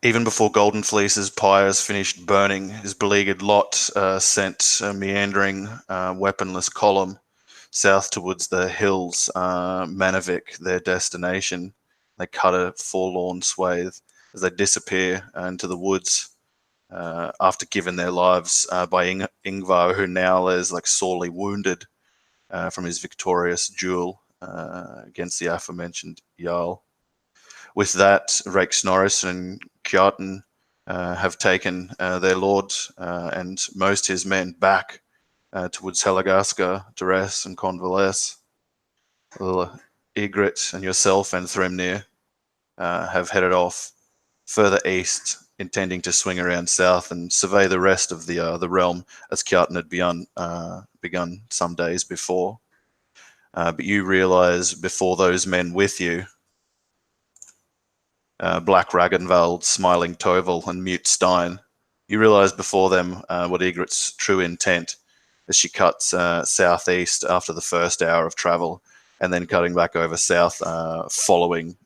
Even before Goldenfleece's pyres finished burning, his beleaguered lot sent a meandering, weaponless column south towards the hills, Manavik, their destination. They cut a forlorn swathe as they disappear into the woods after giving their lives by Yngvar, who now is like sorely wounded from his victorious duel against the aforementioned Jarl. With that, Rake Snorris and Kjartan have taken their lord and most his men back towards Helagasker to rest and convalesce. Ygritte and yourself and Thrymnir have headed off further east, intending to swing around south and survey the rest of the realm as Kjartan had begun some days before. But you realize before those men with you, Black Ragnvald, Smiling Toval, and Mute Stein, you realize before them what Ygritte's true intent as she cuts southeast after the first hour of travel and then cutting back over south following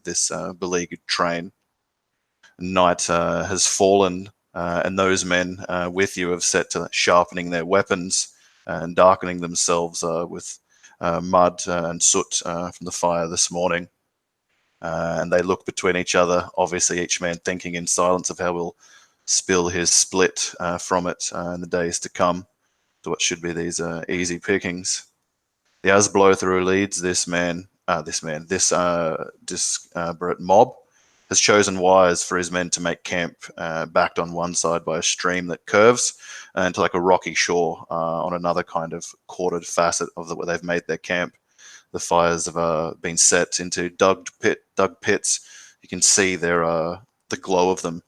this beleaguered train. Night has fallen and those men with you have set to sharpening their weapons and darkening themselves with mud and soot from the fire this morning. And they look between each other, obviously each man thinking in silence of how we'll spill his split from it in the days to come to what should be these easy pickings. The Asblodr who leads this disparate mob has chosen wise for his men to make camp backed on one side by a stream that curves into like a rocky shore on another kind of quartered facet of where they've made their camp. The fires have been set into dug pits. You can see the glow of them,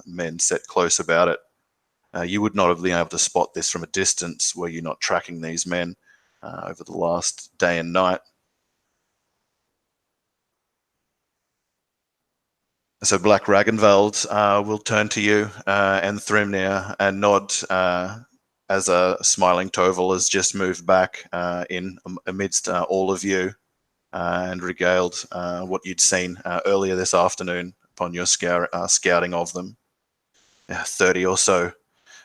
men set close about it. You would not have been able to spot this from a distance were you not tracking these men over the last day and night. So Black Ragnvald will turn to you and Thrymnir and nod as a Smiling Toval has just moved back in amidst all of you and regaled what you'd seen earlier this afternoon upon your scouting of them. 30 or so,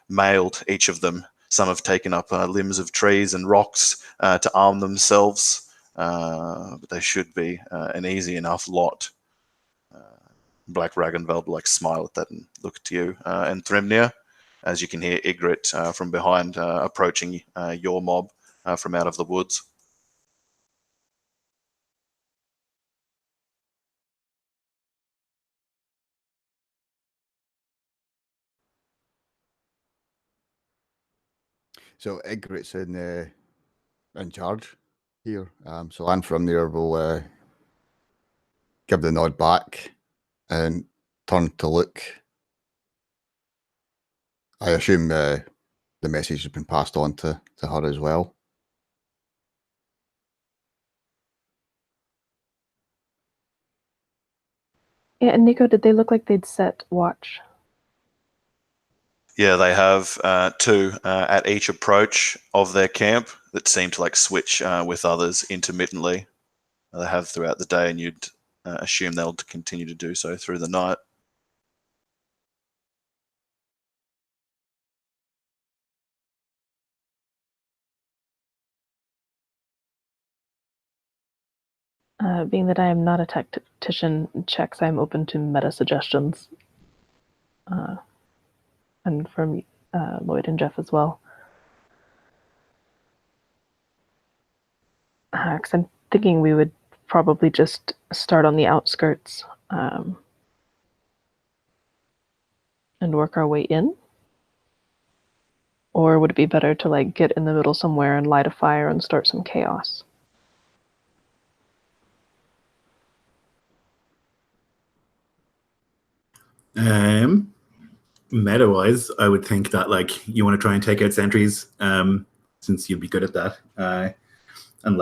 mailed each of them. Some have taken up limbs of trees and rocks to arm themselves, but they should be an easy enough lot. Black Ragnvald will smile at that and look to you and Thrymnir, as you can hear Ygritte from behind approaching your mob from out of the woods. So Ygritte's in charge here. So Anne from there will give the nod back and turn to look. I assume the message has been passed on to her as well. Yeah, and Nico, did they look like they'd set watch? Yeah, they have two at each approach of their camp that seem to switch with others intermittently. They have throughout the day, and you'd assume they'll continue to do so through the night. Being that I am not a tactician checks, I'm open to meta suggestions. And from Lloyd and Jeff as well. Because I'm thinking we would probably just start on the outskirts and work our way in. Or would it be better to get in the middle somewhere and light a fire and start some chaos? Meta-wise, I would think that you want to try and take out sentries, since you'd be good at that. And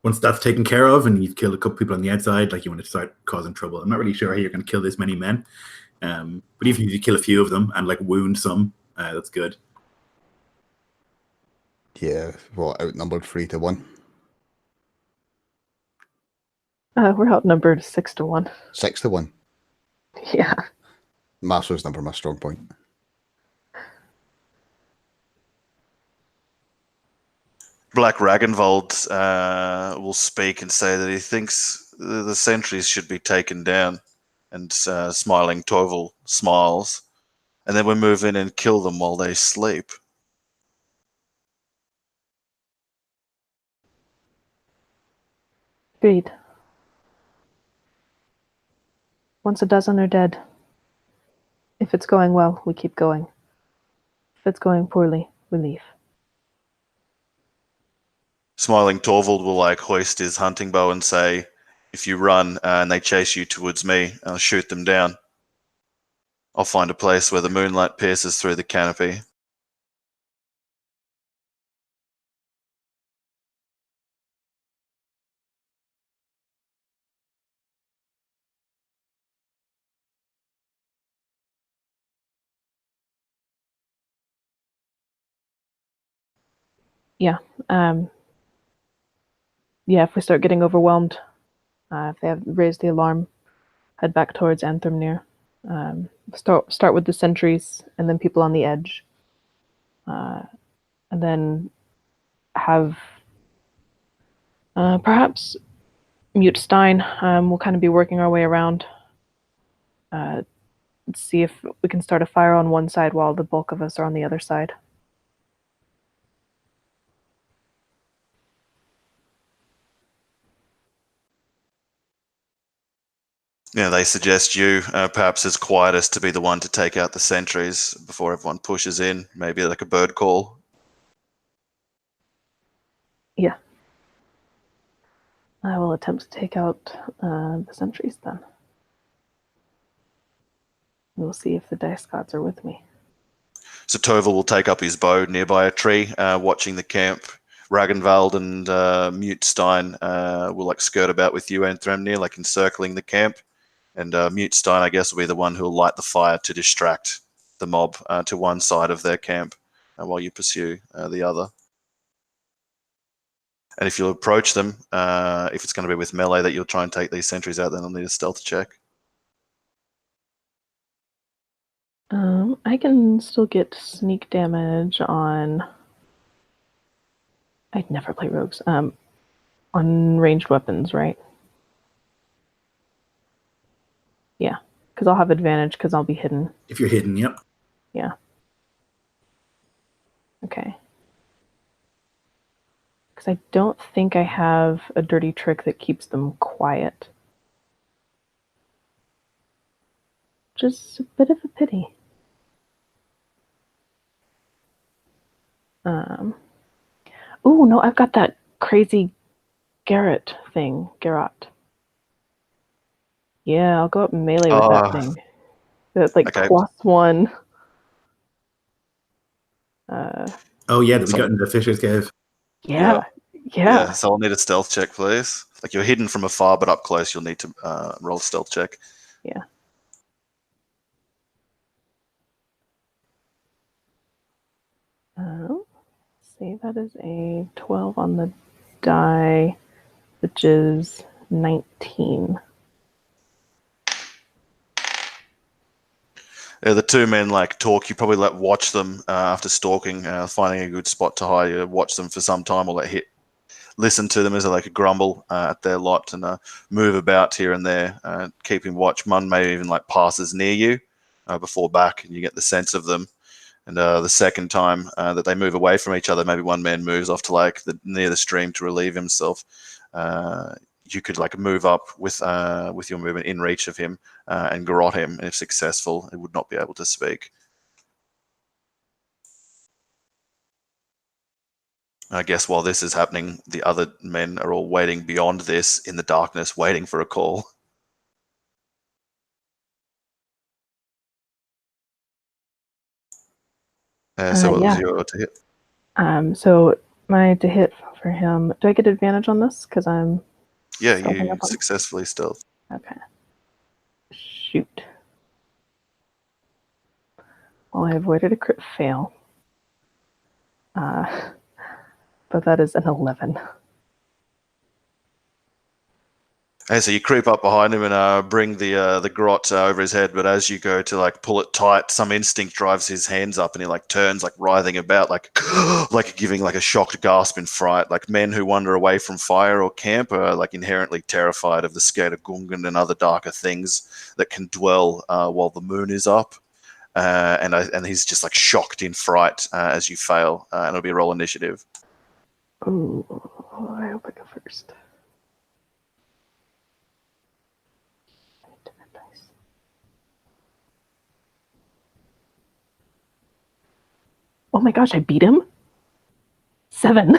once that's taken care of and you've killed a couple people on the outside, you want to start causing trouble. I'm not really sure how you're going to kill this many men, but even if you kill a few of them and wound some, that's good. Yeah, well, outnumbered 3-1. We're outnumbered 6-1. 6-1. Yeah. Master's never my strong point. Black Ragnvald will speak and say that he thinks the sentries should be taken down, and Smiling Torval smiles, and then we move in and kill them while they sleep. Agreed. Once a dozen are dead. If it's going well, we keep going. If it's going poorly, we leave. Smiling Torvald will like hoist his hunting bow and say, if you run and they chase you towards me, I'll shoot them down. I'll find a place where the moonlight pierces through the canopy. Yeah. Yeah, if we start getting overwhelmed, if they have raised the alarm, head back towards Anthrumnir. Start with the sentries and then people on the edge. And then have perhaps Mute Stein. We'll kind of be working our way around. See if we can start a fire on one side while the bulk of us are on the other side. Yeah, they suggest you, perhaps as quietest, to be the one to take out the sentries before everyone pushes in. Maybe like a bird call. Yeah. I will attempt to take out the sentries then. We'll see if the dice gods are with me. So Toval will take up his bow nearby a tree, watching the camp. Ragnvald and Mute Stein will like skirt about with you, Anthrumnir, like encircling the camp. And Mute Stein, I guess, will be the one who will light the fire to distract the mob to one side of their camp while you pursue the other. And if you approach them, if it's going to be with melee that you'll try and take these sentries out, then I'll need a stealth check. I can still get sneak damage on... I'd never play rogues. On ranged weapons, right? Yeah, because I'll have advantage because I'll be hidden. If you're hidden, yep. Yeah. Okay. Because I don't think I have a dirty trick that keeps them quiet. Just a bit of a pity. Oh, no, I've got that crazy Garrett thing. Garrot. Yeah, I'll go up melee with that thing. That's like okay. +1. Oh, yeah, that we got in the Fisher's Cave. Yeah. So I'll need a stealth check, please. Like you're hidden from afar, but up close you'll need to roll a stealth check. Yeah. See, that is a 12 on the die, which is 19. The two men like talk. You probably like watch them after stalking, finding a good spot to hide. You watch them for some time, or like listen to them as they like grumble at their lot and move about here and there, keeping watch. One may even like passes near you before back, and you get the sense of them. And the second time that they move away from each other, maybe one man moves off to like near the stream to relieve himself. You could like move up with your movement in reach of him and garrote him, and if successful, it would not be able to speak. I guess while this is happening, the other men are all waiting beyond this in the darkness, waiting for a call. So what was your to hit? So my to hit for him, do I get advantage on this? Because I'm... Yeah, you successfully stealth. Okay. Shoot. Well, I avoided a crit fail. But that is an 11. Hey, so you creep up behind him and bring the grot over his head, but as you go to like pull it tight, some instinct drives his hands up, and he like turns, like writhing about, like like giving like a shocked gasp in fright. Like men who wander away from fire or camp are like inherently terrified of the scare of Gungan and other darker things that can dwell while the moon is up. And he's just like shocked in fright as you fail, and it'll be a roll initiative. Ooh, I hope I go first. Oh my gosh, I beat him? 7.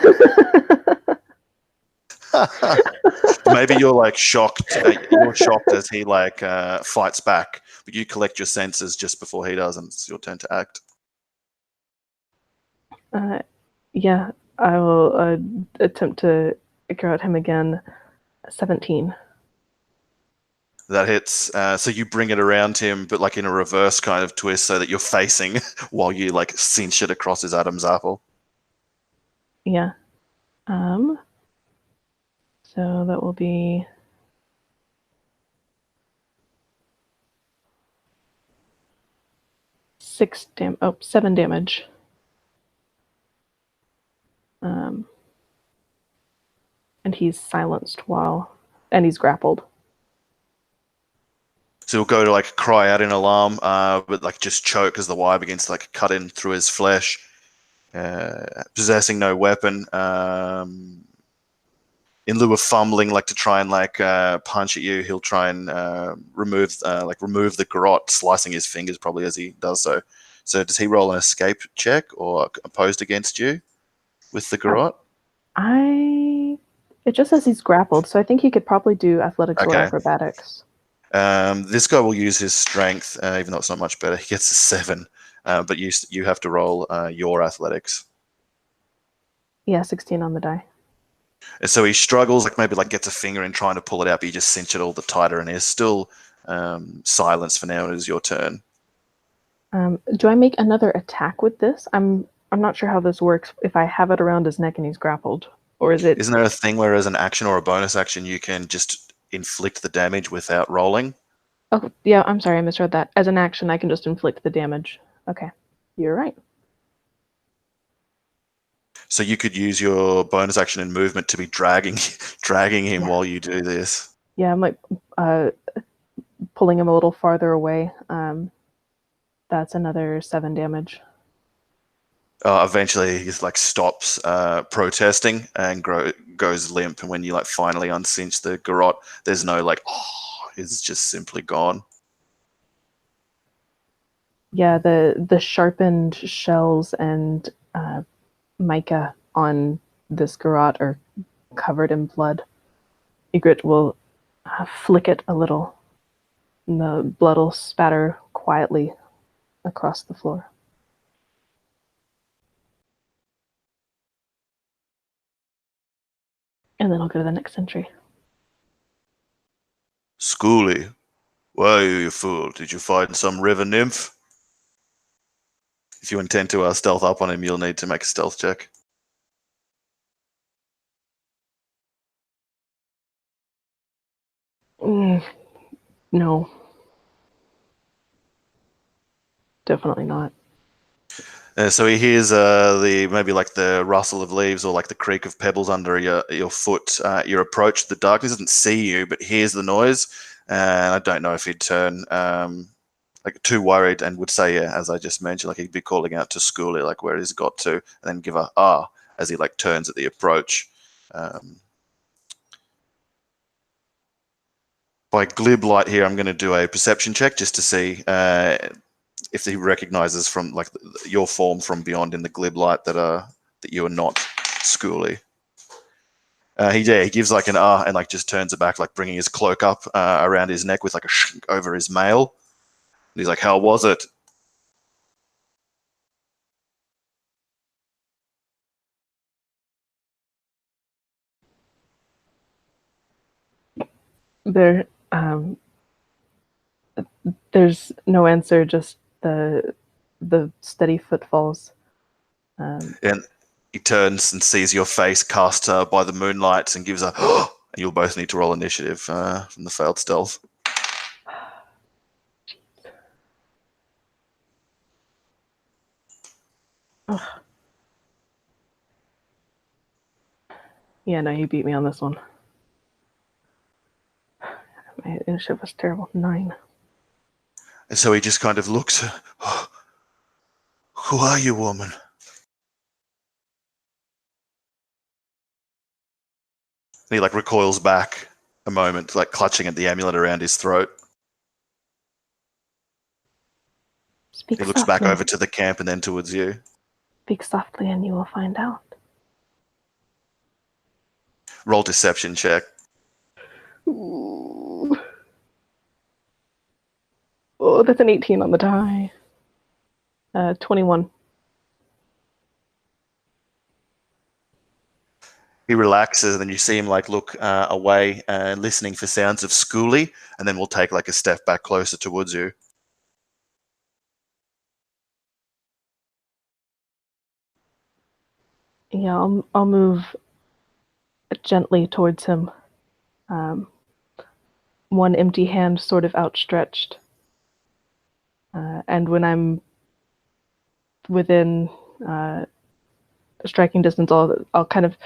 Maybe you're like shocked. You're shocked as he like fights back, but you collect your senses just before he does, and it's your turn to act. Yeah, I will attempt to go at him again. 17. That hits. So you bring it around him, but like in a reverse kind of twist, so that you're facing while you like cinch it across his Adam's apple. Yeah. So that will be 7 damage. And he's silenced and he's grappled. So he'll go to like cry out in alarm, but like just choke as the wire begins to like cut in through his flesh. Possessing no weapon, in lieu of fumbling like to try and like punch at you, he'll try and remove the garrote, slicing his fingers probably as he does so. So does he roll an escape check or opposed against you with the garrote? It just says he's grappled, so I think he could probably do athletics or acrobatics. This guy will use his strength, even though it's not much better. He gets a 7, but you have to roll your athletics. Yeah, 16 on the die. And so he struggles, like maybe like gets a finger in trying to pull it out, but you just cinch it all the tighter, and he's still silenced for now. It is your turn. Do I make another attack with this? I'm not sure how this works. If I have it around his neck and he's grappled, or is it? Isn't there a thing where, as an action or a bonus action, you can just inflict the damage without rolling? Oh yeah, I'm sorry, I misread that. As an action, I can just inflict the damage. Okay, you're right. So you could use your bonus action and movement to be dragging him while you do this. Yeah, I'm like pulling him a little farther away. That's another 7 damage. Eventually, he like stops protesting and goes limp. And when you like finally uncinch the garrote, there's no like, it's just simply gone. Yeah, the sharpened shells and mica on this garrote are covered in blood. Ygritte will flick it a little, and the blood will spatter quietly across the floor. And then I'll go to the next sentry. Schoolie, why are you a fool? Did you find some river nymph? If you intend to stealth up on him, you'll need to make a stealth check. No. Definitely not. So he hears maybe like the rustle of leaves or like the creak of pebbles under your foot. Your approach to the darkness, doesn't see you, but hears the noise. And I don't know if he'd turn like too worried and would say, yeah, as I just mentioned, like he'd be calling out to Schoolie, like where he's got to, and then give a as he like turns at the approach. By glib light here, I'm going to do a perception check just to see if he recognizes from like your form from beyond in the glib light that you are not Schoolie. He gives like an and like just turns it back, like bringing his cloak up around his neck with like a shink over his mail. And he's like, "How was it?" There's no answer, just the steady footfalls. And he turns and sees your face cast by the moonlight and gives a You'll both need to roll initiative from the failed stealth. Ugh. Yeah, no, you beat me on this one. My initiative was terrible. 9. And so he just kind of looks, who are you, woman? And he like recoils back a moment, like clutching at the amulet around his throat. Speak He looks softly. back over to the camp and then towards you. Speak softly and you will find out. Roll deception check. Ooh. Oh, that's an 18 on the die. 21. He relaxes, and then you see him like look away, listening for sounds of schoolie, and then we'll take like a step back closer towards you. Yeah, I'll move gently towards him. One empty hand sort of outstretched. And when I'm within striking distance, I'll kind of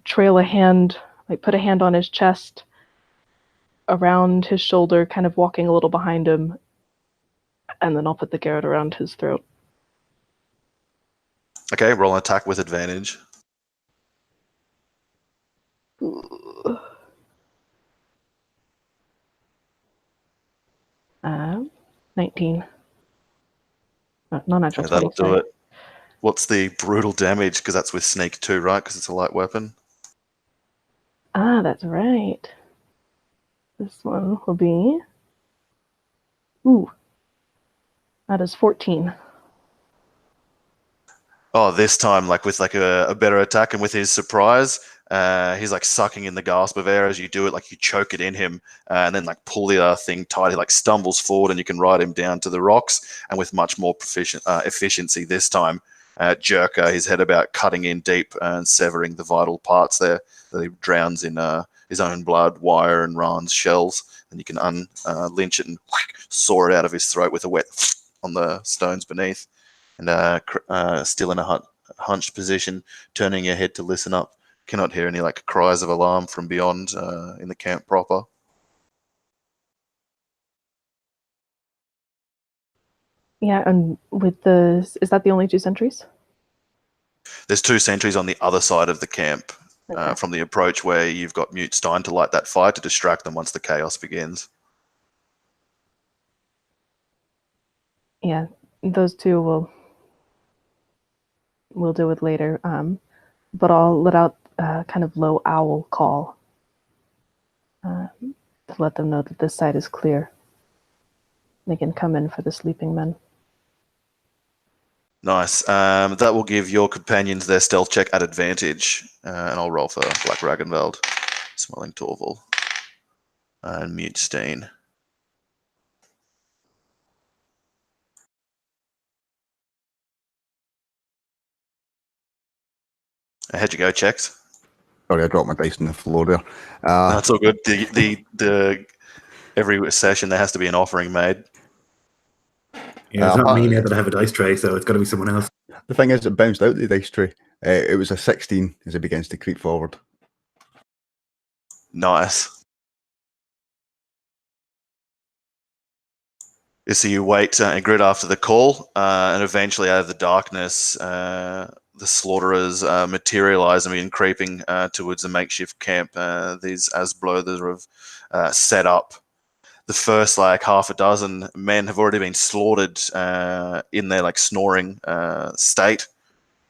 trail a hand, like put a hand on his chest, around his shoulder, kind of walking a little behind him, and then I'll put the garrote around his throat. Okay, roll an attack with advantage. Ooh. 19. Non-natural Yeah, that'll 20, do sorry. it. What's the brutal damage? Because that's with sneak too, right? Because it's a light weapon. Ah, that's right. This one will be... Ooh. That is 14. Oh, this time, like with like a better attack, and with his surprise, he's like sucking in the gasp of air as you do it, like you choke it in him, and then like pull the thing tight. He like stumbles forward, and you can ride him down to the rocks, and with much more efficiency this time, jerk his head about, cutting in deep and severing the vital parts there that he drowns in his own blood, wire, and Ran's shells. And you can lynch it and saw it out of his throat with a wet on the stones beneath. And still in a hunched position, turning your head to listen up. Cannot hear any like cries of alarm from beyond in the camp proper. Yeah, and with the... Is that the only 2 sentries? There's 2 sentries on the other side of the camp Okay. from the approach, where you've got Mute Stein to light that fire to distract them once the chaos begins. Yeah, those 2 we'll deal with later. But I'll let out a kind of low owl call to let them know that this side is clear. They can come in for the sleeping men. Nice. That will give your companions their stealth check at advantage. And I'll roll for Black Ragnvald, Smelling Torval, and Mute Stein. How'd you go, checks? Sorry, I dropped my dice on the floor there. That's all good. The every session there has to be an offering made. Yeah, it's not me now that I have a dice tray, so it's got to be someone else. The thing is, it bounced out the dice tray. It was a 16 as it begins to creep forward. Nice. So you wait and grit after the call, and eventually out of the darkness, the slaughterers materialize and begin creeping towards the makeshift camp. These Asblodr have set up. The first like half a dozen men have already been slaughtered in their like snoring state,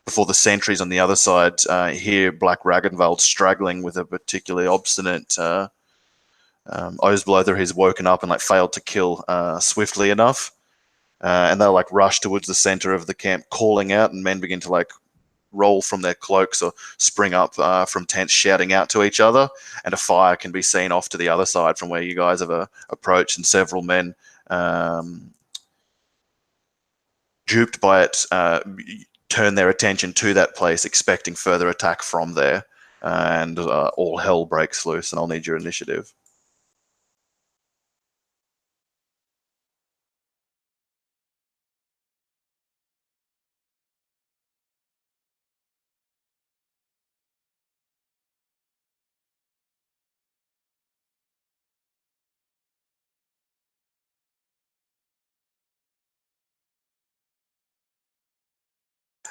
before the sentries on the other side hear Black Ragnvald straggling with a particularly obstinate Asblodr who's woken up and like failed to kill swiftly enough. And they'll like rush towards the center of the camp, calling out, and men begin to like roll from their cloaks or spring up from tents, shouting out to each other. And a fire can be seen off to the other side from where you guys have approached, and several men, duped by it, turn their attention to that place, expecting further attack from there. and all hell breaks loose, and I'll need your initiative.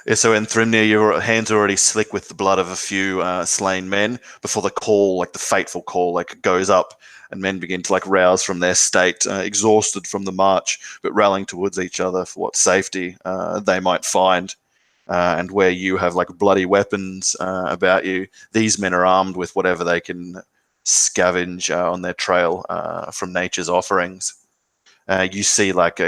Yeah, so in Thrymnir, your hands are already slick with the blood of a few slain men before the call, like the fateful call, like goes up, and men begin to like rouse from their state, exhausted from the march, but rallying towards each other for what safety they might find. And where you have like bloody weapons about you, these men are armed with whatever they can scavenge on their trail from nature's offerings. You see like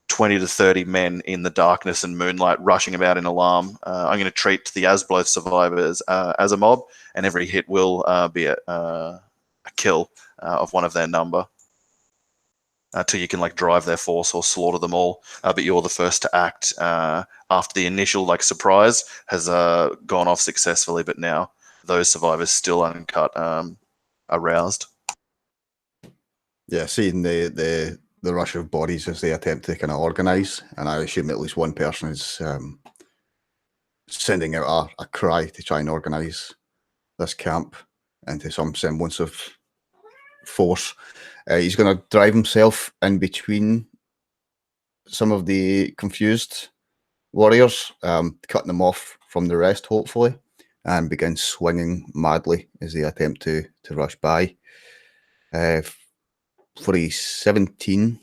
20 to 30 men in the darkness and moonlight rushing about in alarm. I'm going to treat the Asblod survivors as a mob, and every hit will be a kill of one of their number. Till you can like drive their force or slaughter them all. But you're the first to act after the initial like surprise has gone off successfully, but now those survivors still uncut are roused. Yeah, seeing the rush of bodies as they attempt to kind of organise, and I assume at least one person is sending out a cry to try and organise this camp into some semblance of force. He's going to drive himself in between some of the confused warriors, cutting them off from the rest, hopefully, and begin swinging madly as they attempt to rush by. For a 17,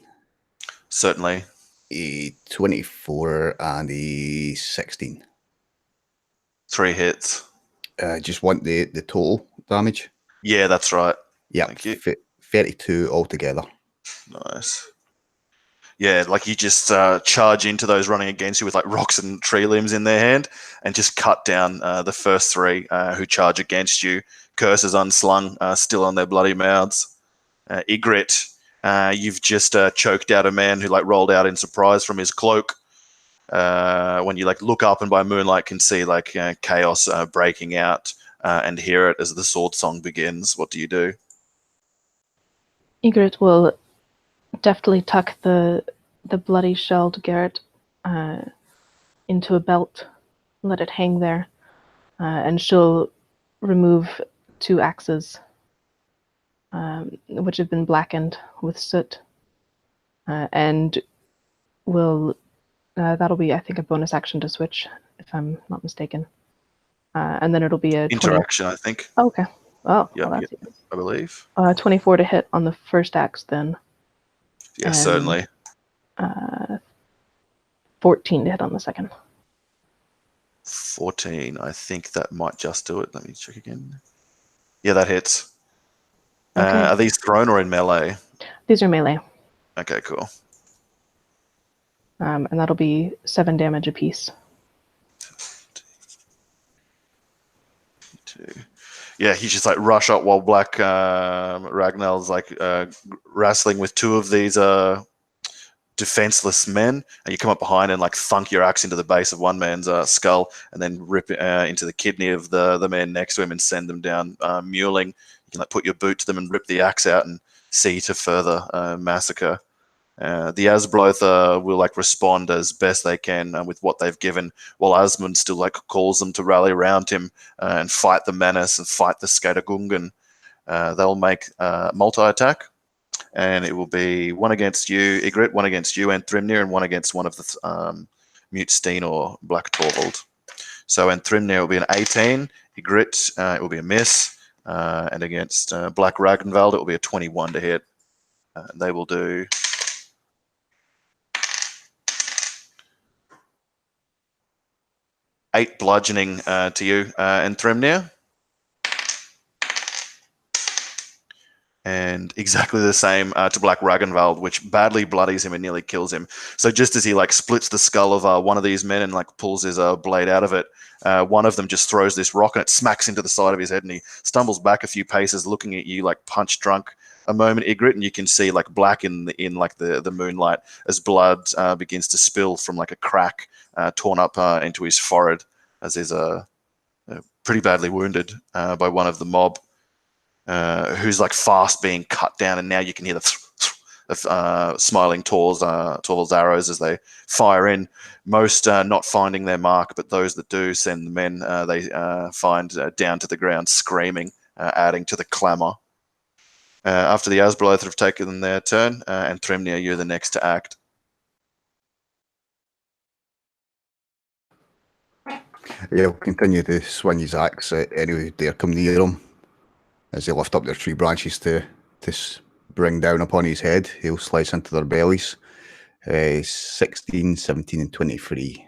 Certainly. a 24, and a 16. 3 hits. Just want the total damage. Yeah, that's right. Yeah, Thank you. 32 altogether. Nice. Yeah, like you just charge into those running against you with like rocks and tree limbs in their hand, and just cut down the first 3 who charge against you. Curses unslung, still on their bloody mouths. Ygritte, you've just choked out a man who like rolled out in surprise from his cloak. When you like look up and by moonlight can see like chaos breaking out and hear it as the sword song begins. What do you do? Ygritte will deftly tuck the bloody shelled Garrett into a belt, let it hang there, and she'll remove 2 axes, which have been blackened with soot, and will that'll be, I think, a bonus action to switch, if I'm not mistaken. And then it'll be a interaction, I think. Oh, okay. Oh, Yep, well, that's yep, I believe. 24 to hit on the first axe, then. Yeah, And, certainly. 14 to hit on the second. 14. I think that might just do it. Let me check again. Yeah, that hits. Okay. Are these thrown or in melee? These are melee. Okay, cool. And that'll be 7 damage apiece. 2. Yeah, he's just like rush up while Black Ragnar's like wrestling with 2 of these defenseless men, and you come up behind and like thunk your axe into the base of one man's skull, and then rip into the kidney of the man next to him and send them down mewling. You can like put your boot to them and rip the axe out and see to further massacre. The Asblod will like respond as best they can with what they've given, while Asmund still like calls them to rally around him and fight the menace and fight the Skadagungan. They'll make multi-attack, and it will be 1 against you, Ygritte, 1 against you and Thrymnir, and 1 against one of the Mute Steen or Black Torvald. So in Thrymnir it will be an 18, Ygritte it will be a miss, and against Black Ragnvald it will be a 21 to hit. They will do 8 bludgeoning to you and Thrymnir. And exactly the same to Black Ragnvald, which badly bloodies him and nearly kills him. So just as he like splits the skull of one of these men and like pulls his blade out of it, one of them just throws this rock and it smacks into the side of his head, and he stumbles back a few paces, looking at you like punch drunk. A moment, Ygritte, and you can see like black in like the moonlight as blood begins to spill from like a crack torn up into his forehead as his pretty badly wounded by one of the mob, who's like fast being cut down, and now you can hear the of smiling Torval's arrows as they fire in. Most not finding their mark, but those that do send the men they find down to the ground screaming, adding to the clamour. After the Asblodr have taken their turn, and Thrymnir, you're the next to act. Yeah, he'll continue to swing his axe at any who dare come near him as they lift up their tree branches to bring down upon his head. He'll slice into their bellies. 16, 17, and 23.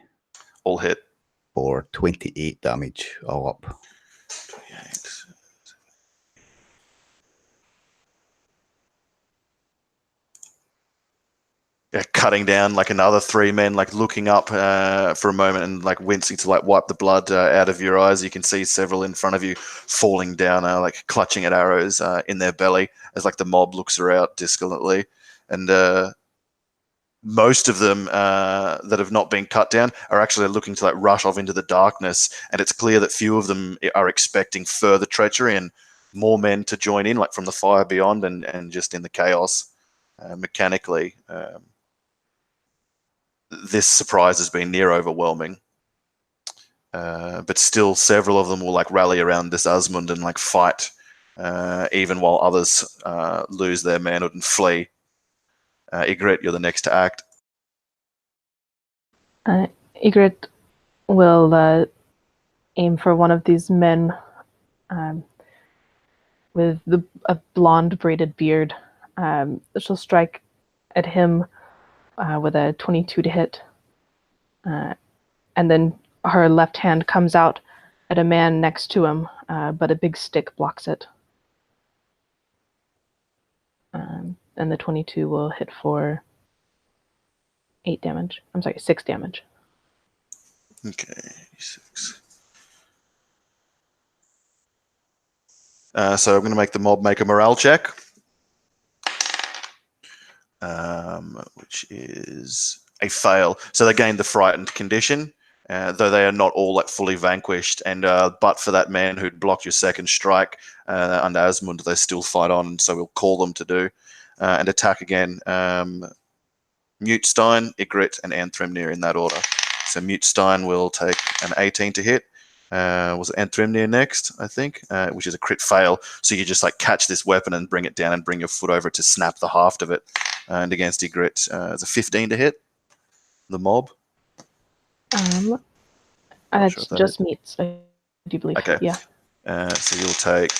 All hit. For 28 damage, all up. 28. Yeah, cutting down like another 3 men, like looking up for a moment and like wincing to like wipe the blood out of your eyes. You can see several in front of you falling down, like clutching at arrows in their belly as like the mob looks around discretely. And most of them that have not been cut down are actually looking to like rush off into the darkness. And it's clear that few of them are expecting further treachery and more men to join in, like from the fire beyond and just in the chaos mechanically. This surprise has been near overwhelming, but still several of them will like rally around this Asmund and like fight, even while others lose their manhood and flee. Ygritte, you're the next to act. Ygritte will aim for one of these men with a blonde braided beard. She'll strike at him with a 22 to hit. And then her left hand comes out at a man next to him, but a big stick blocks it. And the 22 will hit for 8 damage. I'm sorry, 6 damage. Okay, 6. So I'm going to make the mob make a morale check. Which is a fail. So they gain the frightened condition, though they are not all like fully vanquished. And but for that man who'd blocked your second strike under Asmund, they still fight on. So we'll call them to do and attack again. Mutestein, Ygritte, and Thrymnir in that order. So Mutestein will take an 18 to hit. Was it Thrymnir next, I think, which is a crit fail. So you just like catch this weapon and bring it down and bring your foot over to snap the haft of it. And against Ygritte, it's a 15 to hit. The mob. It just meets, I do believe. Okay. Yeah. So you'll take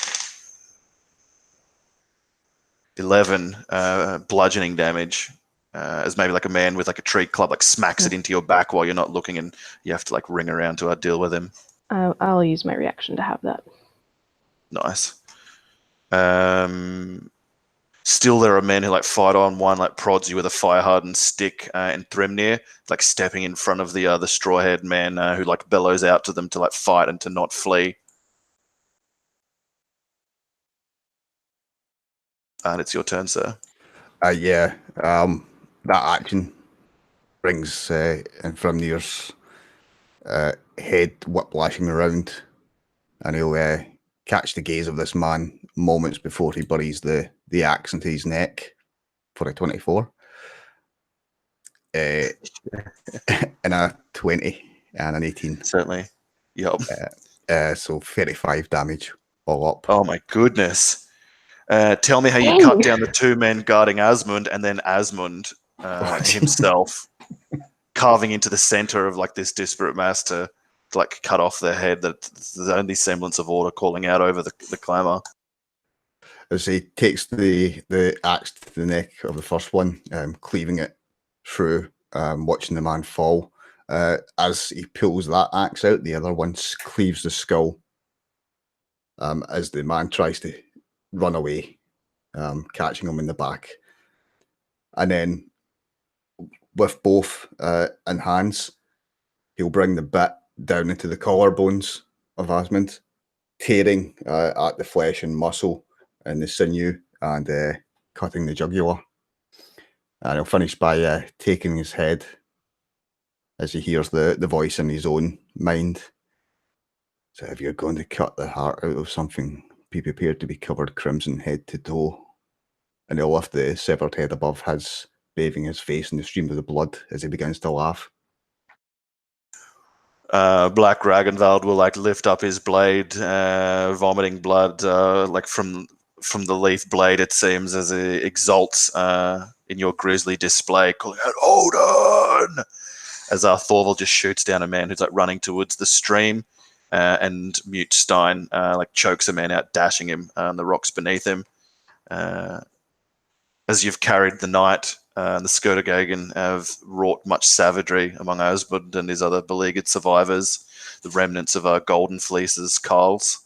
11 bludgeoning damage. As maybe like a man with like a tree club like smacks it into your back while you're not looking, and you have to like ring around to deal with him. I'll use my reaction to have that. Nice. Still, there are men who like fight on. One like prods you with a fire-hardened stick, and Thrymnir like stepping in front of the straw-haired man who like bellows out to them to like fight and to not flee. And it's your turn, sir. Yeah. That action brings Thrymnir's head whiplashing around, and he'll catch the gaze of this man moments before he buries the axe into his neck for a 24. And a 20 and an 18. Certainly. Yep. So 35 damage all up. Oh my goodness. Tell me how you cut down the 2 men guarding Asmund, and then Asmund himself carving into the center of like this disparate mass to like cut off their head. That's the only semblance of order calling out over the clamor. As he takes the axe to the neck of the first one, cleaving it through, watching the man fall. As he pulls that axe out, the other one cleaves the skull as the man tries to run away, catching him in the back. And then with both in hands, he'll bring the bit down into the collarbones of Asmund, tearing at the flesh and muscle and the sinew and cutting the jugular. And he'll finish by taking his head as he hears the voice in his own mind. So if you're going to cut the heart out of something, be prepared to be covered crimson head to toe. And he'll lift the severed head above his, bathing his face in the stream of the blood as he begins to laugh. Black Ragnvald will like lift up his blade, vomiting blood like from the leaf blade, it seems, as he exults in your grisly display, calling out Odin! As Thorvald just shoots down a man who's like running towards the stream, and Mute Stein like chokes a man out, dashing him on the rocks beneath him. As you've carried the night, the Skirtagagen have wrought much savagery among Asblod and his other beleaguered survivors, the remnants of Goldenfleece's carls.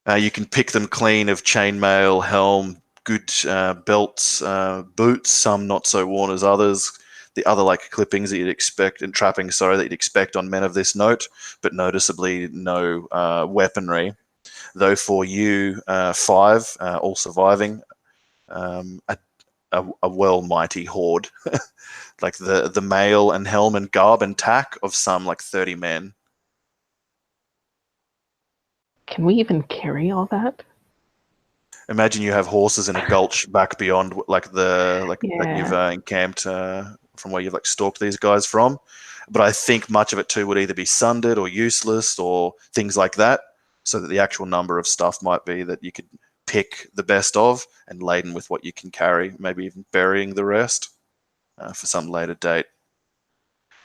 You can pick them clean of chainmail, helm, good belts, boots, some not so worn as others. The other like clippings that you'd expect, and trappings, sorry, that you'd expect on men of this note, but noticeably no weaponry. Though for you, 5, all surviving, a well mighty horde, like the mail and helm and garb and tack of some like 30 men. Can we even carry all that? Imagine you have horses in a gulch back beyond like that you've encamped from where you've like stalked these guys from. But I think much of it too would either be sundered or useless or things like that, so that the actual number of stuff might be that you could pick the best of and laden with what you can carry, maybe even burying the rest for some later date.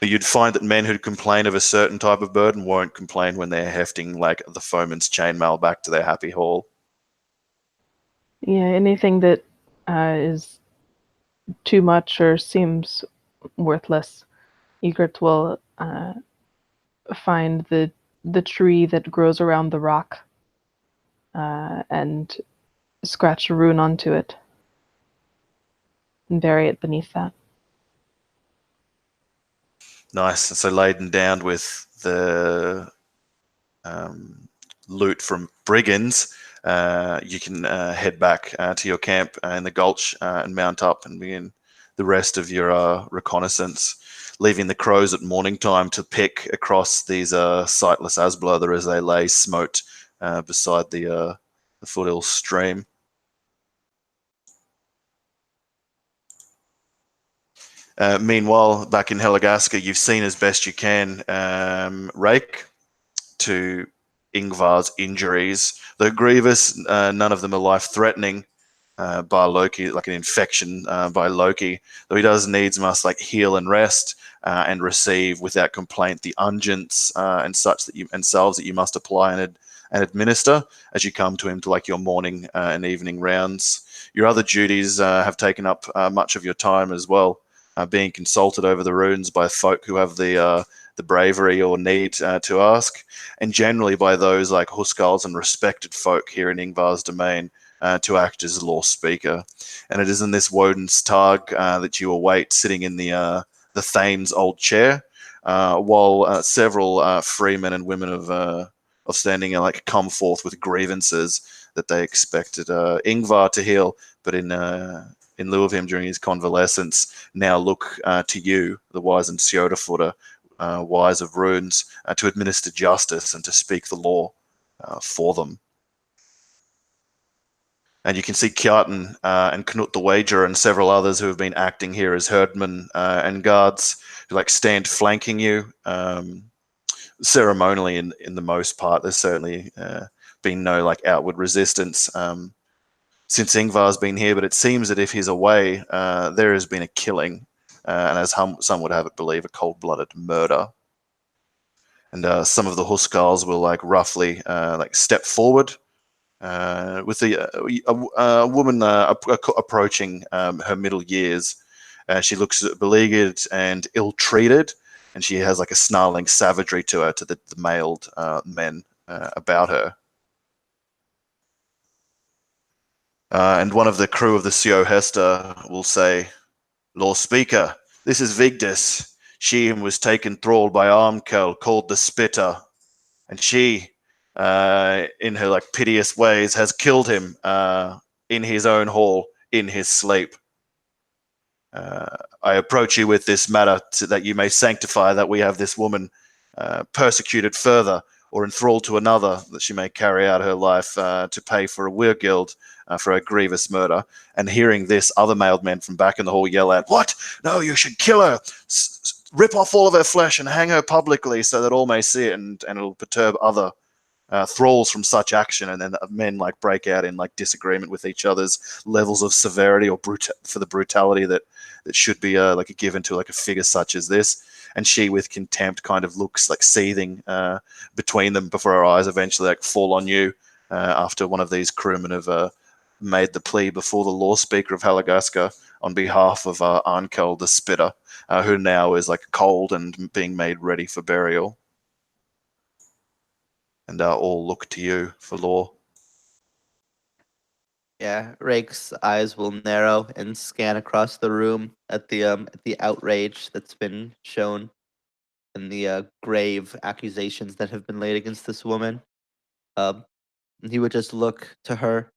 But you'd find that men who complain of a certain type of burden won't complain when they're hefting like the foeman's chainmail back to their happy hall. Yeah, anything that is too much or seems worthless, Ygritte will find the tree that grows around the rock and scratch a rune onto it and bury it beneath that. Nice. So laden down with the loot from brigands, you can head back to your camp in the gulch and mount up and begin the rest of your reconnaissance, leaving the crows at morning time to pick across these sightless Asblodr as they lay smote beside the foothill stream. Meanwhile, back in Helagasker, you've seen as best you can rake to Yngvar's injuries. Though grievous, none of them are life-threatening by Loki, like an infection by Loki. Though he does needs must like heal and rest and receive without complaint the unguents and such that and salves that you must apply and administer as you come to him to like your morning and evening rounds. Your other duties have taken up much of your time as well. Being consulted over the runes by folk who have the bravery or need to ask, and generally by those like Huskarls and respected folk here in Yngvar's domain to act as law speaker. And it is in this Woden's Tag that you await, sitting in the Thane's old chair, while several freemen and women of standing like come forth with grievances that they expected Yngvar to heal, but in lieu of him during his convalescence, now look to you, the wise and Sjohestur, wise of runes, to administer justice and to speak the law for them. And you can see Kjartan and Knut the Wager and several others who have been acting here as herdmen and guards who like stand flanking you ceremonially in the most part. There's certainly been no like outward resistance since Yngvar's been here, but it seems that if he's away, there has been a killing, and as some would have it believe, a cold-blooded murder. And some of the Huskarls will like roughly like step forward with a woman approaching her middle years. She looks beleaguered and ill-treated, and she has like a snarling savagery to her, to the mailed men about her. And one of the crew of the Sjohestur will say, "Law Speaker, this is Vigdis. She who was taken thrall by Armkel, called the Spitter, and she, in her like piteous ways, has killed him in his own hall, in his sleep. I approach you with this matter that you may sanctify that we have this woman persecuted further or enthralled to another, that she may carry out her life to pay for a weregild for a grievous murder. And hearing this, other mailed men from back in the hall yell out, "What? No, you should kill her! Rip off all of her flesh and hang her publicly so that all may see it, and it'll perturb other thralls from such action." And then men like break out in like disagreement with each other's levels of severity or for the brutality that should be like given to like a figure such as this. And she, with contempt, kind of looks like seething between them before her eyes eventually like fall on you after one of these crewmen have made the plea before the law speaker of Helagasker on behalf of Arnkel the Spitter, who now is like cold and being made ready for burial. And all look to you for law. Yeah, Rake's eyes will narrow and scan across the room at the outrage that's been shown and the grave accusations that have been laid against this woman. He would just look to her,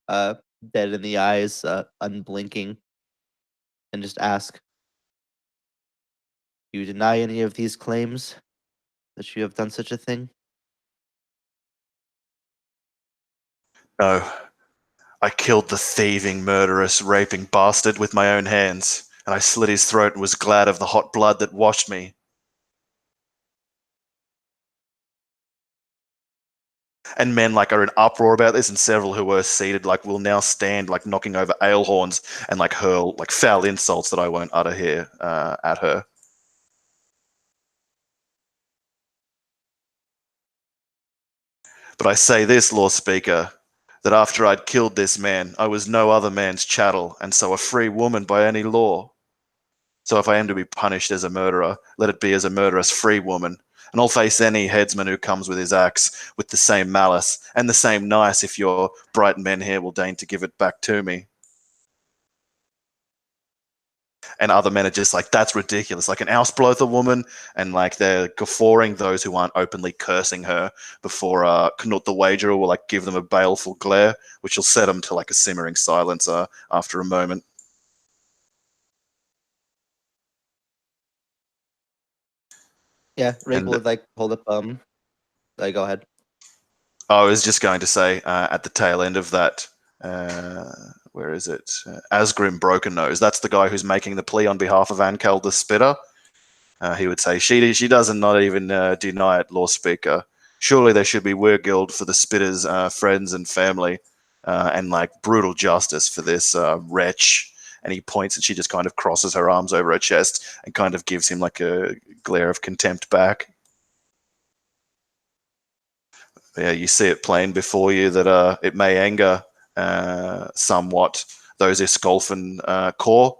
dead in the eyes, unblinking, and just ask, "You deny any of these claims that you have done such a thing?" No, I killed the thieving, murderous, raping bastard with my own hands, and I slit his throat and was glad of the hot blood that washed me. And men like are in uproar about this, and several who were seated like will now stand like knocking over ale horns and like hurl like foul insults that I won't utter here at her. But I say this, Lord Speaker, that after I'd killed this man, I was no other man's chattel, and so a free woman by any law. So if I am to be punished as a murderer, let it be as a murderous free woman, and I'll face any headsman who comes with his axe with the same malice and the same nice, if your bright men here will deign to give it back to me. And other men are just like, that's ridiculous. Like an Asblodr woman, and like they're guffawing those who aren't openly cursing her before Knut the Wagerer will like give them a baleful glare, which will set them to like a simmering silence after a moment. Yeah, Rake And- would like hold up. Go ahead. I was just going to say at the tail end of that, where is it? Asgrim Broken Nose. That's the guy who's making the plea on behalf of Ankel the Spitter. He would say, she doesn't not even deny it, Law Speaker. Surely there should be weregild for the Spitter's friends and family, and like brutal justice for this wretch. And he points, and she just kind of crosses her arms over her chest and kind of gives him like a glare of contempt back. Yeah, you see it plain before you that it may anger somewhat those Isklofinn core,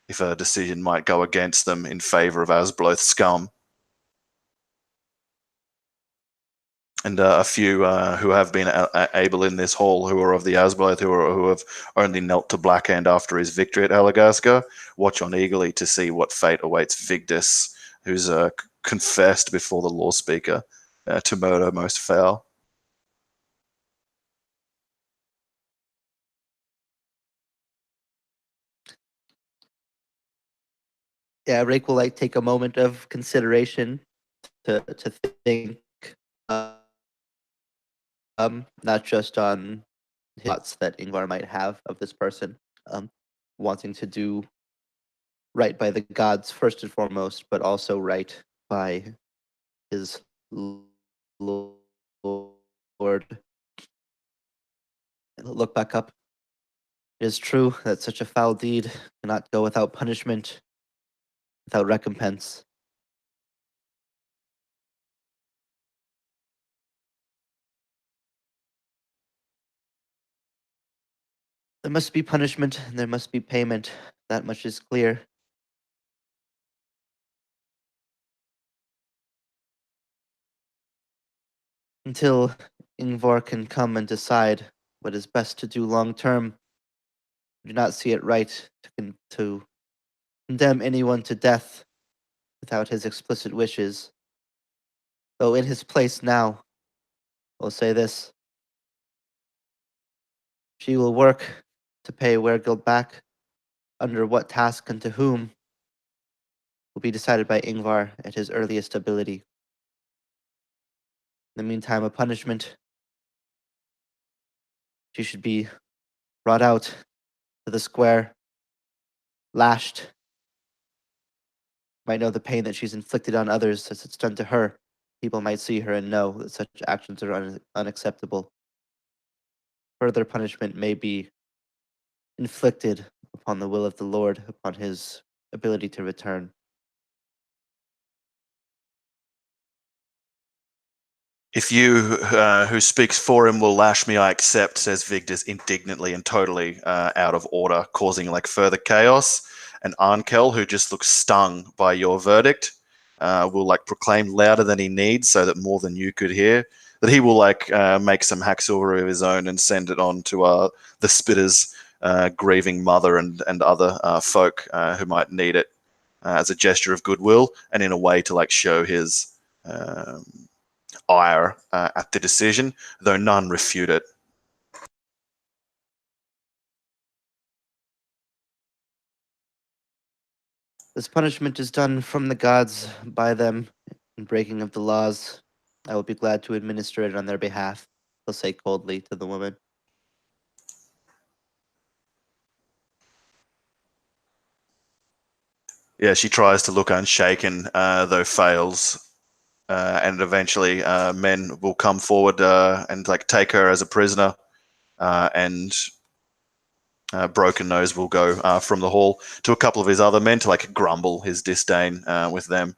if a decision might go against them in favor of Asblod's scum. And a few who have been able in this hall, who are of the Asblod, who have only knelt to Blackhand after his victory at Helagasker, watch on eagerly to see what fate awaits Vigdis, who's confessed before the law speaker to murder most foul. Yeah, Rake will like take a moment of consideration to think, not just on thoughts that Yngvar might have of this person, wanting to do right by the gods first and foremost, but also right by his lord. Look back up. It is true that such a foul deed cannot go without punishment, without recompense. There must be punishment, and there must be payment. That much is clear. Until Yngvar can come and decide what is best to do long term, I do not see it right to condemn anyone to death without his explicit wishes. Though in his place now, I'll say this. She will work to pay Weregild back. Under what task and to whom will be decided by Yngvar at his earliest ability. In the meantime, a punishment. She should be brought out to the square, lashed. Might know the pain that she's inflicted on others as it's done to her. People might see her and know that such actions are unacceptable. Further punishment may be inflicted upon the will of the Lord, upon his ability to return. If you who speaks for him will lash me, I accept, says Vigdis indignantly and totally out of order, causing like further chaos. And Arnkel, who just looks stung by your verdict, will like proclaim louder than he needs so that more than you could hear, that he will like make some hacksilver of his own and send it on to the Spitter's grieving mother and other folk who might need it as a gesture of goodwill and in a way to like show his ire at the decision, though none refute it. This punishment is done from the gods by them in breaking of the laws. I will be glad to administer it on their behalf, he'll say coldly to the woman. Yeah, she tries to look unshaken, though fails. And eventually men will come forward and like take her as a prisoner, and Broken Nose will go from the hall to a couple of his other men to like grumble his disdain with them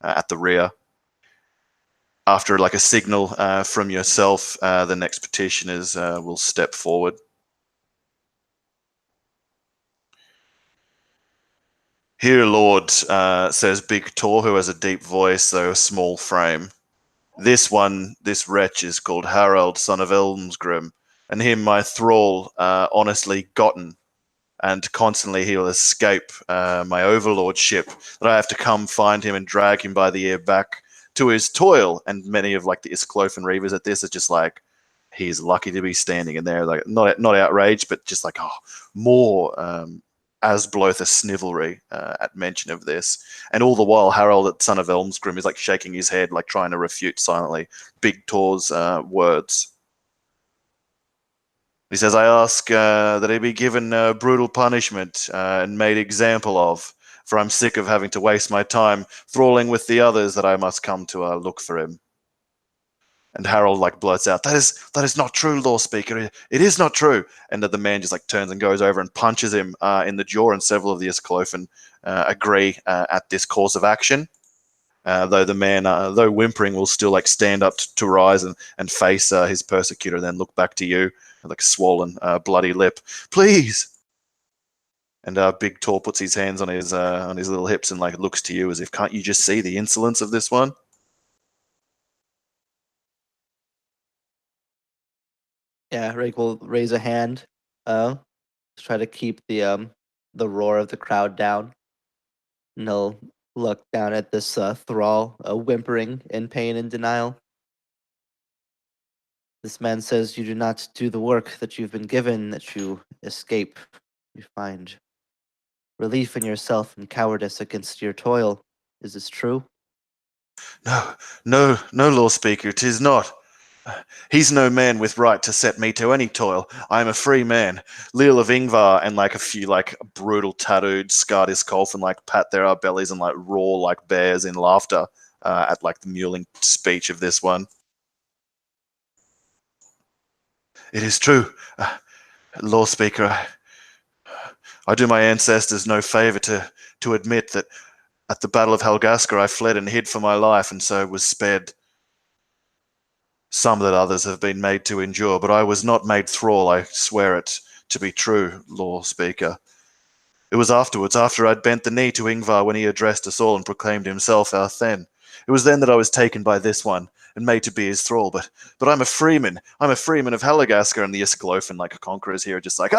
at the rear. After like a signal from yourself, the next petitioners will step forward. Here, Lord, says Big Tor, who has a deep voice, though a small frame. This wretch is called Harald, son of Elmsgrim, and him my thrall honestly gotten, and constantly he will escape my overlordship, that I have to come find him and drag him by the ear back to his toil. And many of like the Isklofinn reavers at this are just like, he's lucky to be standing in there, like not outraged, but just like, oh, more Asblodr snivelry at mention of this. And all the while, Harold, son of Elmsgrim, is like shaking his head, like trying to refute silently Big Tor's words. He says, I ask that he be given brutal punishment and made example of, for I'm sick of having to waste my time thralling with the others, that I must come to look for him. And Harold like blurts out, that is not true, Law Speaker. It is not true. And the man just like turns and goes over and punches him in the jaw, and several of the Isklofinn agree at this course of action. Though the man, though whimpering, will still like stand up to rise and face his persecutor, and then look back to you with like a swollen, bloody lip. Please. And Big Tor puts his hands on his little hips and like looks to you as if, can't you just see the insolence of this one? Yeah, Rake will raise a hand, to try to keep the roar of the crowd down. And he'll look down at this thrall, whimpering in pain and denial. This man says you do not do the work that you've been given, that you escape. You find relief in yourself and cowardice against your toil. Is this true? No, Law Speaker, 'tis not. He's no man with right to set me to any toil. I am a free man, Leal of Yngvar, and like a few like brutal tattooed scarred Isklofinn like pat their bellies and like roar like bears in laughter at like the mewling speech of this one. It is true, Law Speaker. I do my ancestors no favor to admit that at the Battle of Helagasker I fled and hid for my life, and so was spared some that others have been made to endure, but I was not made thrall, I swear it to be true, Law Speaker. It was afterwards, after I'd bent the knee to Yngvar when he addressed us all and proclaimed himself our Then. It was then that I was taken by this one and made to be his thrall, but I'm a freeman. I'm a freeman of Helagasker, and the Isklofinn like conquerors here are just like,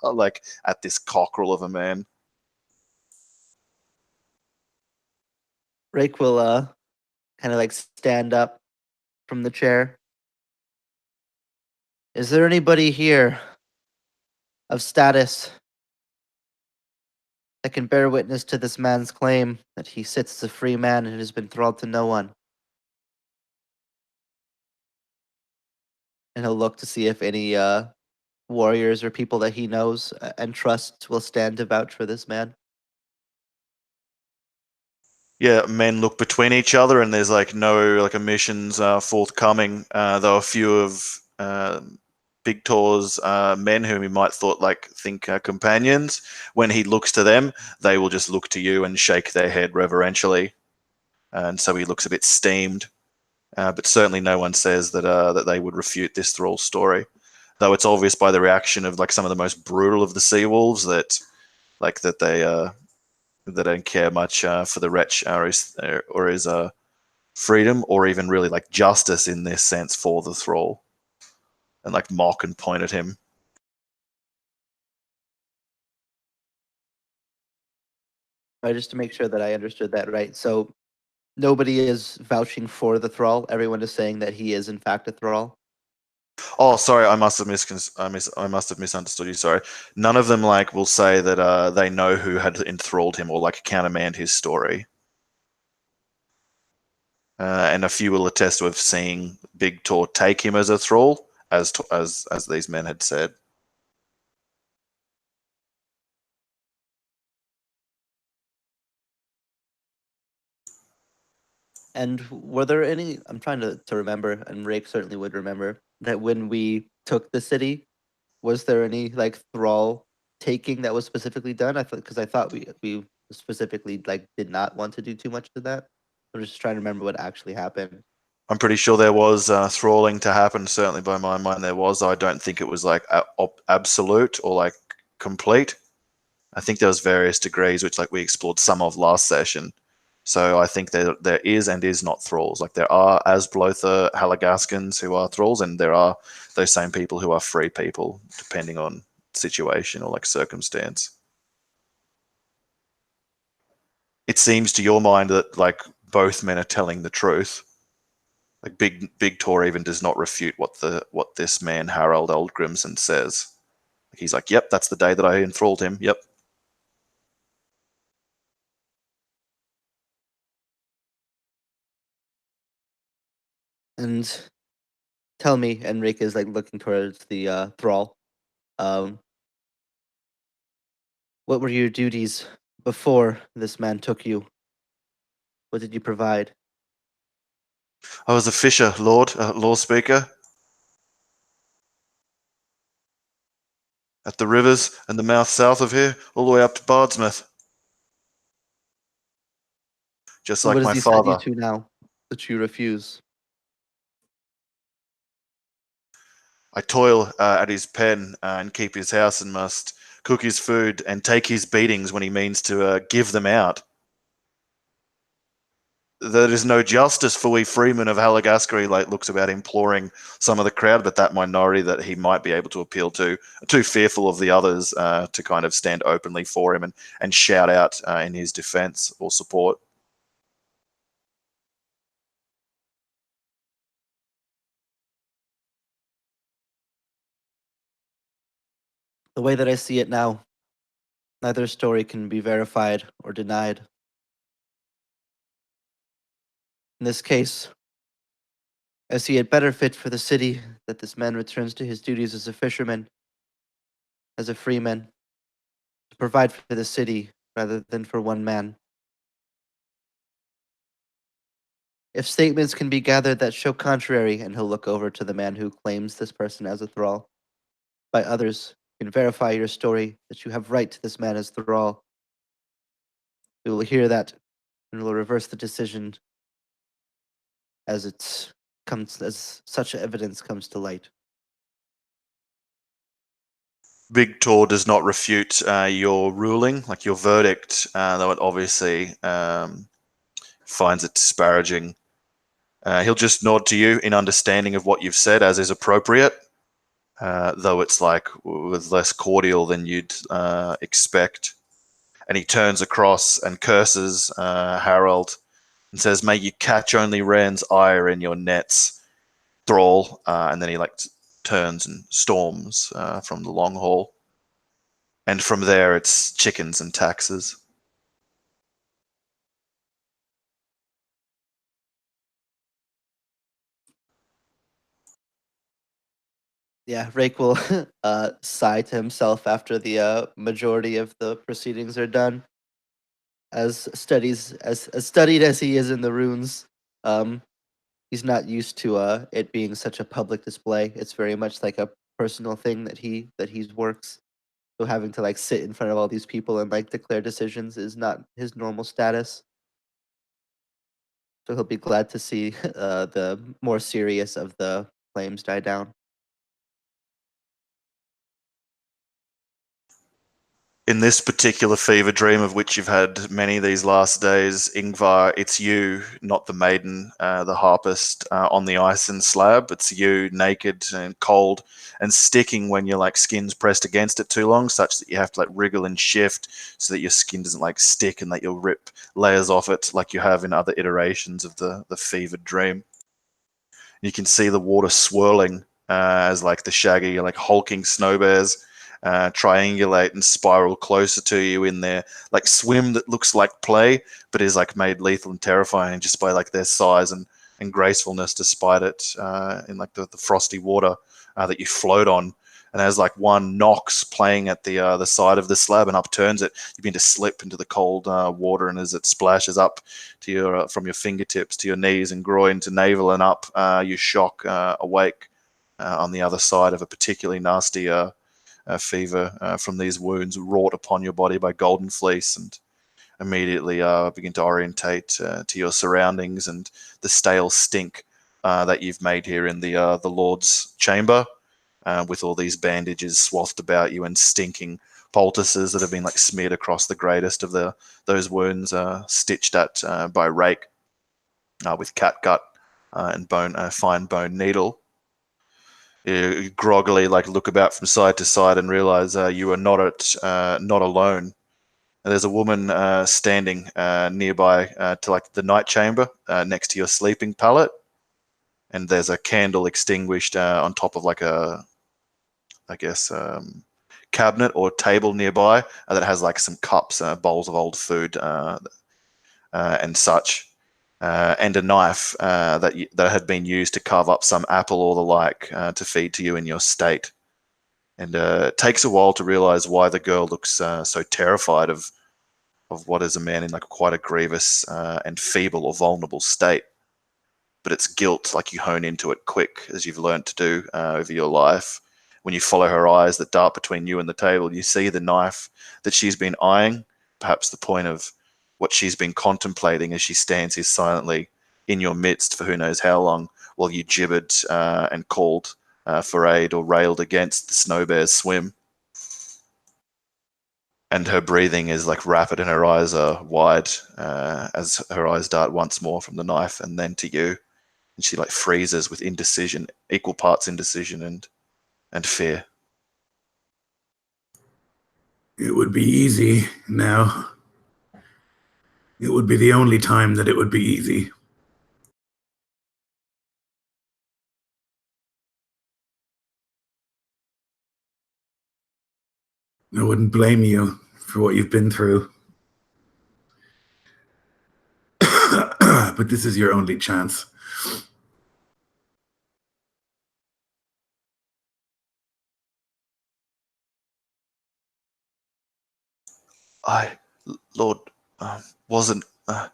like at this cockerel of a man. Rake will kind of like stand up from the chair. Is there anybody here of status that can bear witness to this man's claim that he sits as a free man and has been thralled to no one? And he'll look to see if any warriors or people that he knows and trusts will stand to vouch for this man. Yeah, men look between each other, and there's like no like emissions forthcoming. Though a few of Big Tor's men whom he might think are companions, when he looks to them, they will just look to you and shake their head reverentially, and so he looks a bit steamed. But certainly, no one says that they would refute this thrall story. Though it's obvious by the reaction of like some of the most brutal of the sea wolves that they don't care much for the wretch or his freedom, or even really like justice in this sense for the thrall, and like mock and point at him. Just to make sure that I understood that right. So nobody is vouching for the thrall. Everyone is saying that he is in fact a thrall. Oh, sorry, I must have misunderstood you. Sorry, none of them like will say that they know who had enthralled him or like countermand his story. And a few will attest to have seen Big Tor take him as a thrall, as these men had said. And were there any? I'm trying to remember, and Rake certainly would remember that when we took the city, was there any like thrall taking that was specifically done? I thought we specifically like did not want to do too much to that. I'm just trying to remember what actually happened. I'm pretty sure there was thralling to happen. Certainly, by my mind, there was. I don't think it was like absolute or like complete. I think there was various degrees, which like we explored some of last session. So I think there is and is not thralls. Like there are Asblodr Helagaskers who are thralls, and there are those same people who are free people, depending on situation or like circumstance. It seems to your mind that like both men are telling the truth. Like Big Tor even does not refute what this man Harald Eldgrimson says. He's like, "Yep, that's the day that I enthralled him. Yep." And tell me, Enrique is like looking towards the thrall. Um, what were your duties before this man took you? What did you provide? I was a fisher, law speaker, at the rivers and the mouth south of here, all the way up to Bardsmouth. Just And what like does my he send you father. to now that you refuse? I toil at his pen and keep his house, and must cook his food and take his beatings when he means to give them out. There is no justice for we freemen of Helagasker. He like looks about imploring some of the crowd, but that minority that he might be able to appeal to are too fearful of the others to kind of stand openly for him and shout out in his defense or support. The way that I see it now, neither story can be verified or denied. In this case, I see it better fit for the city that this man returns to his duties as a fisherman, as a freeman, to provide for the city rather than for one man. If statements can be gathered that show contrary, and he'll look over to the man who claims this person as a thrall, by others, can verify your story that you have right to this man as thrall. We will hear that, and will reverse the decision as such evidence comes to light. Big Tor does not refute your ruling, like your verdict, though it obviously finds it disparaging. He'll just nod to you in understanding of what you've said, as is appropriate, though it's like with less cordial than you'd expect. And he turns across and curses Harold and says, "May you catch only Rand's ire in your nets, thrall." And then he like turns and storms from the long hall. And from there, it's chickens and taxes. Yeah, Rake will sigh to himself after the majority of the proceedings are done. As studied as he is in the runes, um, he's not used to it being such a public display. It's very much like a personal thing that he works. So having to like sit in front of all these people and like declare decisions is not his normal status. So he'll be glad to see the more serious of the flames die down. In this particular fever dream, of which you've had many these last days, Yngvar, it's you, not the maiden, the harpist, on the ice and slab. It's you, naked and cold and sticking when your like skin's pressed against it too long, such that you have to like wriggle and shift so that your skin doesn't like stick and that you'll rip layers off it like you have in other iterations of the fevered dream. You can see the water swirling as like the shaggy, like hulking snow bears triangulate and spiral closer to you in their like swim that looks like play, but is like made lethal and terrifying just by like their size and gracefulness, despite it in like the frosty water that you float on. And as like one knocks playing at the side of the slab and upturns it, you begin to slip into the cold water, and as it splashes up to your from your fingertips to your knees and groin to navel and up, you shock awake on the other side of a particularly nasty fever from these wounds wrought upon your body by Goldenfleece, and immediately begin to orientate to your surroundings and the stale stink that you've made here in the Lord's chamber, with all these bandages swathed about you and stinking poultices that have been like smeared across the greatest of those wounds, stitched at by Rake with catgut and fine bone needle. You groggily like look about from side to side and realize you are not alone. And there's a woman standing nearby to like the night chamber next to your sleeping pallet, and there's a candle extinguished on top of like a, I guess, cabinet or table nearby that has like some cups, bowls of old food and such. And a knife that had been used to carve up some apple or the like to feed to you in your state. And it takes a while to realize why the girl looks so terrified of what is a man in like quite a grievous and feeble or vulnerable state. But it's guilt, like you hone into it quick, as you've learned to do over your life. When you follow her eyes that dart between you and the table, you see the knife that she's been eyeing, perhaps the point of what she's been contemplating as she stands here silently in your midst for who knows how long, while you gibbered and called for aid or railed against the snow bear's swim. And her breathing is like rapid and her eyes are wide as her eyes dart once more from the knife and then to you. And she like freezes with indecision, equal parts indecision and fear. It would be easy now. It would be the only time that it would be easy. I wouldn't blame you for what you've been through. But this is your only chance. I, Lord, wasn't. I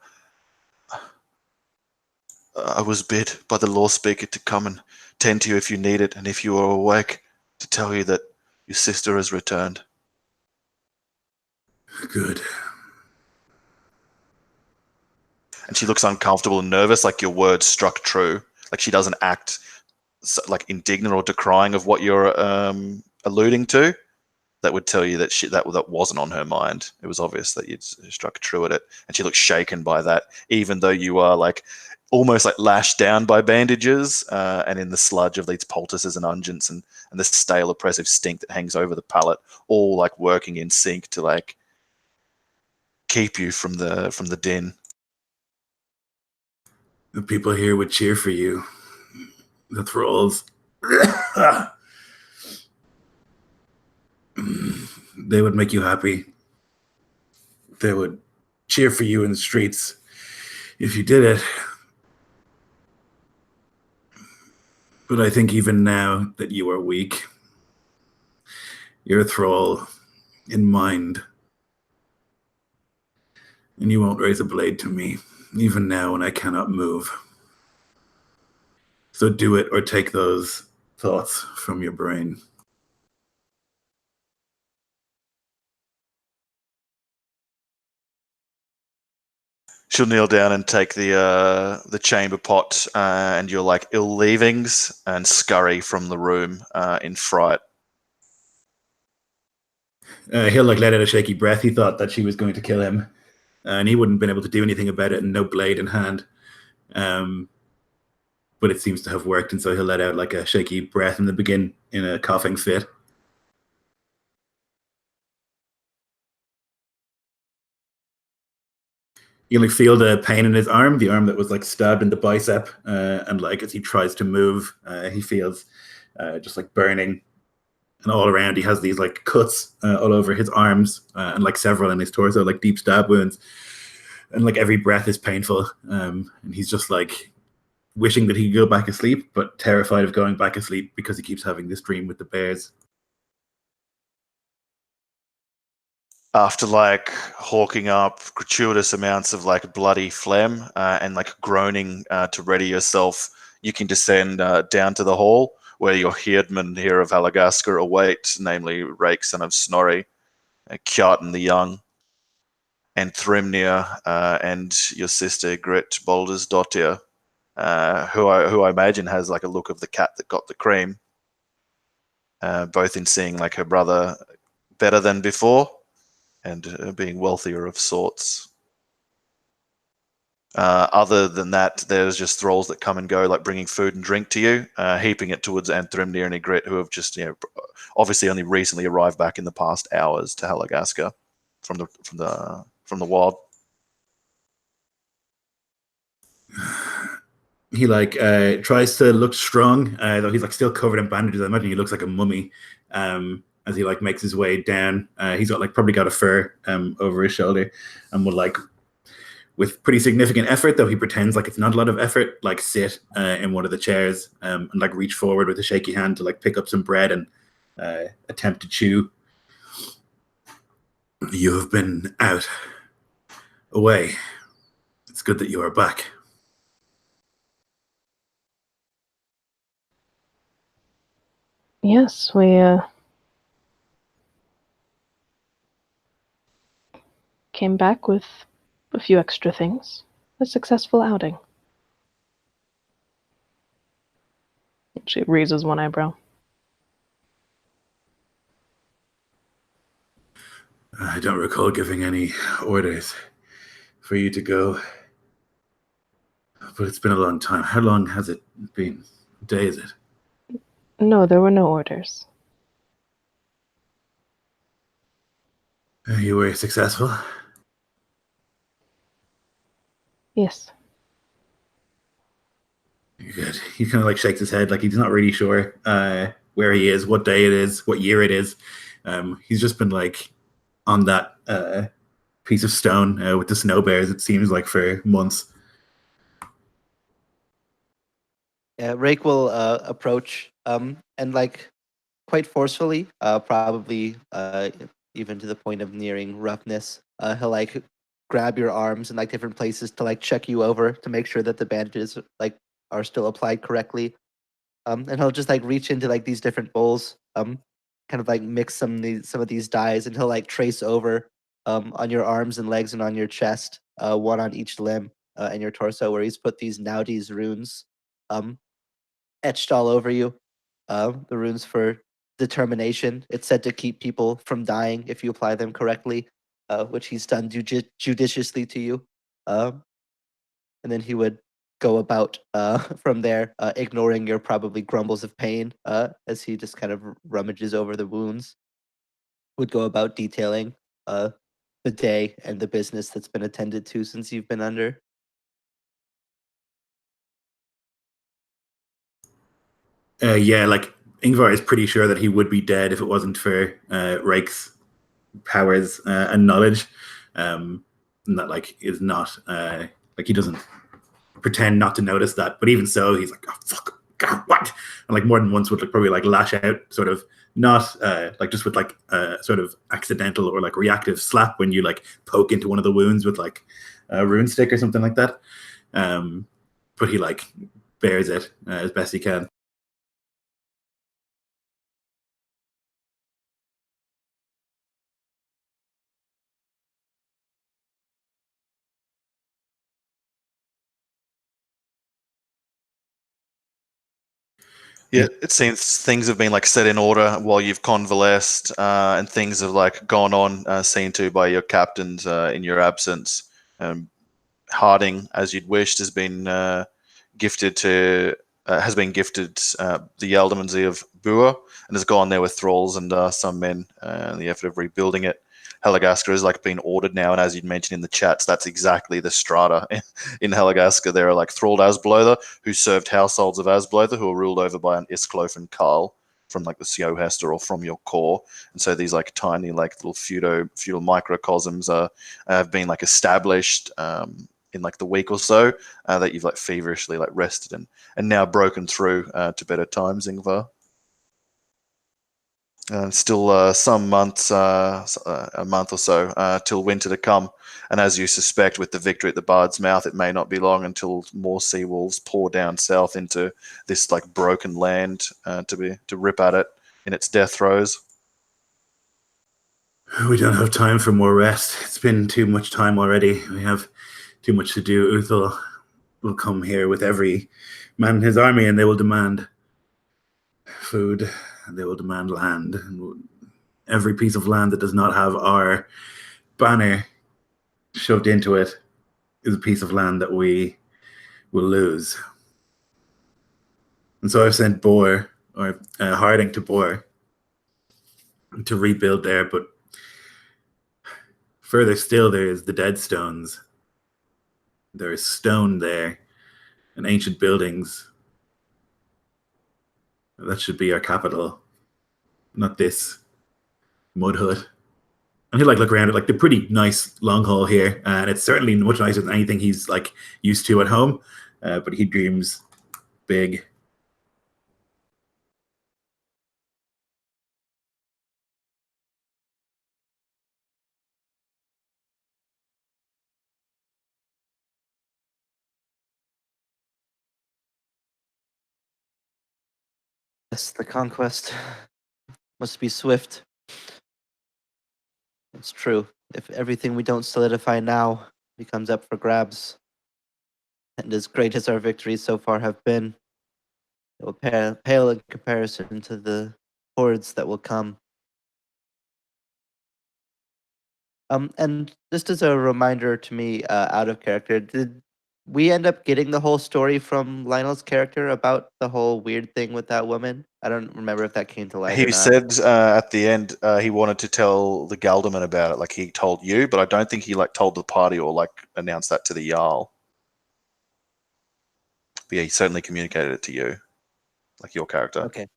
was bid by the law speaker to come and tend to you if you need it, and if you are awake, to tell you that your sister has returned. Good. And she looks uncomfortable and nervous, like your words struck true. Like she doesn't act like indignant or decrying of what you're alluding to. That would tell you that that wasn't on her mind. It was obvious that you'd struck true at it, and she looks shaken by that, even though you are like almost like lashed down by bandages and in the sludge of these poultices and unguents and the stale oppressive stink that hangs over the palate, all like working in sync to like keep you from the din. The people here would cheer for you. The thralls. They would make you happy. They would cheer for you in the streets if you did it. But I think even now that you are weak, you're a thrall in mind. And you won't raise a blade to me, even now when I cannot move. So do it or take those thoughts from your brain. She'll kneel down and take the chamber pot and your like ill leavings and scurry from the room in fright. He'll like let out a shaky breath. He thought that she was going to kill him, and he wouldn't have been able to do anything about it, and no blade in hand. But it seems to have worked, and so he'll let out like a shaky breath and then begin in a coughing fit. You like feel the pain in his arm, the arm that was like stabbed in the bicep, and like as he tries to move, he feels just like burning, and all around he has these like cuts all over his arms and like several in his torso, like deep stab wounds, and like every breath is painful, and he's just like wishing that he could go back asleep, but terrified of going back asleep because he keeps having this dream with the bears. After like hawking up gratuitous amounts of like bloody phlegm and like groaning to ready yourself, you can descend down to the hall where your herdmen here of Helagasker await, namely Rake, son of Snorri, Kjartan the Young, and Thrymnir, and your sister Grit Baldursdottir, who I imagine has like a look of the cat that got the cream, both in seeing like her brother better than before and being wealthier of sorts. Other than that, there's just thralls that come and go, like bringing food and drink to you, heaping it towards Thrymnir and Ygritte, who have just, obviously only recently arrived back in the past hours to Helagasker from the wild. He like tries to look strong, though he's like still covered in bandages. I imagine he looks like a mummy as he like makes his way down. He's got like probably got a fur over his shoulder, and will like, with pretty significant effort, though he pretends like it's not a lot of effort, like sit in one of the chairs and like reach forward with a shaky hand to like pick up some bread and attempt to chew. You have been out, away. It's good that you are back. Yes, we came back with a few extra things. A successful outing. She raises one eyebrow. I don't recall giving any orders for you to go, but it's been a long time. How long has it been? What day is it? No, there were no orders. You were successful? Yes. Good. He kind of like shakes his head, like he's not really sure where he is, what day it is, what year it is. He's just been like on that piece of stone with the snow bears, it seems like, for months. Yeah, Rake will approach and like quite forcefully, probably even to the point of nearing roughness. He'll like grab your arms in like different places to like check you over to make sure that the bandages like are still applied correctly. And he'll just like reach into like these different bowls, kind of like mix some of these dyes, and he'll like trace over on your arms and legs and on your chest, one on each limb and your torso, where he's put these Naudis runes etched all over you. The runes for determination. It's said to keep people from dying if you apply them correctly, which he's done judiciously to you. And then he would go about from there, ignoring your probably grumbles of pain as he just kind of rummages over the wounds. Would go about detailing the day and the business that's been attended to since you've been under. Yeah, like Yngvar is pretty sure that he would be dead if it wasn't for Rake's powers and knowledge, and that like is not like he doesn't pretend not to notice that. But even so, he's like, oh fuck, God, what? And like more than once would like probably like lash out, sort of not like just with like sort of accidental or like reactive slap when you like poke into one of the wounds with like a rune stick or something like that. But he like bears it as best he can. Yeah, it seems things have been like set in order while you've convalesced, and things have like gone on, seen to by your captains in your absence. Harding, as you'd wished, has been gifted to the Aldermancy of Bua and has gone there with thralls and some men in the effort of rebuilding it. Helagasker has like been ordered now, and as you'd mentioned in the chats, that's exactly the strata in Helagasker. There are like thralled Asblodr who served households of Asblodr who are ruled over by an Isklofinn Carl from like the Sjohestur or from your core, and so these like tiny like little feudal microcosms have been like established in like the week or so that you've like feverishly like rested in, and now broken through to better times, Yngvar. Still some months, a month or so, till winter to come. And as you suspect, with the victory at the Bard's Mouth, it may not be long until more sea wolves pour down south into this like broken land to rip at it in its death throes. We don't have time for more rest. It's been too much time already. We have too much to do. Uthil will come here with every man in his army, and they will demand food, and they will demand land. And every piece of land that does not have our banner shoved into it is a piece of land that we will lose. And so I've sent Harding to Bor to rebuild there, but further still there is the Deadstones. There is stone there and ancient buildings. That should be our capital, not this mud hut. And he'll like look around at like the pretty nice long hall here, and it's certainly much nicer than anything he's like used to at home. But he dreams big. Yes, the conquest must be swift. It's true. If everything we don't solidify now becomes up for grabs, and as great as our victories so far have been, it will pale in comparison to the hordes that will come. And just as a reminder to me, out of character, did we end up getting the whole story from Lionel's character about the whole weird thing with that woman? I don't remember if that came to light or He not. said at the end he wanted to tell the Galderman about it, like he told you, but I don't think he like told the party or like announced that to the Jarl. But yeah, he certainly communicated it to you, like your character. Okay.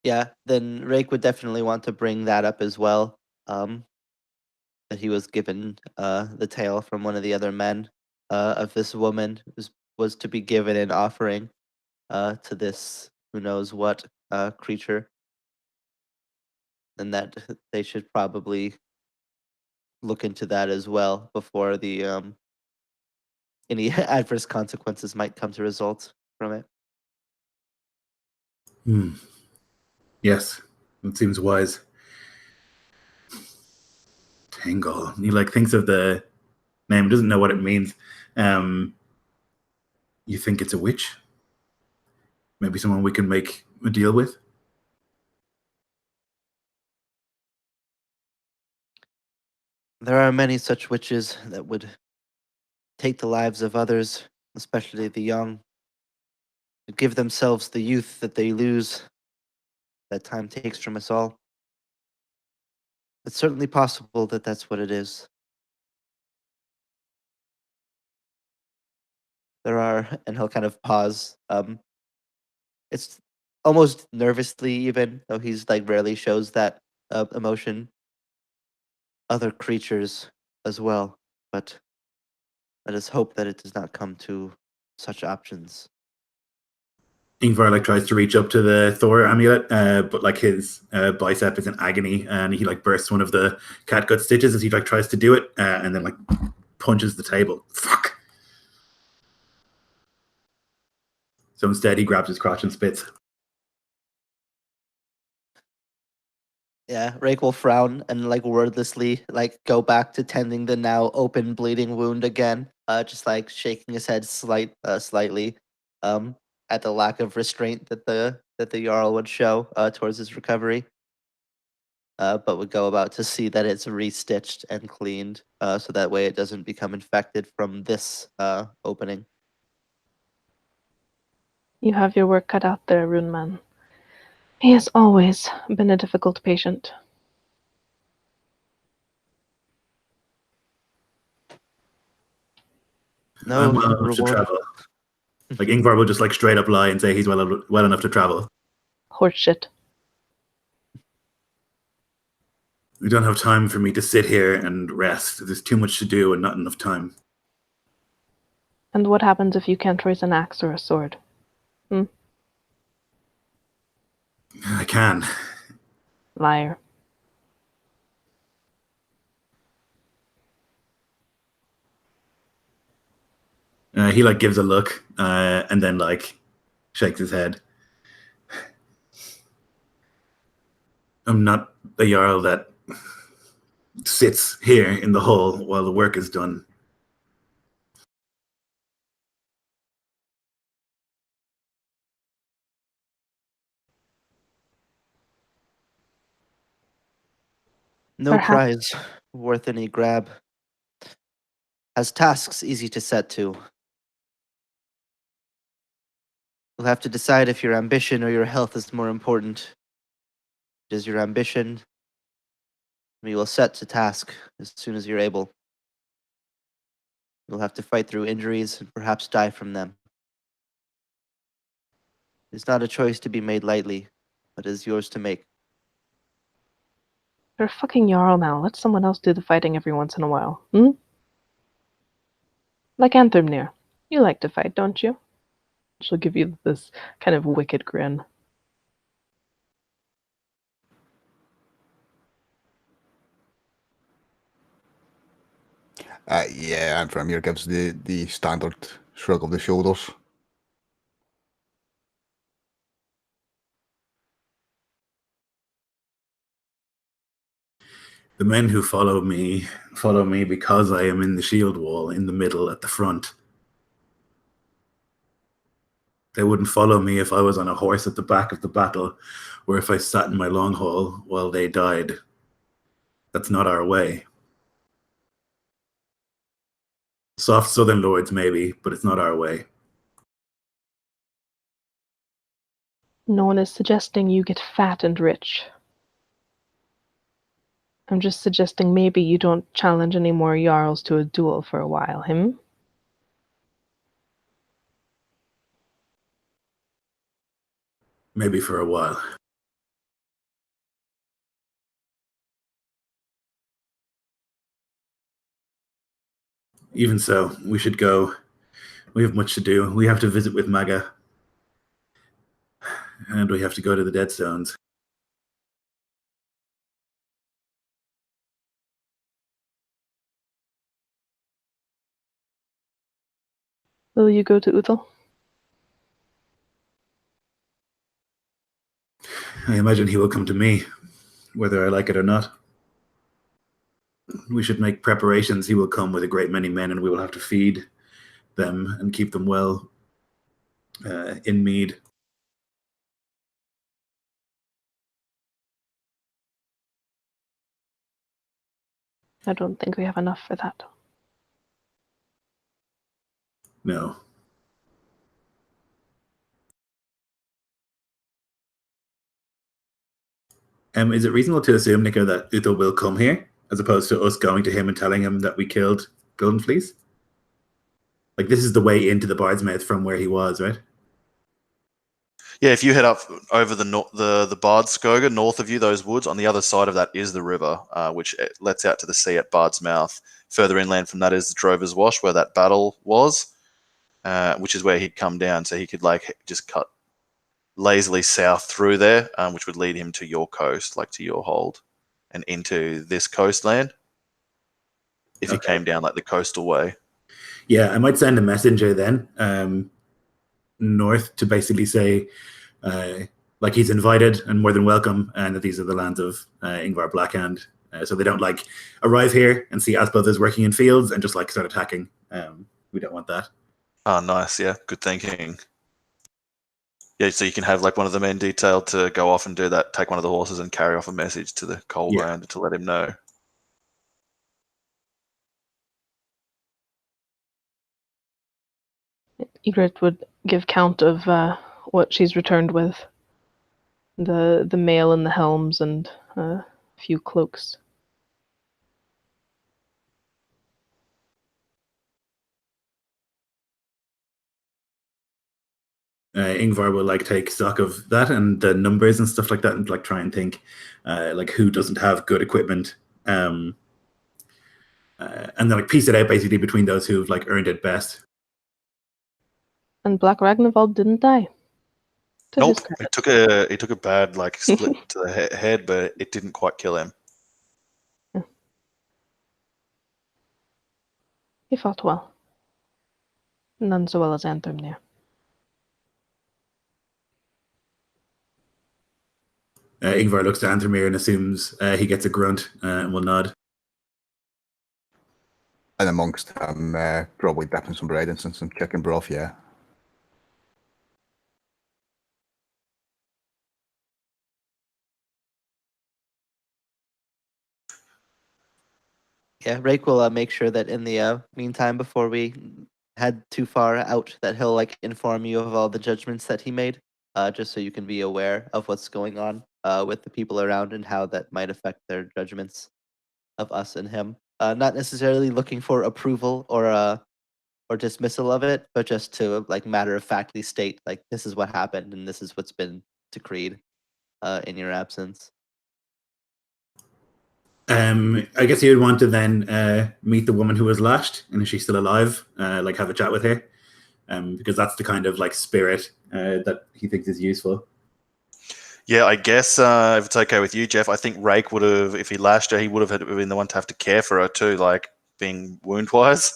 Yeah, then Rake would definitely want to bring that up as well. That he was given the tale from one of the other men of this woman was to be given an offering to this who knows what creature, and that they should probably look into that as well before the any adverse consequences might come to result from it. Yes, it seems wise. Tengol. He like thinks of the name, doesn't know what it means. You think it's a witch? Maybe someone we can make a deal with? There are many such witches that would take the lives of others, especially the young, to give themselves the youth that they lose, that time takes from us all. It's certainly possible that that's what it is. There are, and he'll kind of pause. It's almost nervously, even though he's like rarely shows that emotion. Other creatures as well, but let us hope that it does not come to such options. Yngvar like tries to reach up to the Thor amulet, but like his bicep is in agony, and he like bursts one of the catgut stitches as he like tries to do it, and then like punches the table. Fuck. So instead, he grabs his crotch and spits. Yeah, Rake will frown and like wordlessly like go back to tending the now open bleeding wound again. Just like shaking his head slightly, at the lack of restraint that the Jarl would show towards his recovery. But would go about to see that it's restitched and cleaned, so that way it doesn't become infected from this opening. You have your work cut out there, Rune Man. He has always been a difficult patient. No I'm well enough to reward. travel. Like Yngvar will just like straight up lie and say he's well enough to travel. Horse shit. We don't have time for me to sit here and rest. There's too much to do and not enough time. And what happens if you can't raise an axe or a sword? I can. Liar. He like gives a look and then like shakes his head. I'm not the Jarl that sits here in the hall while the work is done. No Perhaps. prize worth any grab. Has tasks easy to set to. You'll have to decide if your ambition or your health is more important. If it is your ambition, we will set to task as soon as you're able. You'll have to fight through injuries and perhaps die from them. It's not a choice to be made lightly, but is yours to make. You're a fucking Jarl now. Let someone else do the fighting every once in a while. Like Anthrumnir. You like to fight, don't you? She'll give you this kind of wicked grin. Yeah, and from here gives the standard shrug of the shoulders. The men who follow me because I am in the shield wall in the middle at the front. They wouldn't follow me if I was on a horse at the back of the battle, or if I sat in my long hall while they died. That's not our way. Soft southern lords, maybe, but it's not our way. No one is suggesting you get fat and rich. I'm just suggesting maybe you don't challenge any more Jarls to a duel for a while, Maybe for a while. Even so, we should go. We have much to do. We have to visit with Maga. And we have to go to the Deadstones. Will you go to Uthil? I imagine he will come to me, whether I like it or not. We should make preparations. He will come with a great many men, and we will have to feed them and keep them well in mead. I don't think we have enough for that. No. Is it reasonable to assume, Nico, that Uthil will come here, as opposed to us going to him and telling him that we killed Goldenfleece? Like, this is the way into the Bard's Mouth from where he was, right? Yeah, if you head up over the Bardskoga, north of you, those woods, on the other side of that is the river, which lets out to the sea at Bard's Mouth. Further inland from that is the Drover's Wash, where that battle was, which is where he'd come down, so he could like just cut lazily south through there, which would lead him to your coast, like to your hold, and into this coastland. If he came down like the coastal way. Yeah, I might send a messenger then north to basically say, like he's invited and more than welcome, and that these are the lands of Yngvar Blackhand. So they don't like arrive here and see Asblod working in fields and just like start attacking. We don't want that. Oh, nice. Yeah, good thinking. Yeah, so you can have like one of the men detailed to go off and do that, take one of the horses and carry off a message to the cold round to let him know. Ygritte would give count of what she's returned with. The mail and the helms and a few cloaks. Yngvar will like take stock of that and the numbers and stuff like that, and like try and think like who doesn't have good equipment, and then like piece it out basically between those who've like earned it best. And Black Ragnvald didn't die. Nope, he took a bad like split to the head, but it didn't quite kill him. He fought well. None so well as Anthormnir. Yngvar looks to Anthormnir and assumes he gets a grunt and will nod. And amongst them, probably dipping some bread in some chicken broth, yeah. Yeah, Rake will make sure that in the meantime, before we head too far out, that he'll like inform you of all the judgments that he made, just so you can be aware of what's going on with the people around and how that might affect their judgments of us and him. Not necessarily looking for approval or dismissal of it, but just to like matter of factly state like this is what happened and this is what's been decreed in your absence. I guess you would want to then meet the woman who was lashed, and if she's still alive, like have a chat with her, because that's the kind of like spirit that he thinks is useful. Yeah, I guess if it's okay with you, Jeff, I think Rake would have, if he lashed her, he would have been the one to have to care for her too, like being wound-wise.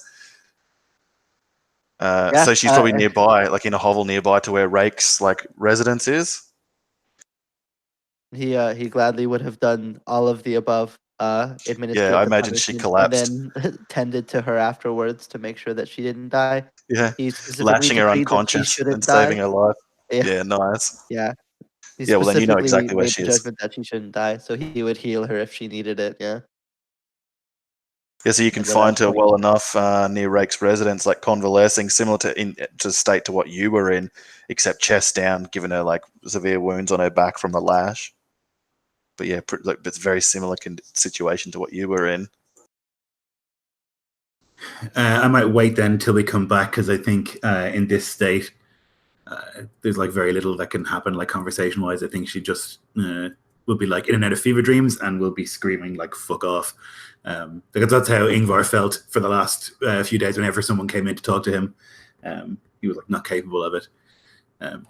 So she's probably nearby, like in a hovel nearby to where Rake's like residence is. He gladly would have done all of the above. Administered I the imagine she punishment collapsed. and then tended to her afterwards to make sure that she didn't die. Yeah, He specifically lashing her decreed that she unconscious shouldn't and die. saving her life. Yeah. Yeah, nice. Yeah. He Yeah, well then you know specifically exactly where made she the is. judgment that she shouldn't die, so he would heal her if she needed it. Yeah. Yeah, so you can And find her without well enough near Rake's residence, like convalescing, similar to state to what you were in, except chest down, giving her like severe wounds on her back from the lash. But yeah, like it's very similar situation to what you were in. I might wait then till we come back, because I think in this state, there's like very little that can happen, like conversation wise. I think she just will be like in and out of fever dreams and will be screaming like "fuck off," because that's how Yngvar felt for the last few days. Whenever someone came in to talk to him, he was like not capable of it.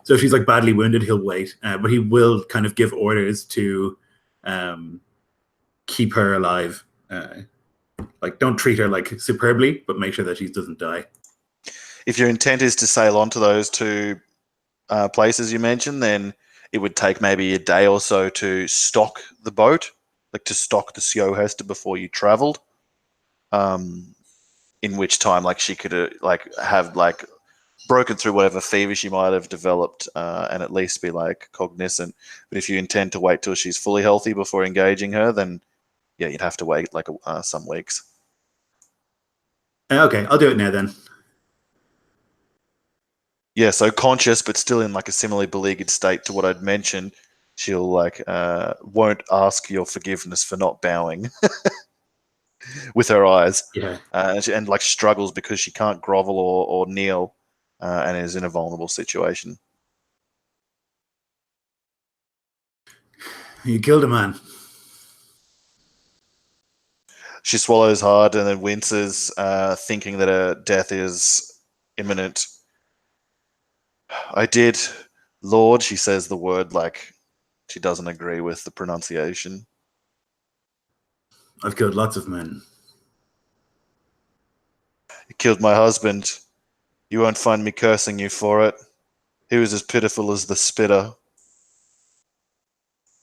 So if she's like badly wounded, he'll wait, but he will kind of give orders to keep her alive. Like don't treat her like superbly, but make sure that she doesn't die. If your intent is to sail on to those two places you mentioned, then it would take maybe a day or so to stock the boat, like to stock the Sjohestur before you traveled. In which time, like she could like have like broken through whatever fever she might have developed, and at least be like cognizant. But if you intend to wait till she's fully healthy before engaging her, then yeah, you'd have to wait like some weeks. Okay, I'll do it now then. Yeah, so conscious but still in like a similarly beleaguered state to what I'd mentioned. She'll like won't ask your forgiveness for not bowing with her eyes. Yeah. And like struggles because she can't grovel or kneel, and is in a vulnerable situation. You killed a man. She swallows hard and then winces, thinking that her death is imminent. I did Lord, she says the word like she doesn't agree with the pronunciation. I've killed lots of men. You killed my husband. You won't find me cursing you for it. He was as pitiful as the spitter.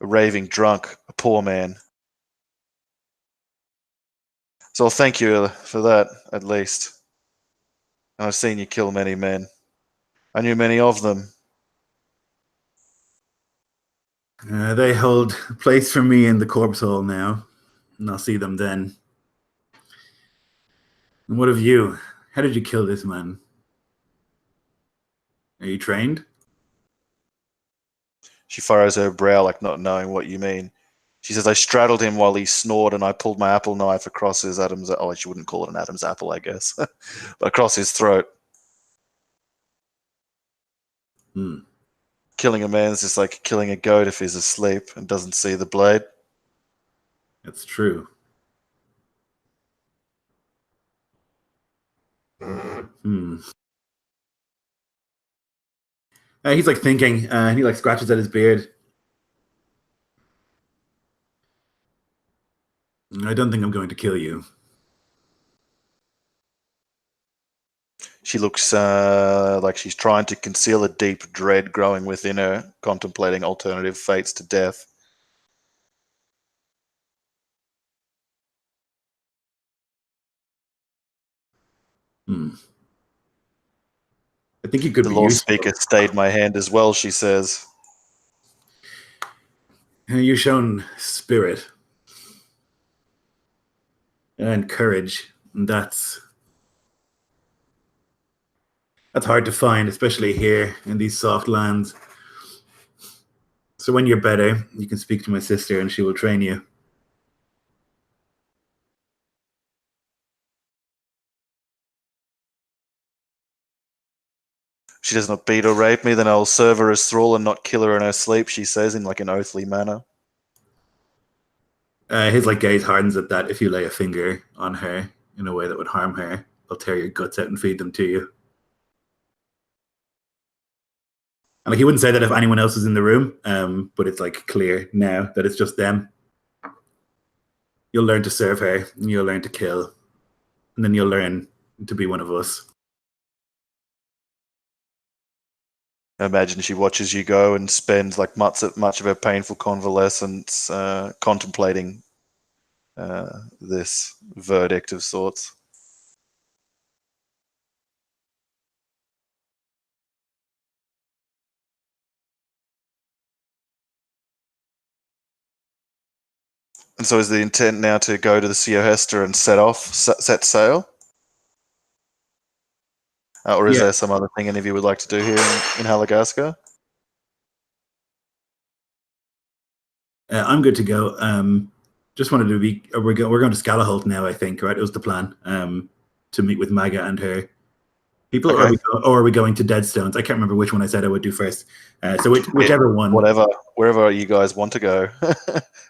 A raving drunk, a poor man. So I'll thank you for that, at least. And I've seen you kill many men. I knew many of them. They hold a place for me in the corpse hall now, and I'll see them then. And what of you? How did you kill this man? Are you trained? She furrows her brow like not knowing what you mean. She says, I straddled him while he snored and I pulled my apple knife across his Adam's... Oh, she wouldn't call it an Adam's apple, I guess. But across his throat. Hmm. Killing a man is just like killing a goat if he's asleep and doesn't see the blade. That's true. He's like thinking, and he like scratches at his beard. I don't think I'm going to kill you. She looks like she's trying to conceal a deep dread growing within her, contemplating alternative fates to death. I think you could The be law useful. speaker stayed my hand as well, she says. You've shown spirit and courage, and that's hard to find, especially here in these soft lands. So when you're better, you can speak to my sister and she will train you. She does not beat or rape me, then I will serve her as thrall and not kill her in her sleep, she says in like an oathly manner. His like gaze hardens at that. If you lay a finger on her in a way that would harm her, I'll tear your guts out and feed them to you. And like he wouldn't say that if anyone else is in the room, but it's like clear now that it's just them. You'll learn to serve her, and you'll learn to kill, and then you'll learn to be one of us. I imagine she watches you go and spends like much of her painful convalescence contemplating this verdict of sorts. And so is the intent now to go to the Sjohestur and set sail? Or is there some other thing any of you would like to do here in Helagasker? I'm good to go. Just wanted to be. We're going to Skalaholt now, I think. Right, it was the plan to meet with Maga and her people, Okay. or are we going to Deadstones? I can't remember which one I said I would do first. So whichever one. Wherever you guys want to go.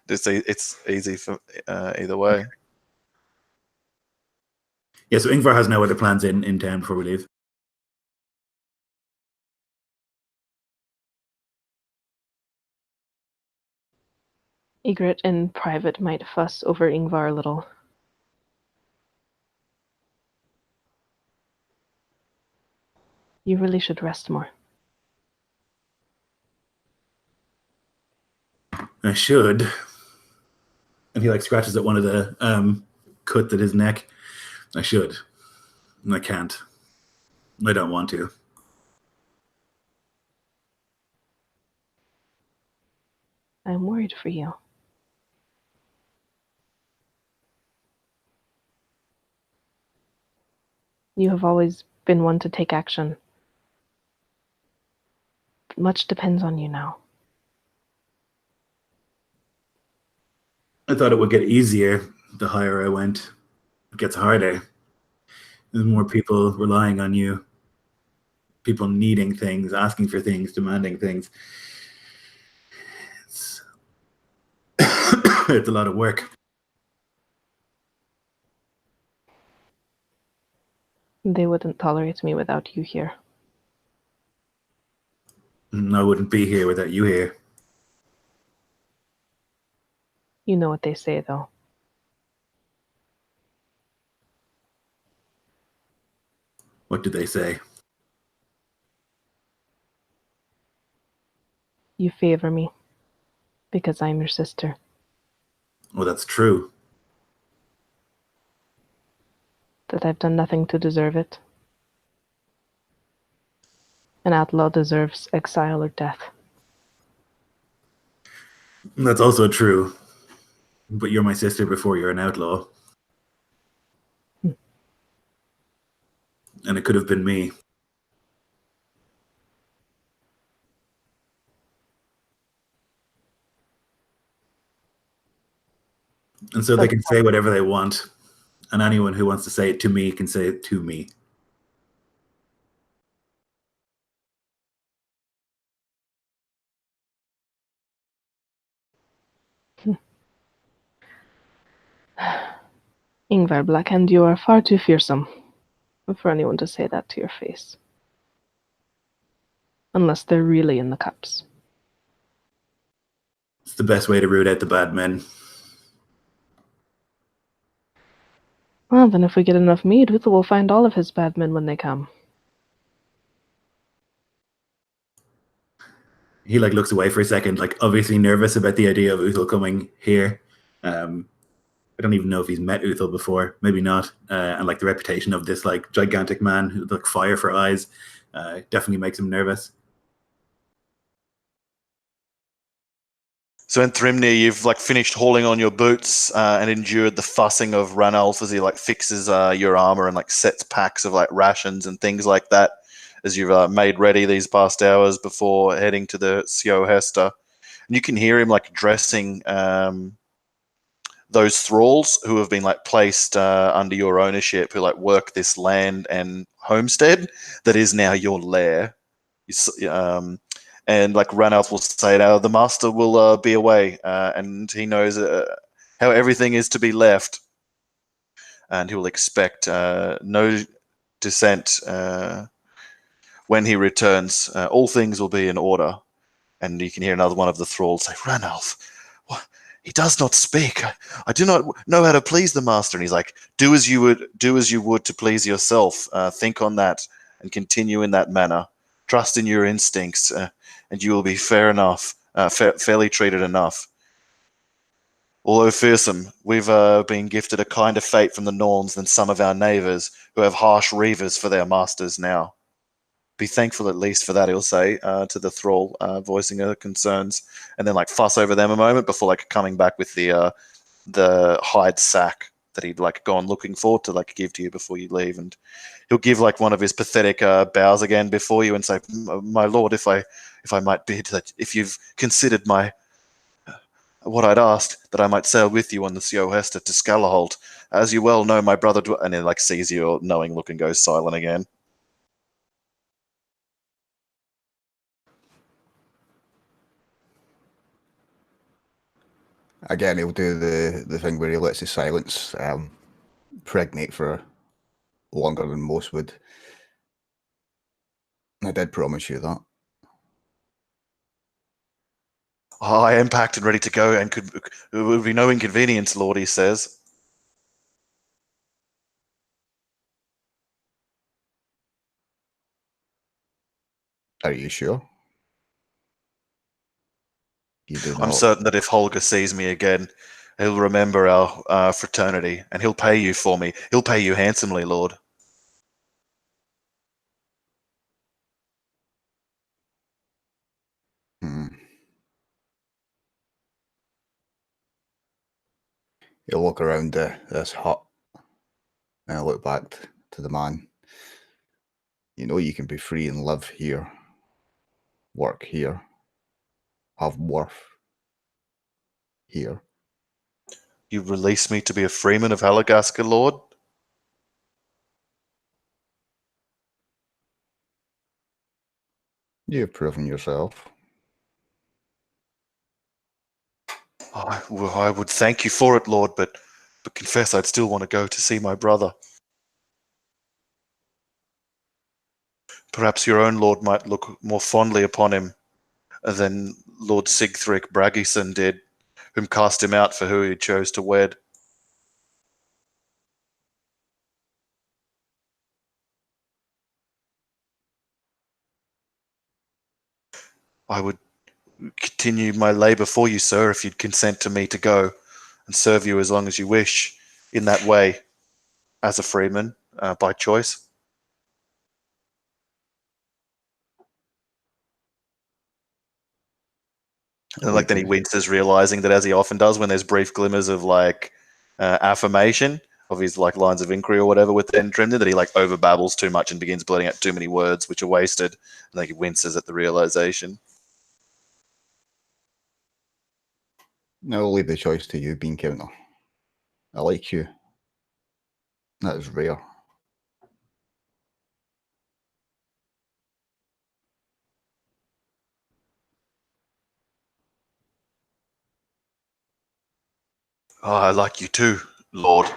It's easy for either way. Yeah, so Yngvar has no other plans in town before we leave. Ygritte in private might fuss over Yngvar a little. You really should rest more. I should. And he like scratches at one of the cuts at his neck. I should. And I can't. I don't want to. I'm worried for you. You have always been one to take action. But much depends on you now. I thought it would get easier the higher I went. It gets harder. There's more people relying on you. People needing things, asking for things, demanding things. It's a lot of work. They wouldn't tolerate me without you here. I wouldn't be here without you here. You know what they say, though. What did they say? You favor me because I'm your sister. Oh, that's true. That I've done nothing to deserve it. An outlaw deserves exile or death. That's also true. But you're my sister before you're an outlaw. And it could have been me. And so they can say whatever they want. And anyone who wants to say it to me can say it to me. Yngvar Blackhand, you are far too fearsome for anyone to say that to your face. Unless they're really in the cups. It's the best way to root out the bad men. Well, then if we get enough mead, Uthil will find all of his bad men when they come. He looks away for a second, obviously nervous about the idea of Uthil coming here. I don't even know if he's met Uthil before, maybe not. And the reputation of this gigantic man who fire for eyes definitely makes him nervous. So in Thrimnir, you've finished hauling on your boots and endured the fussing of Ranulf as he fixes your armor and sets packs of rations and things like that as you've made ready these past hours before heading to the Sjohestur. And you can hear him dressing those thralls who have been placed under your ownership, who work this land and homestead that is now your lair. And Ranulf will say, now the master will be away, and he knows how everything is to be left, and he will expect no dissent when he returns. All things will be in order. And you can hear another one of the thralls say, Ranulf, what? He does not speak. I do not know how to please the master. And he's like, do as you would to please yourself. Think on that and continue in that manner. Trust in your instincts, and you will be fairly treated enough. Although fearsome, we've been gifted a kinder fate from the Norns than some of our neighbours, who have harsh reavers for their masters now. Be thankful at least for that, he'll say to the thrall, voicing her concerns, and then fuss over them a moment before coming back with the hide sack that he'd gone looking forward to give to you before you leave. And he'll give one of his pathetic bows again before you and say, my lord, if I might bid that if you've considered my what I'd asked, that I might sail with you on the Sjohestur to Skalaholt. As you well know, my brother and then sees your knowing look and goes silent again. Again, he'll do the thing where he lets his silence pregnate for longer than most would. I did promise you that. Oh, I am packed and ready to go, and it would be no inconvenience, Lord, he says. Are you sure? You do not. I'm certain that if Holger sees me again, he'll remember our fraternity, and he'll pay you for me. He'll pay you handsomely, Lord. He'll look around this hut and look back to the man. You know you can be free and live here, work here, have worth here. You release me to be a freeman of Helagasker, Lord? You've proven yourself. Oh, I would thank you for it, Lord, but confess I'd still want to go to see my brother. Perhaps your own lord might look more fondly upon him than Lord Sigthric Bragison did, whom cast him out for who he chose to wed. I would continue my labour for you, sir, if you'd consent to me to go and serve you as long as you wish in that way as a freeman by choice. And like then he winces, realizing that, as he often does when there's brief glimmers of like affirmation of his like lines of inquiry or whatever with Entrimnir, that he like overbabbles too much and begins blurting out too many words which are wasted. And like he winces at the realization. I'll leave the choice to you, Bean Counter. I like you. That is rare. Oh, I like you too, Lord.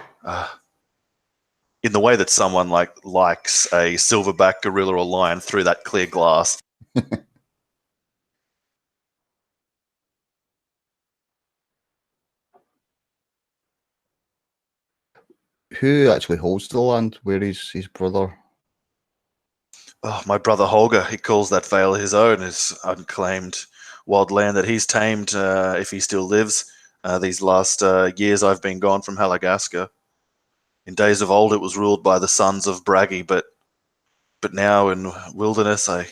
In the way that someone like likes a silverback gorilla or lion through that clear glass. Who actually holds the land? Where is his brother? Oh, my brother Holger, he calls that vale his own, his unclaimed wild land that he's tamed, if he still lives. These last years I've been gone from Helagasker. In days of old it was ruled by the sons of Bragi, but now in wilderness I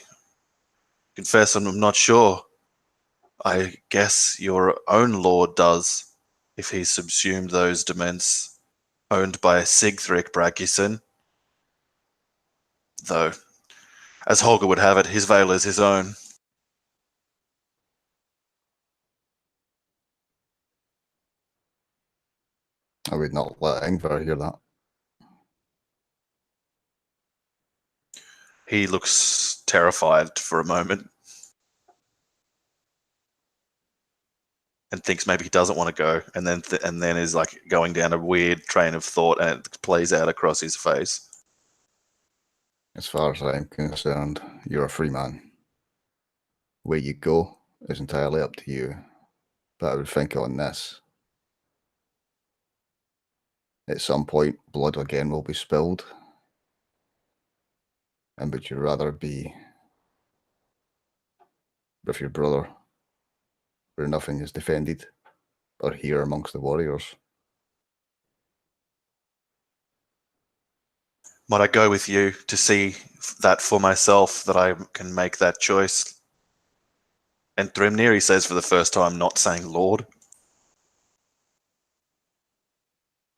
confess I'm not sure. I guess your own lord does, if he's subsumed those demesnes owned by Sigthric Bragison. Though, as Holger would have it, his vale is his own. I would not let Yngvar hear that. He looks terrified for a moment and thinks maybe he doesn't want to go, and then is like going down a weird train of thought, and it plays out across his face. As far as I'm concerned, you're a free man. Where you go is entirely up to you. But I would think on this. At some point, blood again will be spilled. And would you rather be with your brother, where nothing is defended, or here amongst the warriors? Might I go with you to see that for myself, that I can make that choice? And Thrymnir, he says for the first time, not saying Lord.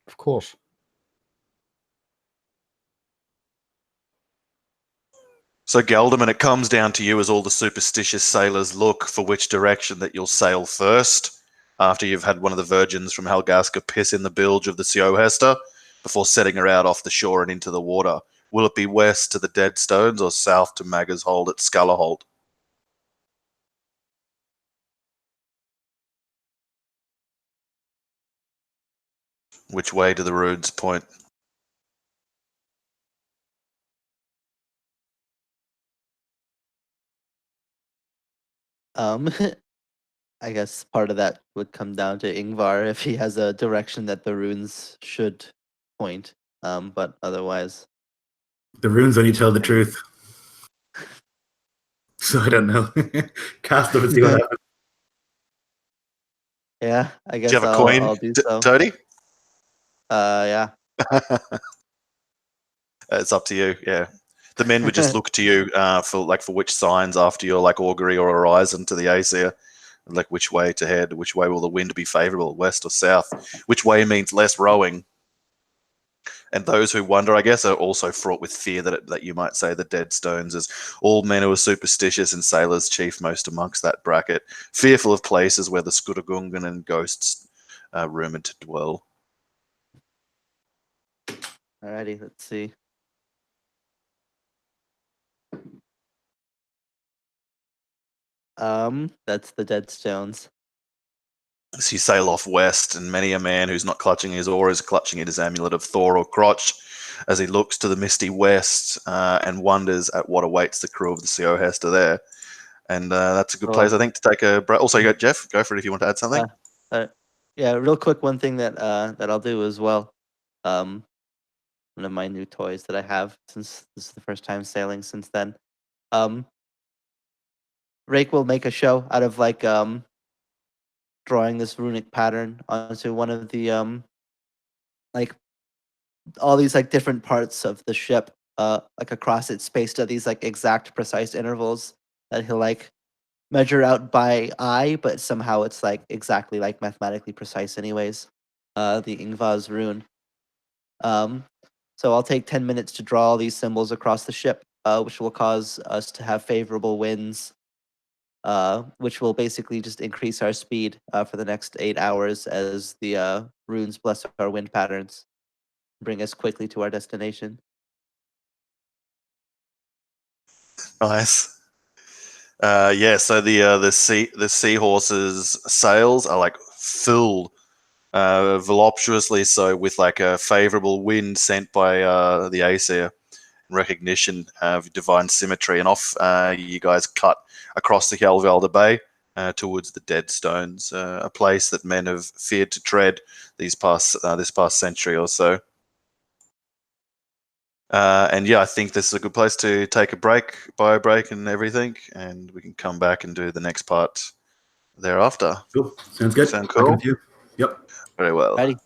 Of course. So Gelderman, it comes down to you, as all the superstitious sailors look, for which direction that you'll sail first, after you've had one of the virgins from Helagasker piss in the bilge of the Sjohestur, before setting her out off the shore and into the water. Will it be west to the Deadstones or south to Magga's Hold at Skalaholt? Which way do the runes point? I guess part of that would come down to Yngvar if he has a direction that the runes should point. But otherwise, The runes only tell the truth. So I don't know. Cast them and see what happens. yeah, I guess Do you have a I'll coin, do so. Toady? Yeah. It's up to you. Yeah, the men would just look to you for which signs after your like augury or horizon to the Aesir, like which way to head, which way will the wind be favourable, west or south, which way means less rowing. And those who wonder, I guess, are also fraught with fear that you might say the Deadstones, as all men who are superstitious and sailors chief most amongst that bracket, fearful of places where the Skutagungan and ghosts are rumoured to dwell. Alrighty, let's see. That's the Deadstones. So you sail off west, and many a man who's not clutching his oar is clutching at his amulet of Thor or Crotch, as he looks to the misty west and wonders at what awaits the crew of the Sjohestur there. And that's a good Oh, place, I think, to take a break. Also, you got Jeff. Go for it if you want to add something. Yeah, real quick, one thing that I'll do as well. One of my new toys that I have, since this is the first time sailing since then. Rake will make a show out of like drawing this runic pattern onto one of the like all these like different parts of the ship, like across it, spaced at these like exact precise intervals that he'll like measure out by eye, but somehow it's like exactly like mathematically precise anyways. The Yngvar's rune. Um, so I'll take 10 minutes to draw all these symbols across the ship, which will cause us to have favorable winds, which will basically just increase our speed for the next 8 hours as the runes bless our wind patterns, bring us quickly to our destination. Nice. Yeah, so the seahorses' sails are like filled, voluptuously so, with like a favorable wind sent by the Aesir, recognition of divine symmetry, and off you guys cut across the Hjalvalda Bay towards the Deadstones, a place that men have feared to tread this past century or so. And yeah, I think this is a good place to take a break, bio break, and everything, and we can come back and do the next part thereafter. Cool. Sounds good. Sound Back cool? in a few. Yep. Very well. Ready?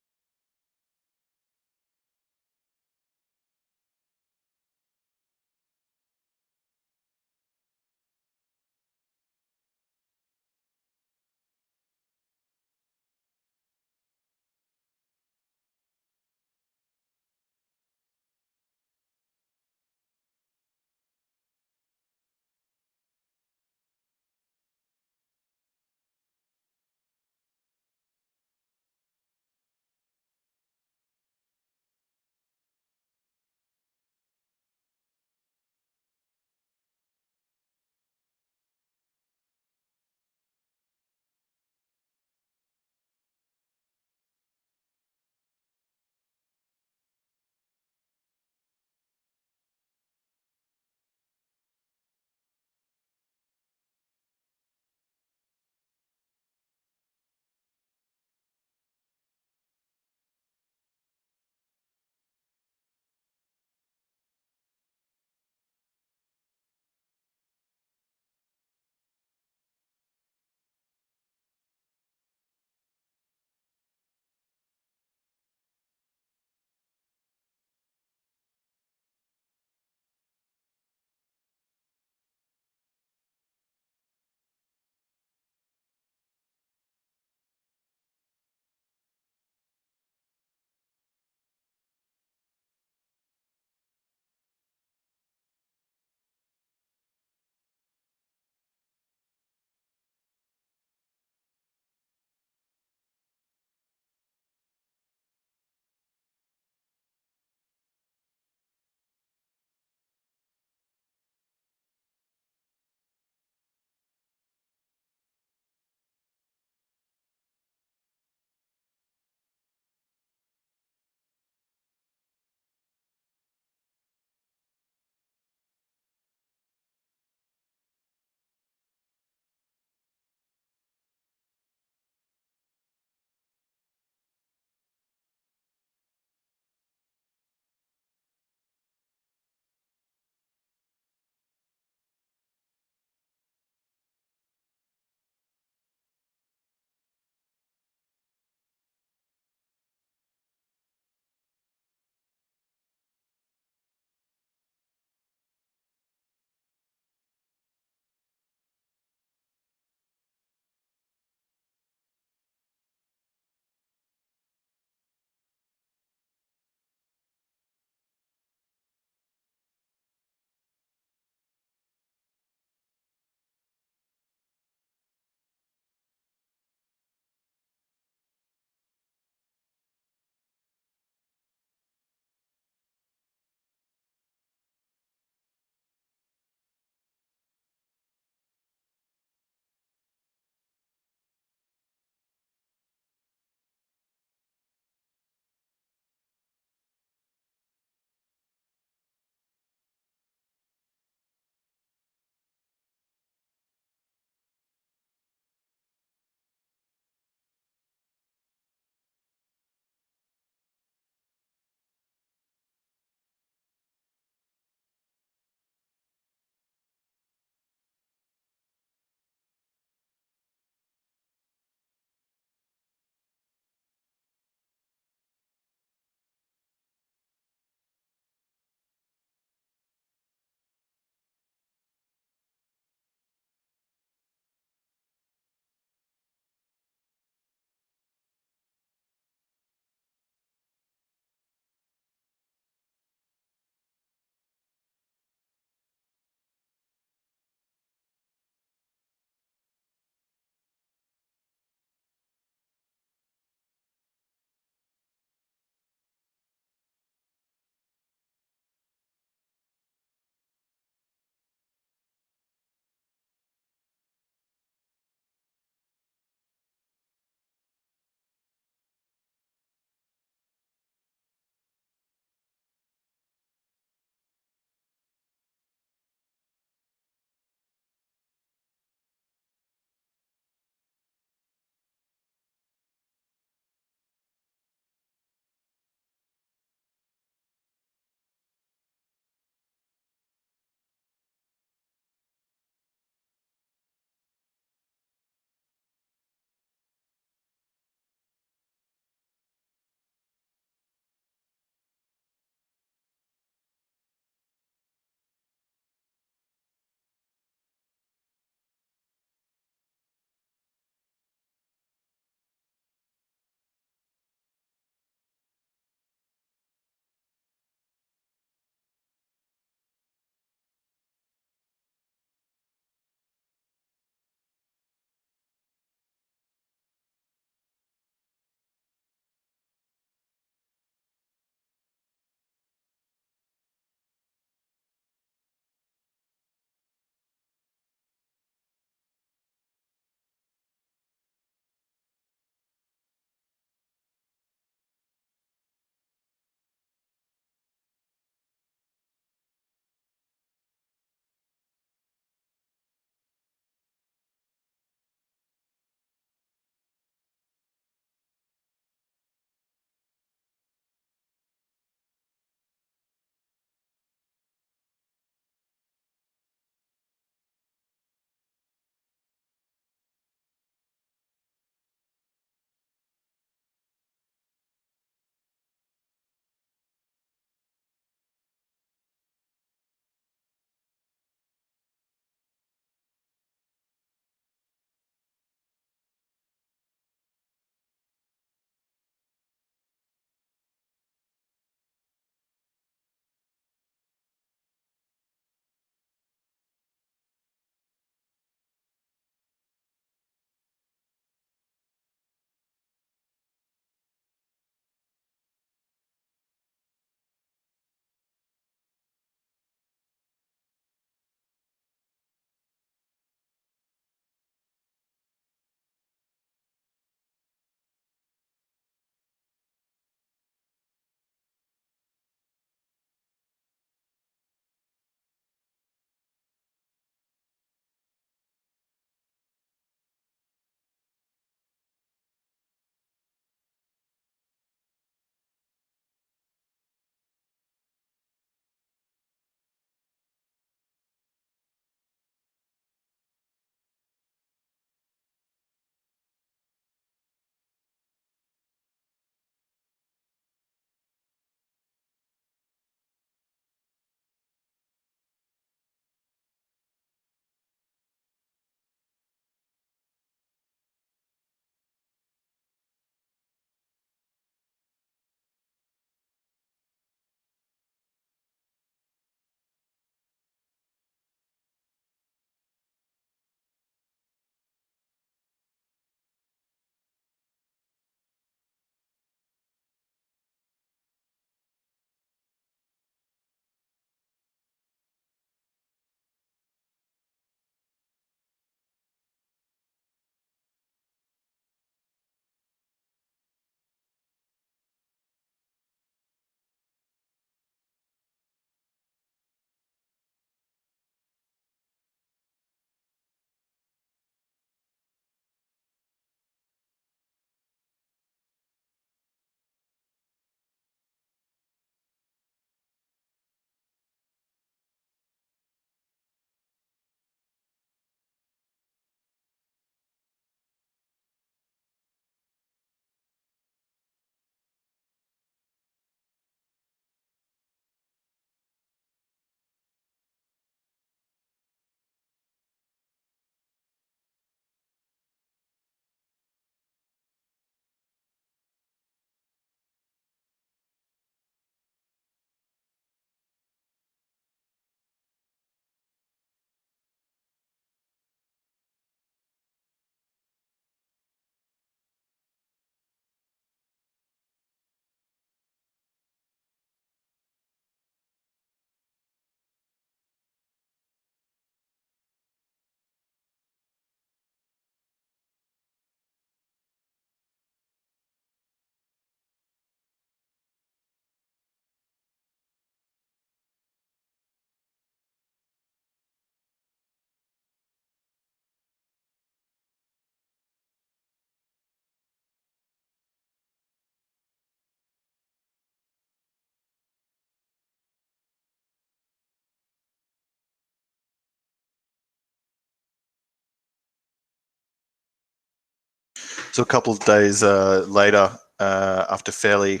So a couple of days later, after fairly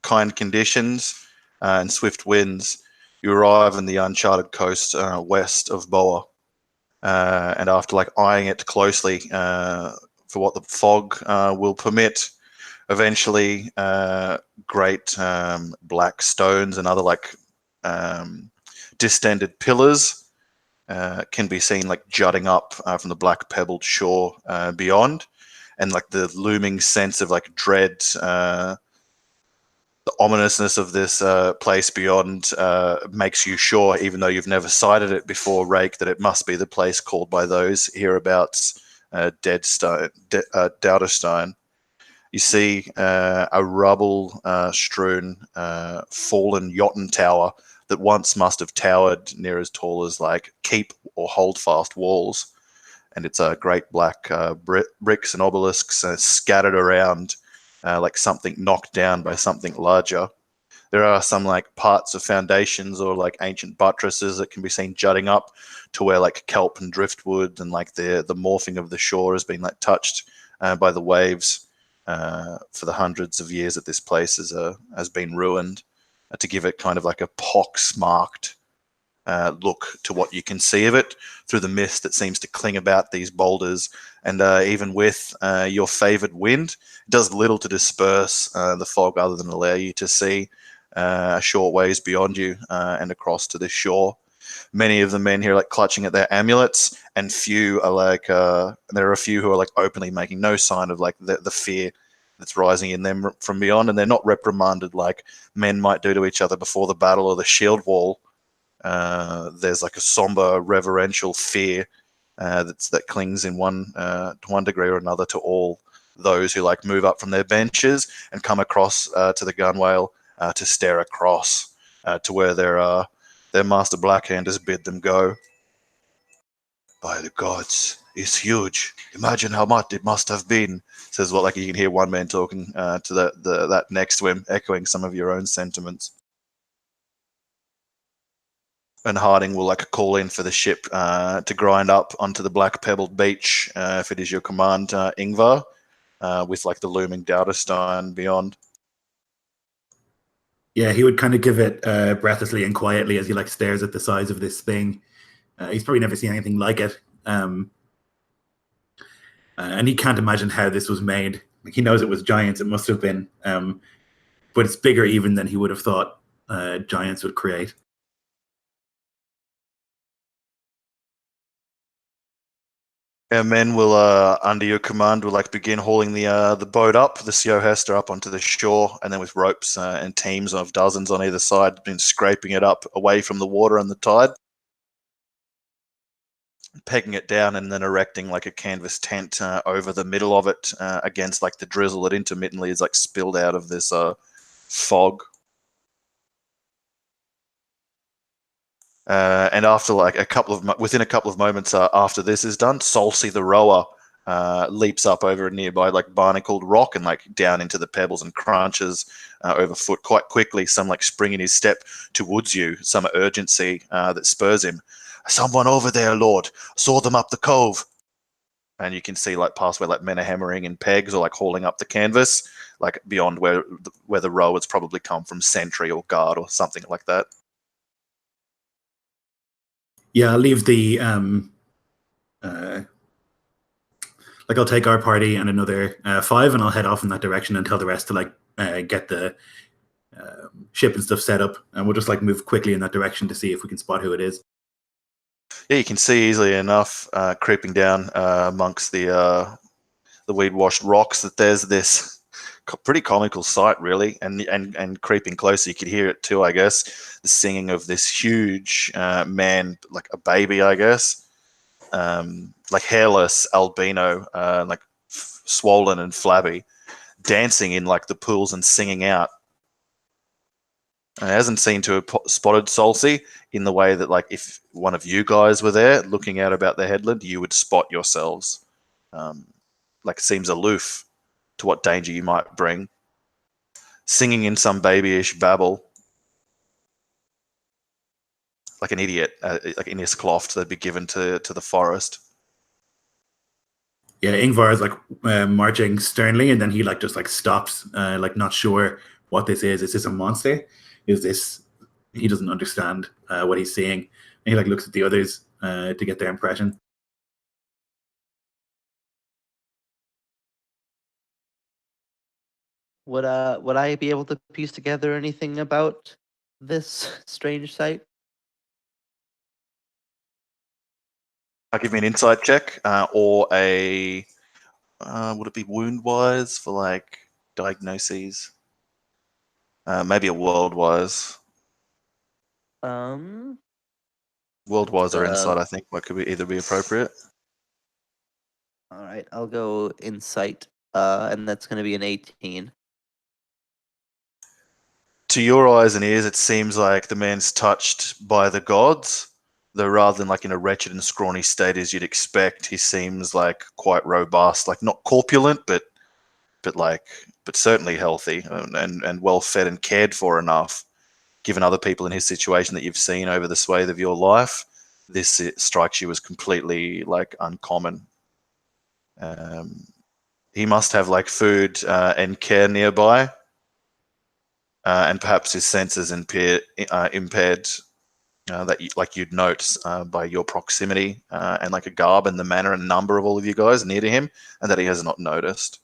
kind conditions and swift winds, you arrive in the uncharted coast west of Boa. And after like eyeing it closely for what the fog will permit, eventually great black stones and other like distended pillars can be seen like jutting up from the black pebbled shore beyond, and like the looming sense of like dread, the ominousness of this place beyond makes you sure, even though you've never sighted it before, Rake, that it must be the place called by those hereabouts Dauderstein. You see a rubble strewn fallen Jotun tower that once must have towered near as tall as like keep or holdfast walls, and it's great black bricks and obelisks scattered around like something knocked down by something larger. There are some like parts of foundations or like ancient buttresses that can be seen jutting up to where like kelp and driftwood and like the morphing of the shore has been like touched by the waves for the hundreds of years that this place has been ruined, to give it kind of like a pox-marked look to what you can see of it through the mist that seems to cling about these boulders. And even with your favoured wind, it does little to disperse the fog other than allow you to see a short ways beyond you and across to this shore. Many of the men here are like clutching at their amulets, and few are like there are a few who are like openly making no sign of like the fear that's rising in them from beyond, and they're not reprimanded like men might do to each other before the battle or the shield wall. There's like a somber reverential fear that clings in to one degree or another to all those who like move up from their benches and come across to the gunwale to stare across to where their master Blackhand has bid them go. By the gods, it's huge. Imagine how much it must have been. Says what, like you can hear one man talking to that next to him, echoing some of your own sentiments. And Harding will like call in for the ship to grind up onto the black pebbled beach if it is your command, Yngvar, with like the looming Dauderstein beyond. Yeah, he would kind of give it breathlessly and quietly as he like stares at the size of this thing. He's probably never seen anything like it, and he can't imagine how this was made. Like, he knows it was giants; it must have been, but it's bigger even than he would have thought giants would create. Our men will, under your command, will like begin hauling the boat up, the Sjohestur up onto the shore, and then with ropes and teams of dozens on either side, been scraping it up away from the water and the tide, pegging it down, and then erecting like a canvas tent over the middle of it against like the drizzle that intermittently is like spilled out of this fog. And after like within a couple of moments after this is done, Solsi the rower leaps up over a nearby like barnacled rock and like down into the pebbles and crunches overfoot quite quickly, some like spring in his step towards you, some urgency that spurs him. Someone over there, Lord. Saw them up the cove. And you can see like past where like men are hammering in pegs or like hauling up the canvas, like beyond where the rowers probably come from, sentry or guard or something like that. Yeah, I'll leave the like I'll take our party and another 5, and I'll head off in that direction and tell the rest to like get the ship and stuff set up, and we'll just like move quickly in that direction to see if we can spot who it is. Yeah, you can see easily enough creeping down amongst the weed-washed rocks that there's this pretty comical sight, really, and creeping closer, you could hear it too, I guess, the singing of this huge man, like a baby, I guess, like hairless albino, like swollen and flabby, dancing in like the pools and singing out. It hasn't seemed to have spotted Solsi in the way that, like, if one of you guys were there looking out about the headland, you would spot yourselves. Like, it seems aloof to what danger you might bring. Singing in some babyish babble, like an idiot, like in Isklofinn, they'd be given to the forest. Yeah, Yngvar is like marching sternly, and then he like just like stops, like not sure what this is. Is this a monster? Is this? He doesn't understand what he's seeing. And he like looks at the others to get their impression. Would I be able to piece together anything about this strange sight? I'll give me an insight check or a would it be wound wise for like diagnoses? Maybe a world wise. Um, World wise or insight, I think, what could be either be appropriate. all right, I'll go insight, and that's going to be an 18. To your eyes and ears, it seems like the man's touched by the gods, though rather than like in a wretched and scrawny state as you'd expect, he seems like quite robust, like not corpulent, but certainly healthy and well fed and cared for enough. Given other people in his situation that you've seen over the swathe of your life, this strikes you as completely like uncommon. He must have like food and care nearby. And perhaps his senses impaired that you'd note by your proximity and like a garb and the manner and number of all of you guys near to him, and that he has not noticed.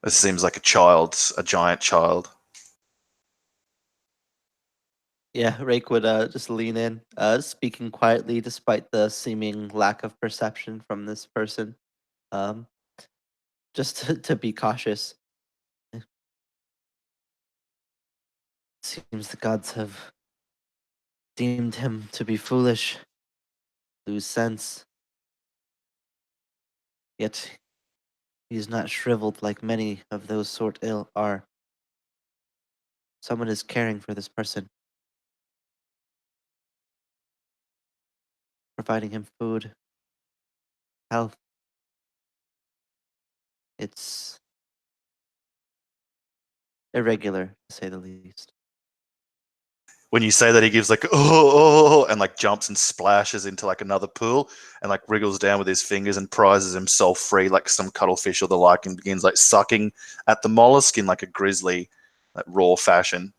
This seems like a giant child. Yeah, Rake would just lean in, speaking quietly despite the seeming lack of perception from this person, just to be cautious. Seems the gods have deemed him to be foolish, lose sense. Yet he is not shriveled like many of those sort ill are. Someone is caring for this person, providing him food, health. It's irregular, to say the least. When you say that, he gives like oh, and like jumps and splashes into like another pool and like wriggles down with his fingers and prizes himself free like some cuttlefish or the like, and begins like sucking at the mollusk in like a grisly, like, raw fashion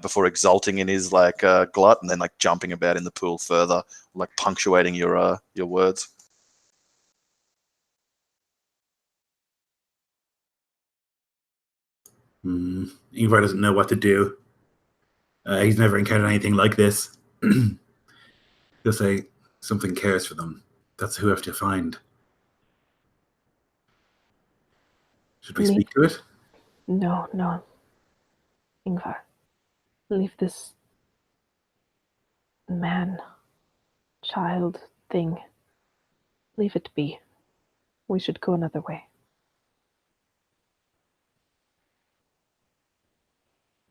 before exulting in his like glut and then like jumping about in the pool further, like punctuating your words. Yngvar doesn't know what to do. He's never encountered anything like this. He'll say, something cares for them. That's who I have to find. Should we speak to it? No. Yngvar, leave this man, child thing. Leave it be. We should go another way.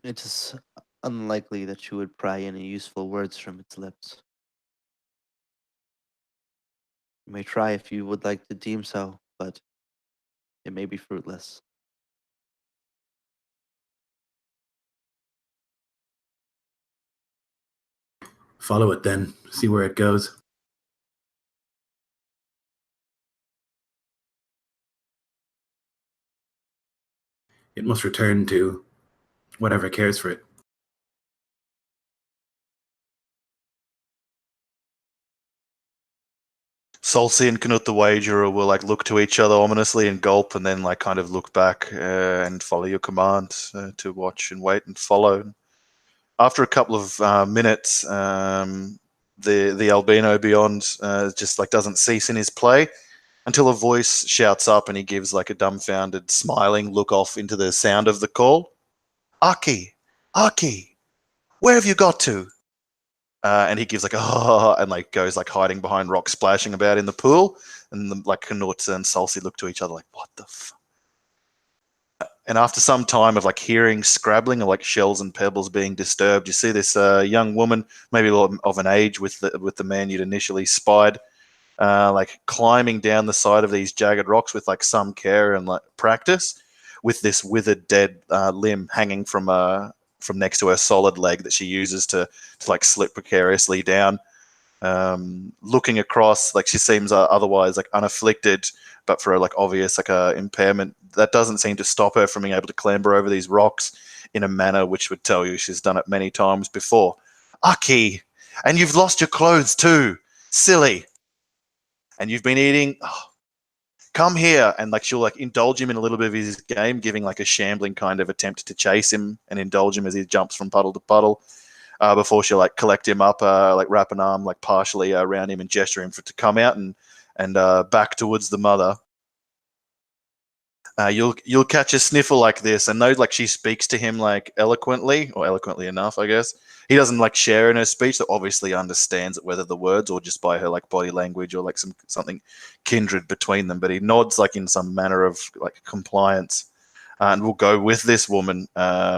It is unlikely that you would pry any useful words from its lips. You may try if you would like to deem so, but it may be fruitless. Follow it then, see where it goes. It must return to whatever cares for it. Solsi and Knut the Wagerer will like look to each other ominously and gulp, and then like kind of look back and follow your command to watch and wait and follow. After a couple of minutes, the albino beyond just like doesn't cease in his play until a voice shouts up, and he gives like a dumbfounded, smiling look off into the sound of the call. Aki, where have you got to? And he gives like and like goes like hiding behind rocks, splashing about in the pool. And like Knut and Solsi look to each other like, what the fuck? And after some time of like hearing scrabbling of like shells and pebbles being disturbed, you see this young woman, maybe of an age with the man you'd initially spied, like climbing down the side of these jagged rocks with like some care and like practice, with this withered dead limb hanging from next to her solid leg that she uses to like slip precariously down. looking across, like she seems otherwise like unafflicted, but for like obvious like a impairment that doesn't seem to stop her from being able to clamber over these rocks in a manner which would tell you she's done it many times before. Aki, and you've lost your clothes too, silly. And you've been eating. Oh, come here, and like she'll like indulge him in a little bit of his game, giving like a shambling kind of attempt to chase him and indulge him as he jumps from puddle to puddle. Before she'll like collect him up, like wrap an arm like partially around him and gesture him for to come out and back towards the mother. You'll catch a sniffle like this, and though like she speaks to him like eloquently or eloquently enough, I guess he doesn't like share in her speech. So obviously understands it, whether the words or just by her like body language or like something kindred between them. But he nods like in some manner of like compliance, and will go with this woman,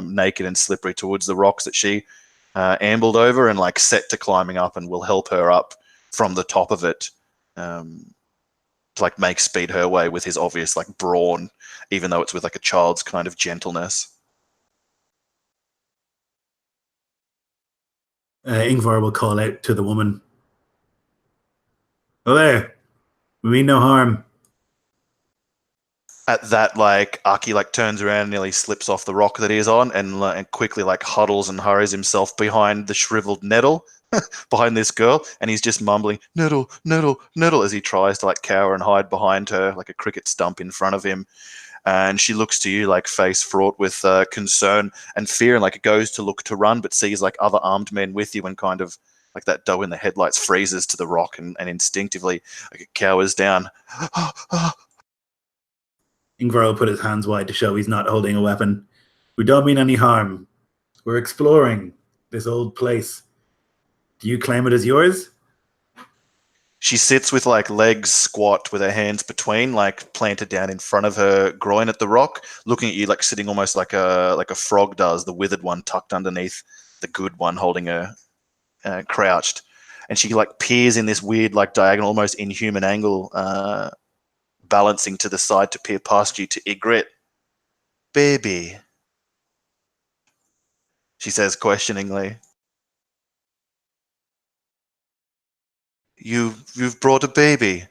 naked and slippery, towards the rocks that she ambled over and like set to climbing up, and will help her up from the top of it. To like make speed her way with his obvious like brawn, even though it's with like a child's kind of gentleness. Yngvar will call out to the woman. Oh there, we mean no harm. At that, like Aki like turns around and nearly slips off the rock that he is on, and quickly like huddles and hurries himself behind the shriveled Nettle, behind this girl, and he's just mumbling "Nettle, Nettle, Nettle" as he tries to like cower and hide behind her like a cricket stump in front of him. And she looks to you like face fraught with concern and fear, and like goes to look to run, but sees like other armed men with you, and kind of like that doe in the headlights freezes to the rock, and instinctively like it cowers down. Yngvar will put his hands wide to show he's not holding a weapon. We don't mean any harm. We're exploring this old place. Do you claim it as yours? She sits with like legs squat with her hands between, like planted down in front of her groin at the rock, looking at you like sitting almost like a frog does, the withered one tucked underneath the good one holding her crouched. And she like peers in this weird like diagonal, almost inhuman angle, balancing to the side to peer past you to Ygritte. Baby, she says questioningly. You've brought a baby.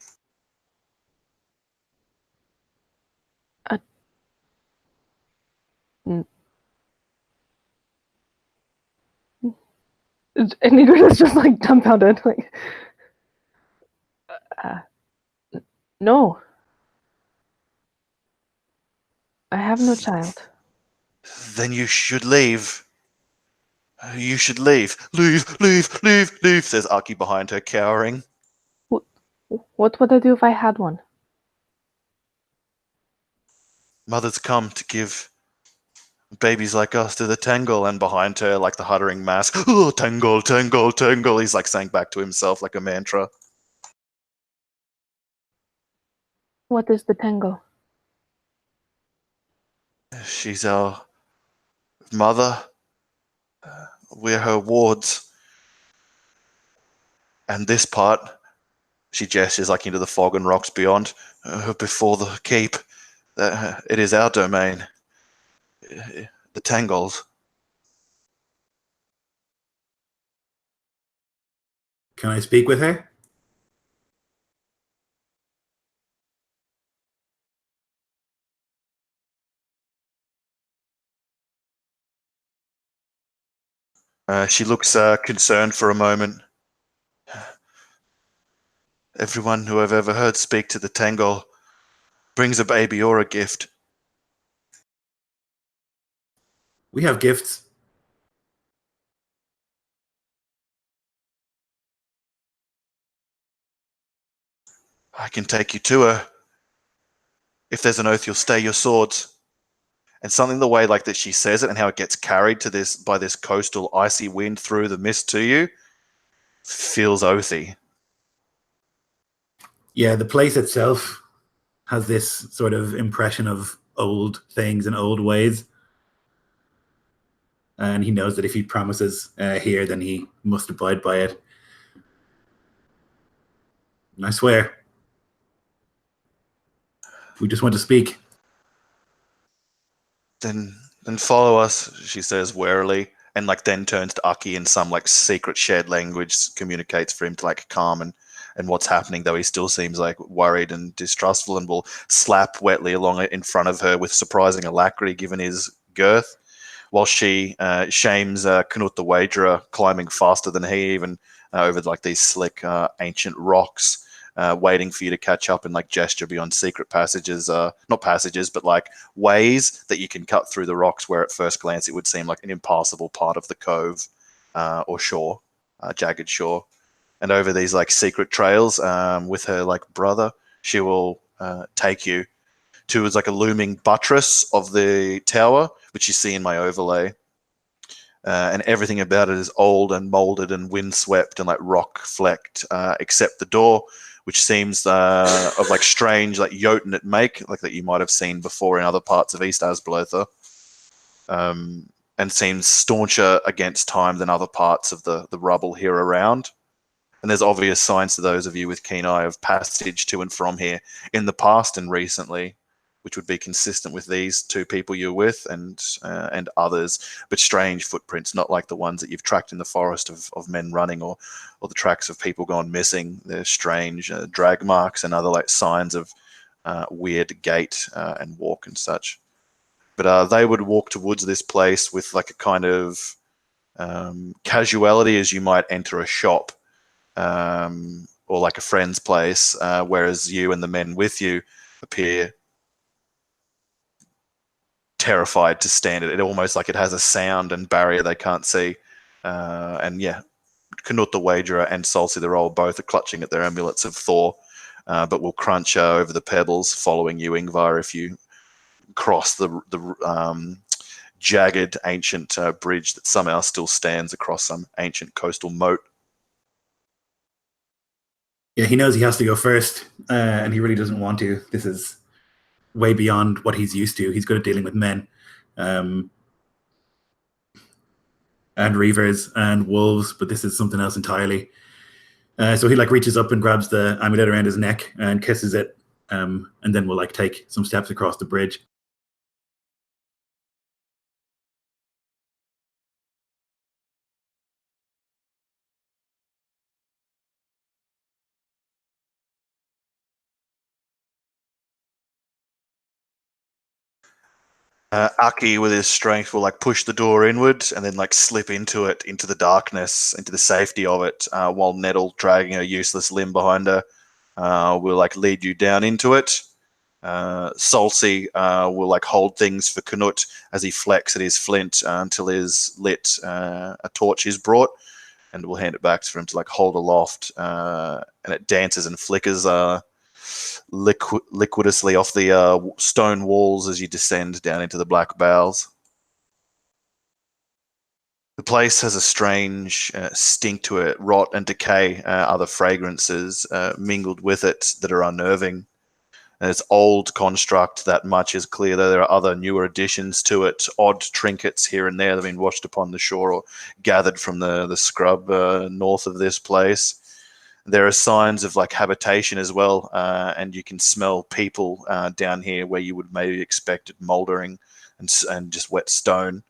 And Ygritte is just like dumbfounded, like, no, I have no child. Then you should leave. You should leave. Leave, leave, leave, leave, says Aki behind her, cowering. What would I do if I had one? Mother's come to give babies like us to the Tengol, and behind her, like the huttering mass, oh, Tengol, Tengol, Tengol. He's like saying back to himself like a mantra. What is the Tengol? She's our mother. We're her wards. And this part, she gestures like into the fog and rocks beyond, before the keep. It is our domain. The Tengols. Can I speak with her? She looks concerned for a moment. Everyone who I've ever heard speak to the Tengol brings a baby or a gift. We have gifts. I can take you to her. If there's an oath, you'll stay your swords. And something the way like that she says it and how it gets carried to this by this coastal icy wind through the mist to you feels oathy. Yeah, the place itself has this sort of impression of old things and old ways. And he knows that if he promises here, then he must abide by it. And I swear, we just want to speak. Then follow us, she says warily, and like then turns to Aki in some like secret shared language, communicates for him to like calm and what's happening, though he still seems like worried and distrustful, and will slap wetly along in front of her with surprising alacrity given his girth, while she shames Knut the Wagerer, climbing faster than he even over like these slick ancient rocks, waiting for you to catch up and like gesture beyond secret passages, not passages, but like ways that you can cut through the rocks where at first glance it would seem like an impassable part of the cove or shore, jagged shore. And over these like secret trails with her like brother, she will take you towards like a looming buttress of the tower, which you see in my overlay. And everything about it is old and molded and windswept and like rock flecked, except the door, which seems of like strange like Jotun make, like that you might have seen before in other parts of East Asblodr, and seems stauncher against time than other parts of the rubble here around. And there's obvious signs to those of you with keen eye of passage to and from here in the past and recently, which would be consistent with these two people you're with and others, but strange footprints, not like the ones that you've tracked in the forest of men running or the tracks of people gone missing. They're strange drag marks and other like signs of weird gait and walk and such. But they would walk towards this place with like a kind of casuality as you might enter a shop or like a friend's place, whereas you and the men with you appear terrified to stand it. It almost like it has a sound and barrier they can't see. And yeah, Knut the Wagerer and Solsi the Roll both are clutching at their amulets of Thor, but will crunch over the pebbles following you, Yngvar, if you cross the jagged ancient bridge that somehow still stands across some ancient coastal moat. Yeah, he knows he has to go first, and he really doesn't want to. This is way beyond what he's used to. He's good at dealing with men, and reavers and wolves, but this is something else entirely. So he like reaches up and grabs the amulet around his neck and kisses it, and then will like take some steps across the bridge. Aki, with his strength, will like push the door inward and then like slip into it, into the darkness, into the safety of it, while Nettle, dragging a useless limb behind her, will like lead you down into it. Solsi will like hold things for Knut as he flecks at his flint until his lit a torch is brought, and will hand it back for him to like hold aloft, and it dances and flickers liquidously off the stone walls as you descend down into the black bowels. The place has a strange stink to it. Rot and decay, other fragrances mingled with it that are unnerving. And it's old construct, that much is clear, though there are other newer additions to it, odd trinkets here and there that have been washed upon the shore or gathered from the scrub north of this place. There are signs of like habitation as well, and you can smell people down here where you would maybe expect it mouldering and just wet stone.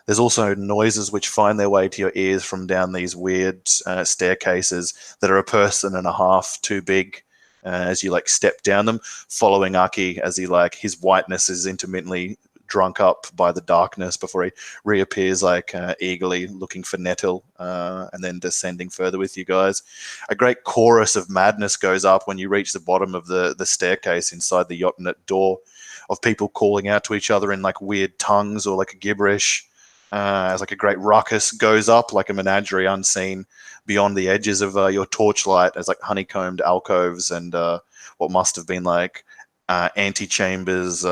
There's also noises which find their way to your ears from down these weird staircases that are a person and a half too big as you like step down them, following Aki as he like his whiteness is intermittently drunk up by the darkness before he reappears like eagerly looking for Nettle, and then descending further with you guys. A great chorus of madness goes up when you reach the bottom of the staircase inside the Jotun door, of people calling out to each other in like weird tongues or like a gibberish, as like a great ruckus goes up like a menagerie unseen beyond the edges of your torchlight, as like honeycombed alcoves and what must have been like antechambers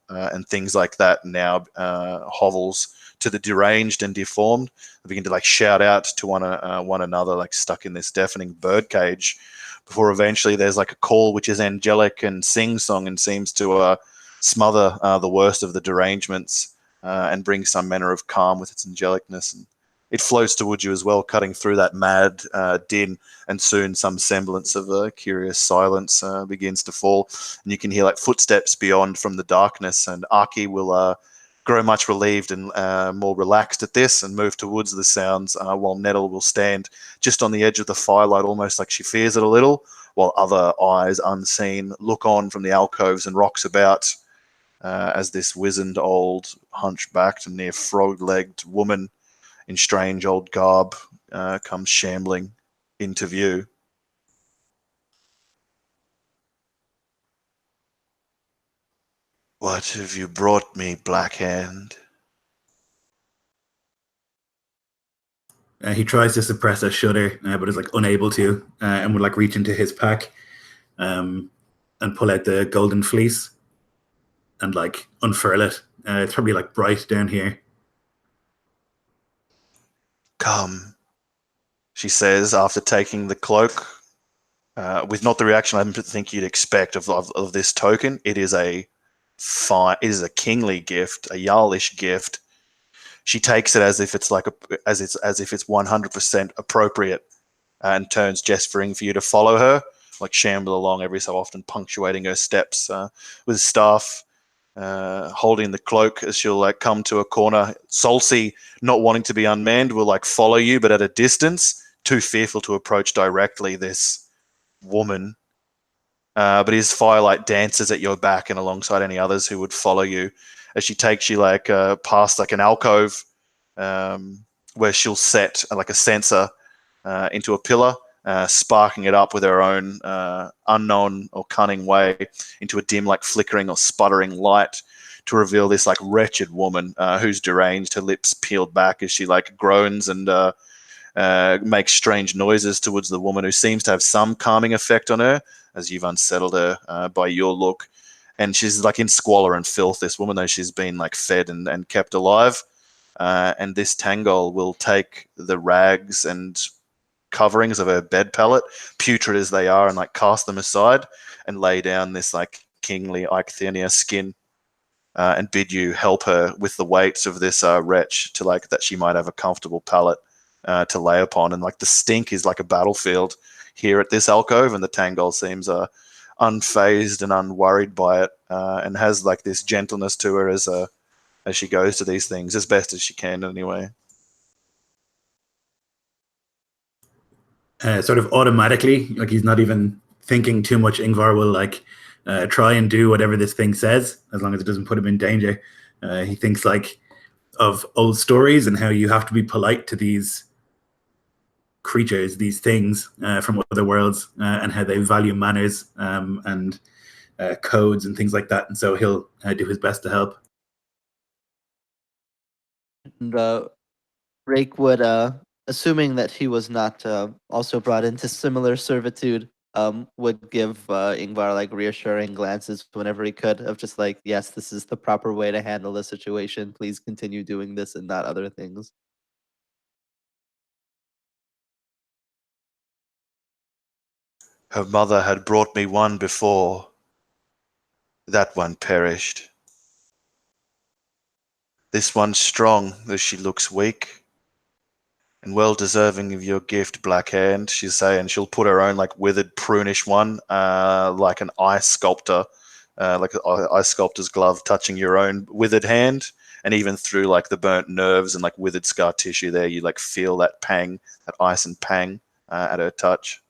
and things like that now hovels to the deranged and deformed. They begin to like shout out to one another, like stuck in this deafening birdcage, before eventually there's like a call which is angelic and sing-song and seems to smother the worst of the derangements and bring some manner of calm with its angelicness. And it flows towards you as well, cutting through that mad din, and soon some semblance of a curious silence begins to fall, and you can hear like footsteps beyond from the darkness, and Aki will grow much relieved and more relaxed at this and move towards the sounds, while Nettle will stand just on the edge of the firelight, almost like she fears it a little, while other eyes unseen look on from the alcoves and rocks about, as this wizened old hunchbacked and near frog-legged woman in strange old garb comes shambling into view. What have you brought me, Blackhand? He tries to suppress a shudder, but is like unable to, and would like reach into his pack and pull out the golden fleece and like unfurl it. It's probably like bright down here. Come, she says after taking the cloak, with not the reaction I think you'd expect of this token. It is a kingly gift, a Jarlish gift. She takes it as if it's as if it's 100% appropriate, and turns, gesturing for you to follow her, like shamble along every so often, punctuating her steps with staff, holding the cloak as she'll like come to a corner. Solcy, not wanting to be unmanned, will like follow you, but at a distance, too fearful to approach directly this woman. But his firelight dances at your back and alongside any others who would follow you, as she takes you like past like an alcove, where she'll set like a sensor into a pillar, sparking it up with her own unknown or cunning way into a dim, like flickering or sputtering light, to reveal this like wretched woman who's deranged, her lips peeled back as she like groans and makes strange noises towards the woman, who seems to have some calming effect on her, as you've unsettled her by your look. And she's like in squalor and filth, this woman, though she's been like fed and kept alive. And this Tengol will take the rags and coverings of her bed pallet, putrid as they are, and like cast them aside and lay down this like kingly Eichthenia skin, and bid you help her with the weights of this wretch, to like that she might have a comfortable pallet to lay upon. And like the stink is like a battlefield here at this alcove, and the Tengol seems unfazed and unworried by it, and has like this gentleness to her as she goes to these things, as best as she can anyway. Sort of automatically, like he's not even thinking too much, Yngvar will like try and do whatever this thing says, as long as it doesn't put him in danger. He thinks like of old stories and how you have to be polite to these creatures, these things from other worlds, and how they value manners and codes and things like that. And so he'll do his best to help. And Rake would, assuming that he was not also brought into similar servitude, would give Yngvar like reassuring glances whenever he could, of just like, yes, this is the proper way to handle the situation. Please continue doing this and not other things. Her mother had brought me one before. That one perished. This one's strong, though she looks weak, and well deserving of your gift, Blackhand, she'll say, and she'll put her own like withered, prunish one, like an ice sculptor, like an ice sculptor's glove, touching your own withered hand. And even through like the burnt nerves and like withered scar tissue there, you like feel that pang, that ice and pang at her touch.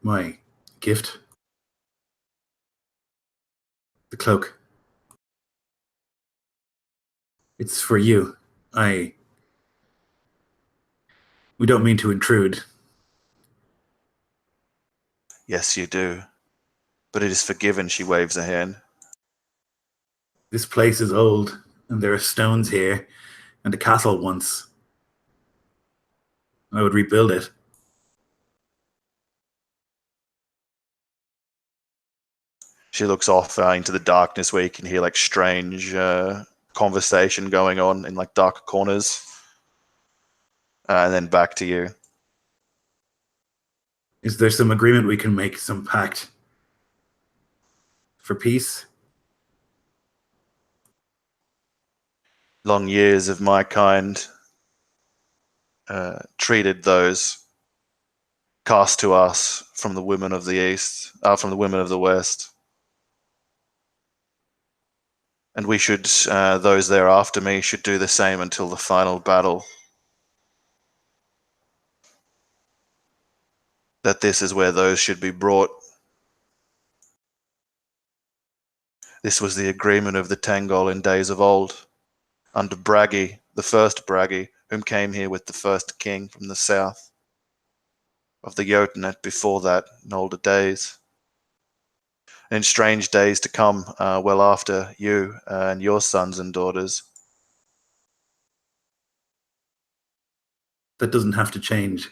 My gift. The cloak. It's for you. We don't mean to intrude. Yes, you do. But it is forgiven, she waves a hand. This place is old, and there are stones here, and a castle once. I would rebuild it. She looks off into the darkness, where you can hear like strange conversation going on in like dark corners, and then back to you. Is there some agreement we can make, some pact for peace? Long years of my kind treated those cast to us from the women of the east, from the women of the west. And we should, those there after me, should do the same until the final battle. That this is where those should be brought. This was the agreement of the Tengol in days of old, under Bragi, the first Bragi, whom came here with the first king from the south, of the Jotun before that in older days. In strange days to come, well after you and your sons and daughters. That doesn't have to change.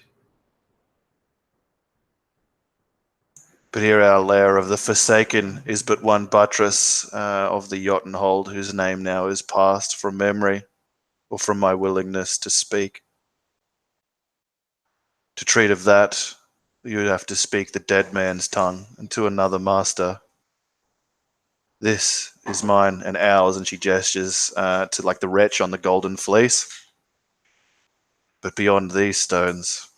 But here our lair of the Forsaken is but one buttress of the Jotunhold, whose name now is passed from memory, or from my willingness to speak. To treat of that, you would have to speak the dead man's tongue, and to another master. This is mine and ours, and she gestures to like the wretch on the golden fleece. But beyond these stones,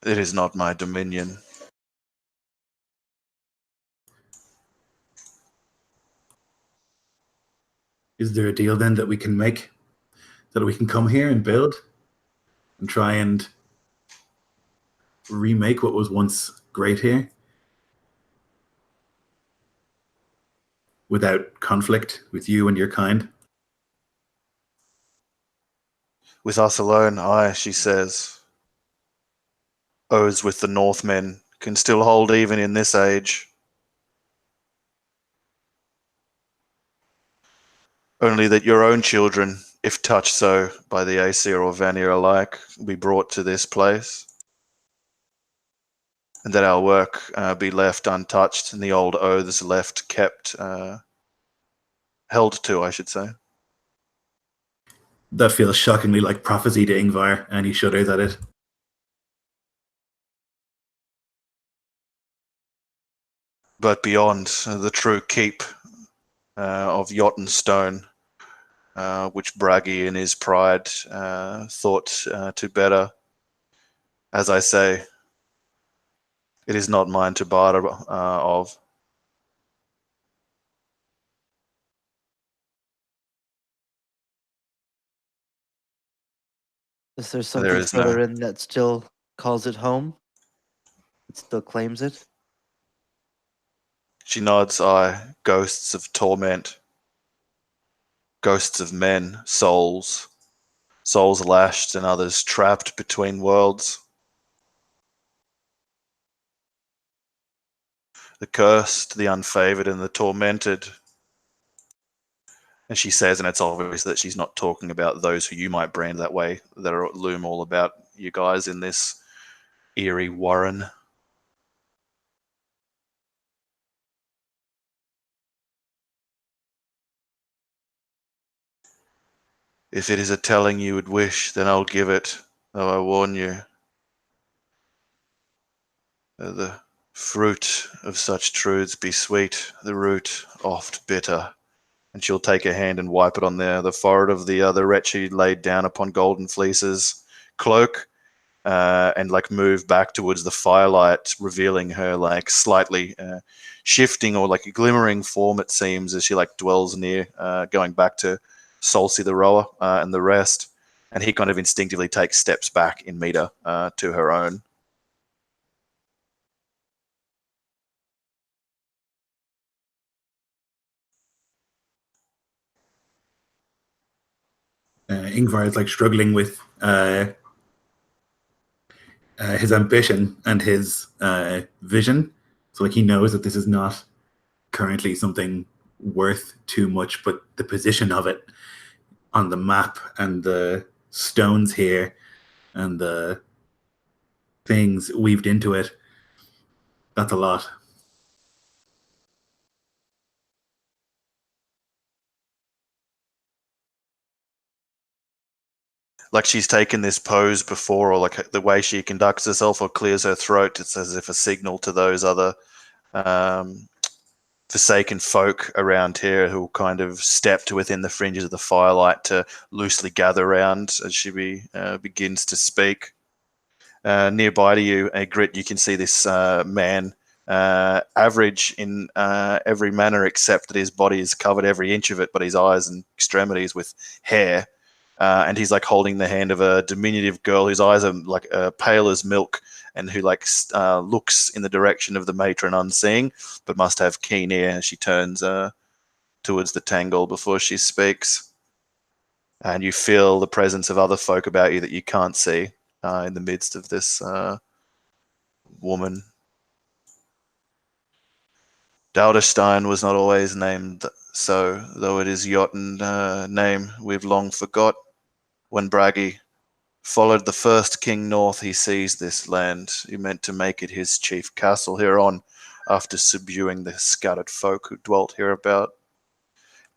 it is not my dominion. Is there a deal then that we can make? That we can come here and build? And try and remake what was once great here? Without conflict with you and your kind? With us alone, I, she says, oaths with the Northmen can still hold even in this age. Only that your own children, if touched so by the Aesir or Vanir alike, will be brought to this place. And that our work be left untouched and the old oaths left kept, held to, I should say. That feels shockingly like prophecy to Yngvar, and he shudders at it. But beyond the true keep of Jotunstone, which Bragi in his pride thought to better, as I say, it is not mine to barter of. Is there something is further no- in that still calls it home? It still claims it? She nods, ghosts of torment, ghosts of men, souls lashed and others trapped between worlds. The cursed, the unfavored, and the tormented. And she says, and it's obvious that she's not talking about those who you might brand that way, that loom all about you guys in this eerie warren. If it is a telling you would wish, then I'll give it, though I warn you. The fruit of such truths be sweet, the root oft bitter. And she'll take her hand and wipe it on the forehead of the other wretch who laid down upon Goldenfleece's cloak, and like move back towards the firelight, revealing her like slightly shifting or like a glimmering form, it seems, as she like dwells near, going back to Solsi the rower and the rest. And he kind of instinctively takes steps back in meter to her own. Yngvar is like struggling with his ambition and his vision. So like he knows that this is not currently something worth too much, but the position of it on the map and the stones here and the things weaved into it, that's a lot. Like she's taken this pose before, or like the way she conducts herself or clears her throat, it's as if a signal to those other forsaken folk around here who kind of stepped within the fringes of the firelight to loosely gather around as she begins to speak. Nearby to you, Grit, you can see this man, average in every manner except that his body is covered every inch of it, but his eyes and extremities with hair. And he's like holding the hand of a diminutive girl whose eyes are like pale as milk, and who looks in the direction of the matron unseeing, but must have keen ear as she turns towards the Tengol before she speaks. And you feel the presence of other folk about you that you can't see in the midst of this woman. Dalderstein was not always named so, though it is Jotun name we've long forgot. When Bragi followed the first king north, he seized this land. He meant to make it his chief castle hereon, after subduing the scattered folk who dwelt hereabout.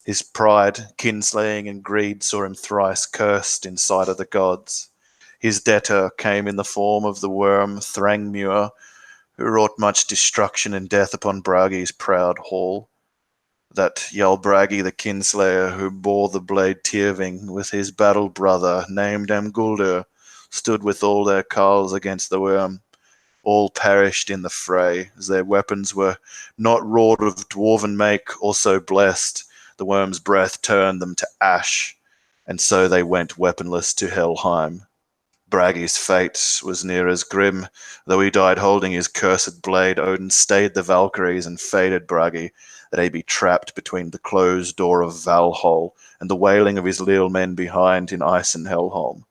His pride, kinslaying, and greed saw him thrice cursed in sight of the gods. His debtor came in the form of the worm Thrangmure, who wrought much destruction and death upon Bragi's proud hall. That Jarl Bragi the kinslayer, who bore the blade Tyrving with his battle brother named Amguldur, stood with all their carls against the worm. All perished in the fray, as their weapons were not wrought of dwarven make, also blessed. The worm's breath turned them to ash, and so they went weaponless to Helheim. Bragi's fate was near as grim. Though he died holding his cursed blade, Odin stayed the Valkyries and fated Bragi, that he be trapped between the closed door of Valhall and the wailing of his leal men behind in Isen Helholm.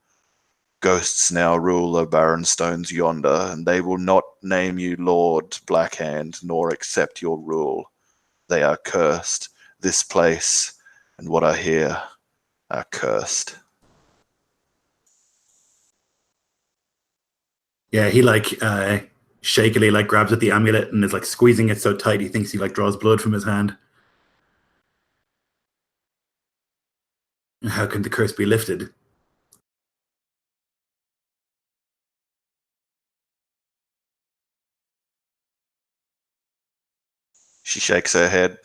Ghosts now rule the barren stones yonder, and they will not name you Lord Blackhand, nor accept your rule. They are cursed. This place and what are here are cursed. Yeah, he shakily grabs at the amulet and is squeezing it so tight he thinks he draws blood from his hand. How can the curse be lifted? She shakes her head.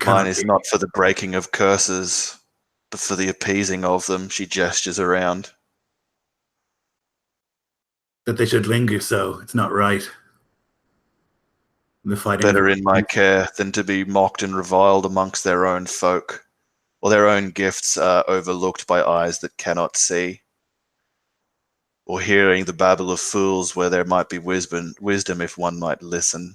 Mine is not for the breaking of curses, but for the appeasing of them. She gestures around. That they should linger so. It's not right. The fighting Better in my care than to be mocked and reviled amongst their own folk, or their own gifts are overlooked by eyes that cannot see, or hearing the babble of fools where there might be wisdom if one might listen.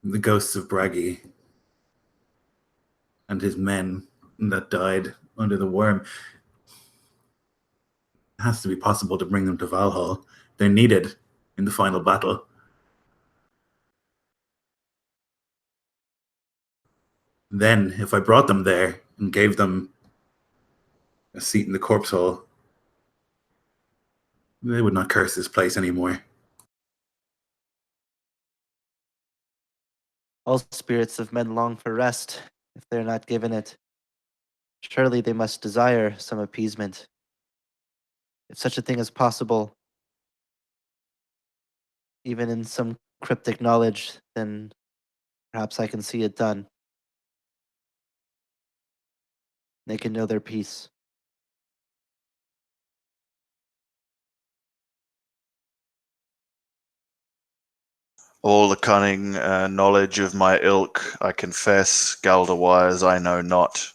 The ghosts of Bragi and his men that died under the worm. It has to be possible to bring them to Valhall. They're needed in the final battle. Then, if I brought them there and gave them a seat in the corpse hall, they would not curse this place anymore. All spirits of men long for rest, if they're not given it. Surely they must desire some appeasement. If such a thing is possible, even in some cryptic knowledge, then perhaps I can see it done. They can know their peace. All the cunning knowledge of my ilk, I confess, Galder-wise, I know not.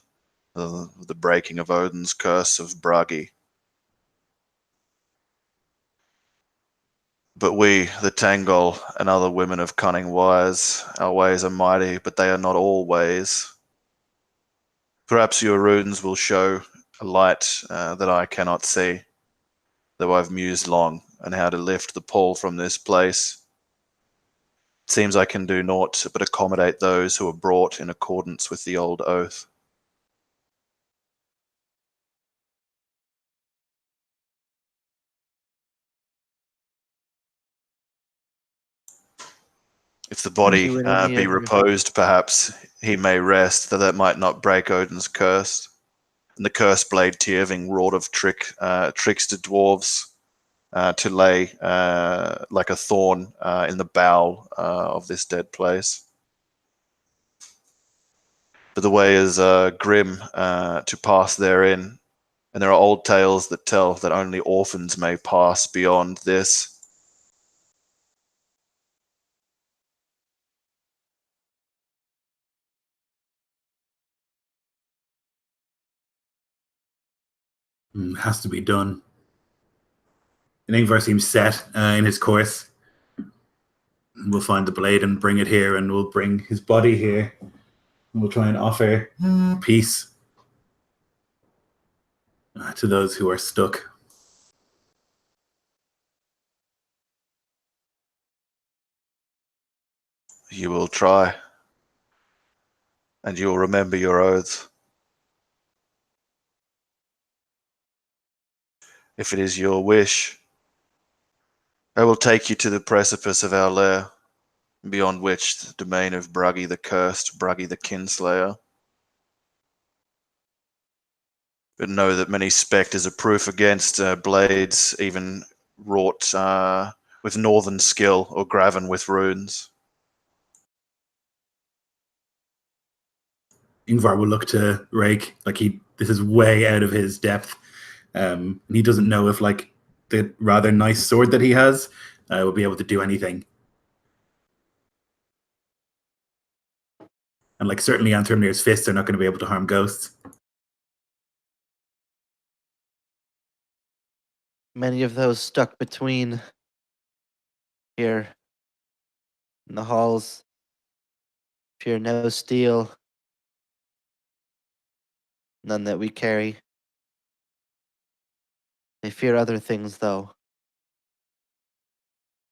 The breaking of Odin's curse of Bragi. But we, the Tengol, and other women of cunning wise, our ways are mighty, but they are not all ways. Perhaps your runes will show a light that I cannot see, though I've mused long on how to lift the pall from this place. It seems I can do naught but accommodate those who are brought in accordance with the old oath. If the body be reposed, perhaps he may rest, though that might not break Odin's curse. and the cursed blade Tyrving wrought of tricks to dwarves to lay like a thorn in the bowel of this dead place. But the way is grim to pass therein, and there are old tales that tell that only orphans may pass beyond this. Has to be done. And Yngvar seems set in his course. We'll find the blade and bring it here, and we'll bring his body here. And we'll try and offer peace to those who are stuck. You will try, and you will remember your oaths. If it is your wish, I will take you to the precipice of our lair, beyond which the domain of Bragi the Cursed, Bragi the Kinslayer. But know that many spectres are proof against blades, even wrought with northern skill or graven with runes. Yngvar will look to Rake like this is way out of his depth. And he doesn't know if like the rather nice sword that he has will be able to do anything. And like certainly Anthrimnir's fists are not going to be able to harm ghosts. Many of those stuck between here in the halls fear no steel, none that we carry. They fear other things, though.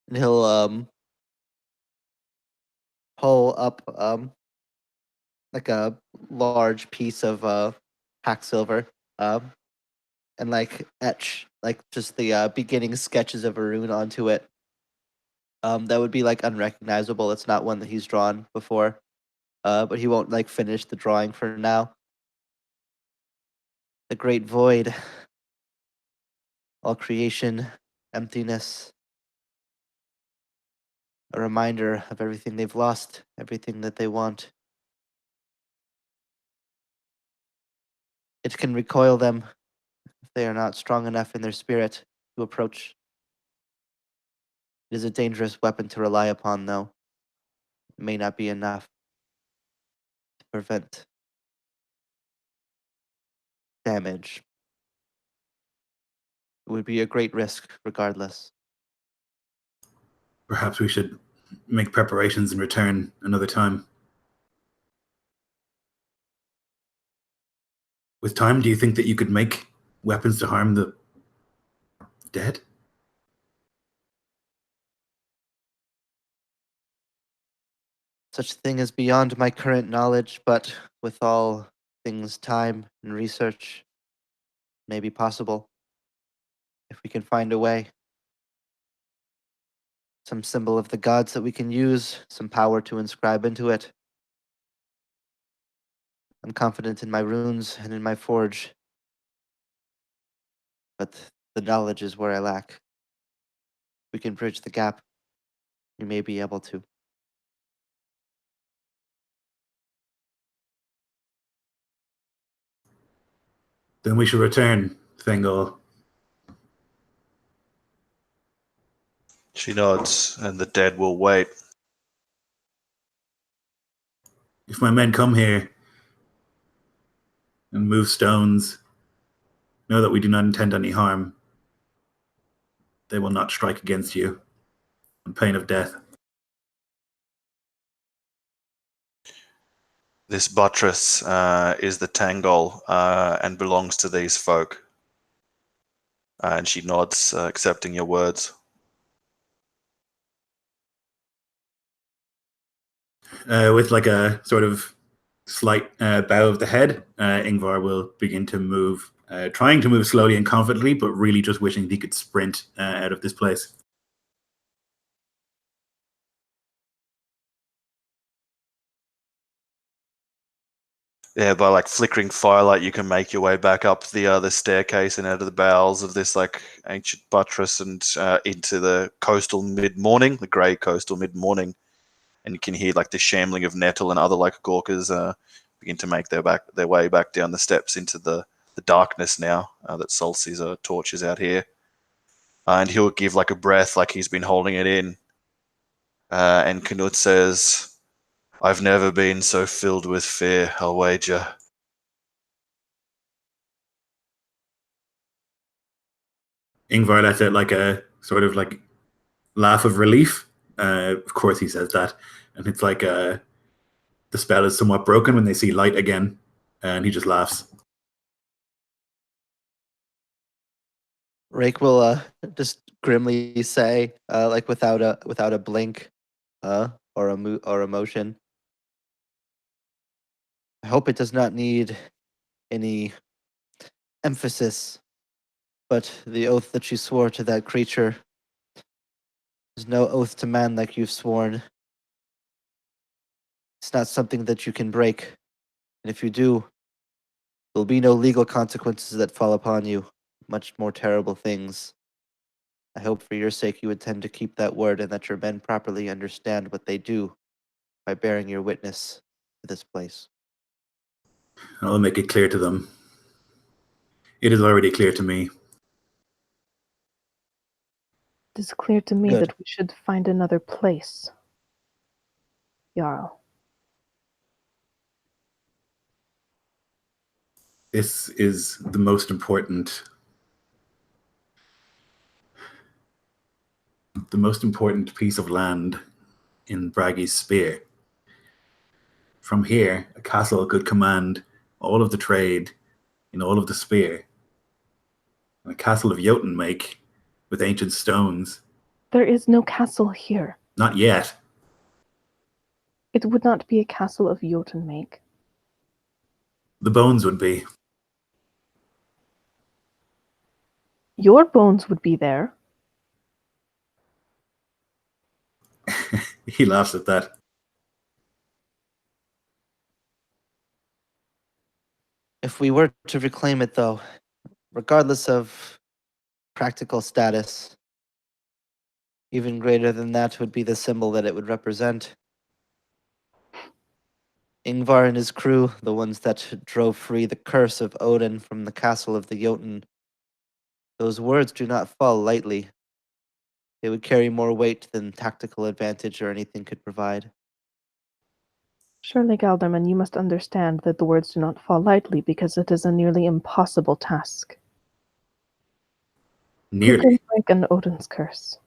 And he'll pull up like a large piece of pack silver and like etch like just the beginning sketches of a rune onto it. That would be like unrecognizable. It's not one that he's drawn before. But he won't like finish the drawing for now. The great void. All creation, emptiness. A reminder of everything they've lost, everything that they want. It can recoil them if they are not strong enough in their spirit to approach. It is a dangerous weapon to rely upon, though. It may not be enough to prevent damage. It would be a great risk, regardless. Perhaps we should make preparations and return another time. With time, do you think that you could make weapons to harm the dead? Such a thing is beyond my current knowledge, but with all things, time and research, may be possible. If we can find a way. Some symbol of the gods that we can use, some power to inscribe into it. I'm confident in my runes and in my forge, but the knowledge is where I lack. We can bridge the gap. We may be able to. Then we should return, Tengol. She nods, and the dead will wait. If my men come here and move stones, know that we do not intend any harm. They will not strike against you on pain of death. This buttress is the Tengol and belongs to these folk. And she nods, accepting your words. With like a sort of slight bow of the head, Yngvar will begin to move, trying to move slowly and confidently, but really just wishing he could sprint out of this place. Yeah, by like flickering firelight, you can make your way back up the staircase and out of the bowels of this like ancient buttress and into the coastal mid-morning, the grey coastal mid-morning, and you can hear like the shambling of nettle and other like gorkas begin to make their way back down the steps into the darkness now that Sol sees torches out here, and he'll give like a breath like he's been holding it in, and Knut says, "I've never been so filled with fear, I'll wager." Yngvar lets out like a sort of like laugh of relief. Of course, he says that, and it's like the spell is somewhat broken when they see light again, and he just laughs. Rake will just grimly say, like without a blink, or emotion. I hope it does not need any emphasis, but the oath that you swore to that creature is no oath to man like you've sworn. It's not something that you can break, and if you do, there'll be no legal consequences that fall upon you. Much more terrible things. I hope for your sake you intend to keep that word and that your men properly understand what they do by bearing your witness to this place. I'll make it clear to them. It is already clear to me. It is clear to me Good. that we should find another place, Jarl. This is the most important piece of land in Bragi's spear. From here, a castle could command all of the trade in all of the spear. And a castle of Jotun make with ancient stones. There is no castle here. Not yet. It would not be a castle of Jotun make. The bones would be. Your bones would be there. He laughs at that. If we were to reclaim it, though, regardless of practical status, even greater than that would be the symbol that it would represent. Yngvar and his crew, the ones that drove free the curse of Odin from the castle of the Jotun, those words do not fall lightly. They would carry more weight than tactical advantage or anything could provide. Surely, Galderman, you must understand that the words do not fall lightly because it is a nearly impossible task. Who Nearly. can break an Odin's curse?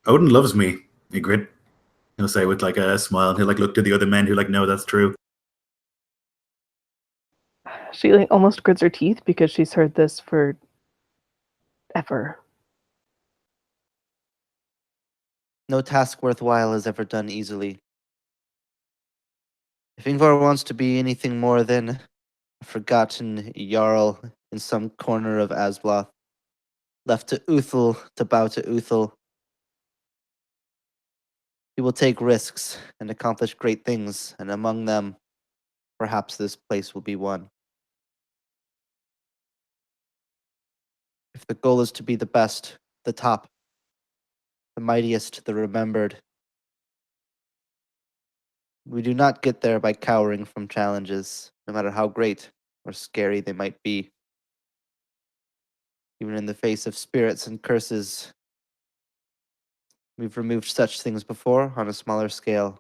Odin loves me, Ygritte. He'll say with like a smile, and he'll like look to the other men who like, no, that's true. She like almost grits her teeth because she's heard this for ever. No task worthwhile is ever done easily. If Yngvar wants to be anything more than a forgotten Jarl in some corner of Asblod, left to Uthil to bow to Uthil, he will take risks and accomplish great things, and among them, perhaps this place will be one. If the goal is to be the best, the top, the mightiest, the remembered, we do not get there by cowering from challenges, no matter how great or scary they might be. Even in the face of spirits and curses, we've removed such things before on a smaller scale.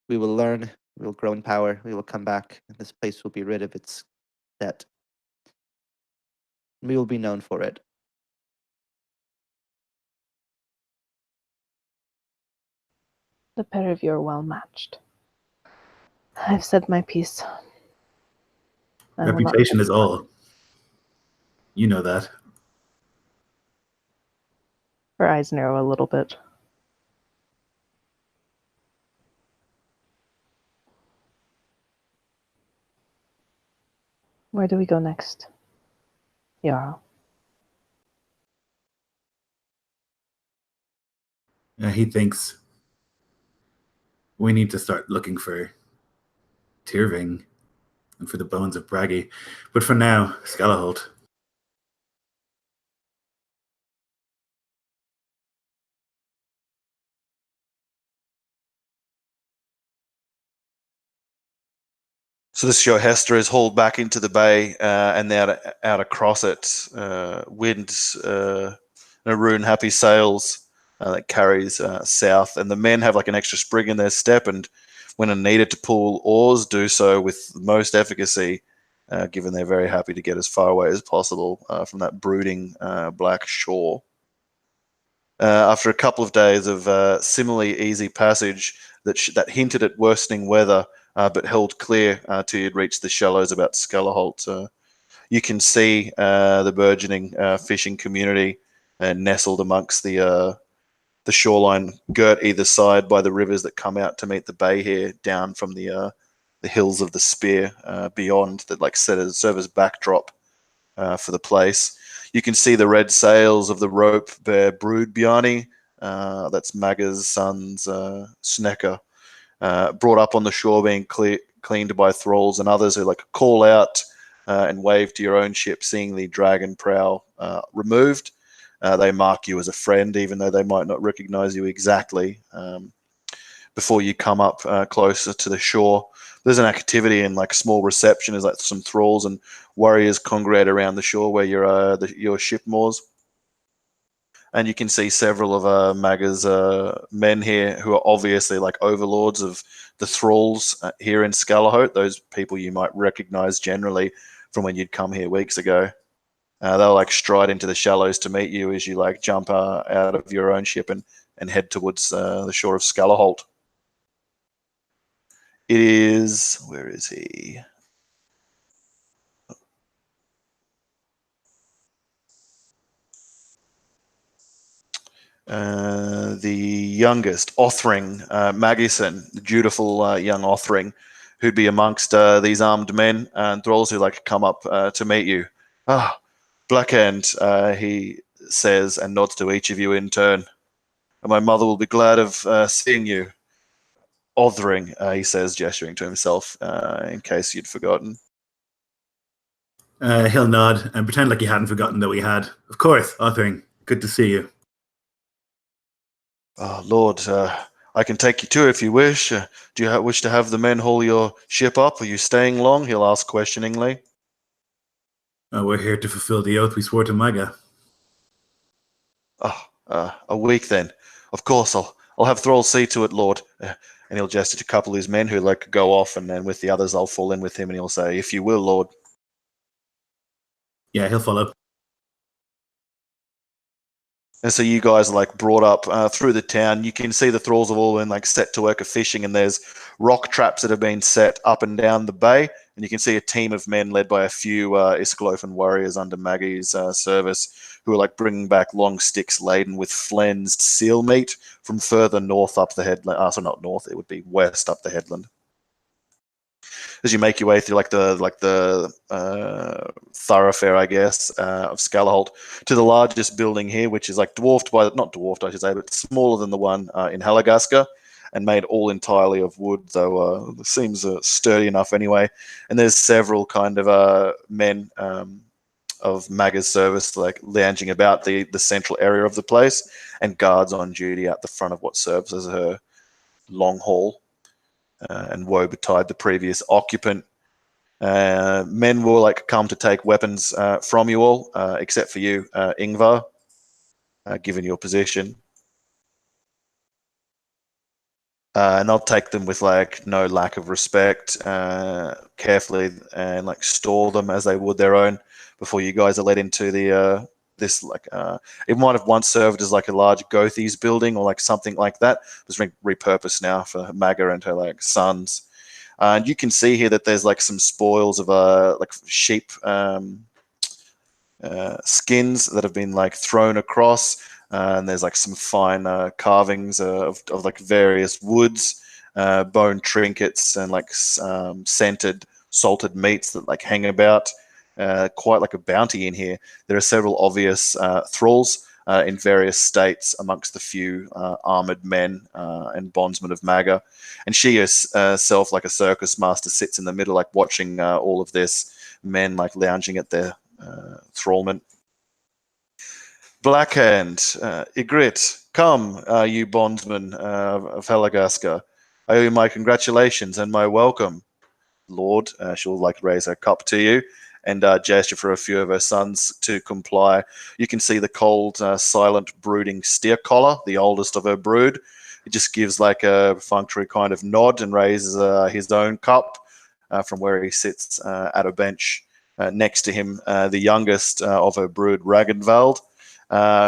We will learn, we will grow in power, we will come back, and this place will be rid of its debt. We will be known for it. The pair of you are well matched. I've said my piece. I will not- Reputation is all. You know that. Her eyes narrow a little bit. Where do we go next? Jarl. He thinks we need to start looking for Tyrving. and for the bones of Bragi. But for now, Skalaholt. So the Sjohestur is hauled back into the bay and out across it. Wind, Arun happy sails that carries south, and the men have like an extra spring in their step, and when needed to pull oars, do so with most efficacy, given they're very happy to get as far away as possible from that brooding black shore. After a couple of days of similarly easy passage that hinted at worsening weather, but held clear till you'd reached the shallows about Skalaholt. You can see the burgeoning fishing community nestled amongst the shoreline, girt either side by the rivers that come out to meet the bay here, down from the hills of the Spear beyond, that like serve as backdrop for the place. You can see the red sails of the rope bear brood Bjarni, that's Maga's son's Snekker, brought up on the shore, being cleaned by thralls and others who like call out and wave to your own ship, seeing the dragon prow removed. They mark you as a friend, even though they might not recognize you exactly. Before you come up closer to the shore, there's an activity and like a small reception. There's like some thralls and warriors congregate around the shore where your ship moors. And you can see several of Maga's men here who are obviously like overlords of the thralls here in Skalaholt, those people you might recognize generally from when you'd come here weeks ago. They'll like stride into the shallows to meet you as you like jump out of your own ship and head towards the shore of Skalaholt. It is, where is he? The youngest, Othring Magison, the dutiful young Othring, who'd be amongst these armed men and thralls who like come up to meet you. Ah, Blackhand, he says, and nods to each of you in turn. My mother will be glad of seeing you. Othring, he says, gesturing to himself, in case you'd forgotten. He'll nod and pretend like he hadn't forgotten that we had. Of course, Othring, good to see you. Oh, Lord, I can take you too if you wish. Do you wish to have the men haul your ship up? Are you staying long? He'll ask questioningly. We're here to fulfill the oath we swore to Maga. A week then. Of course, I'll have Thrall see to it, Lord. And he'll gesture to a couple of his men who like go off, and then with the others, I'll fall in with him, and he'll say, "If you will, Lord." Yeah, he'll follow. And so you guys are like brought up through the town. You can see the thralls have all been like set to work of fishing, and there's rock traps that have been set up and down the bay. And you can see a team of men led by a few Isklofinn warriors under Maggie's service, who are like bringing back long sticks laden with flensed seal meat from further north up the headland. So not north, it would be west up the headland. As you make your way through like the thoroughfare, I guess, of Skalaholt, to the largest building here, which is like not dwarfed, I should say, but smaller than the one in Helagasker, and made all entirely of wood, though it seems sturdy enough anyway. And there's several kind of men of Maga's service like lounging about the central area of the place, and guards on duty at the front of what serves as her long hall. And woe betide the previous occupant. Men will like come to take weapons from you all, except for you, Yngvar, given your position. And I'll take them with like no lack of respect, carefully, and like store them as they would their own before you guys are led into the this like it might have once served as like a large Gothi's building or like something like that. It's repurposed now for Maga and her like sons. And you can see here that there's like some spoils of like sheep skins that have been like thrown across, and there's like some fine carvings of like various woods, bone trinkets, and like scented salted meats that like hang about. Quite like a bounty in here. There are several obvious thralls in various states amongst the few armored men and bondsmen of Maga. And she herself, like a circus master, sits in the middle, like watching all of this, men like lounging at their thrallment. Blackhand, Ygritte, come, you bondsman of Helagasker. I owe you my congratulations and my welcome, Lord. She'll like raise her cup to you and gesture for a few of her sons to comply. You can see the cold, silent, brooding steer collar, the oldest of her brood. He just gives like a perfunctory kind of nod and raises his own cup from where he sits at a bench. Next to him, the youngest of her brood, Ragnvald,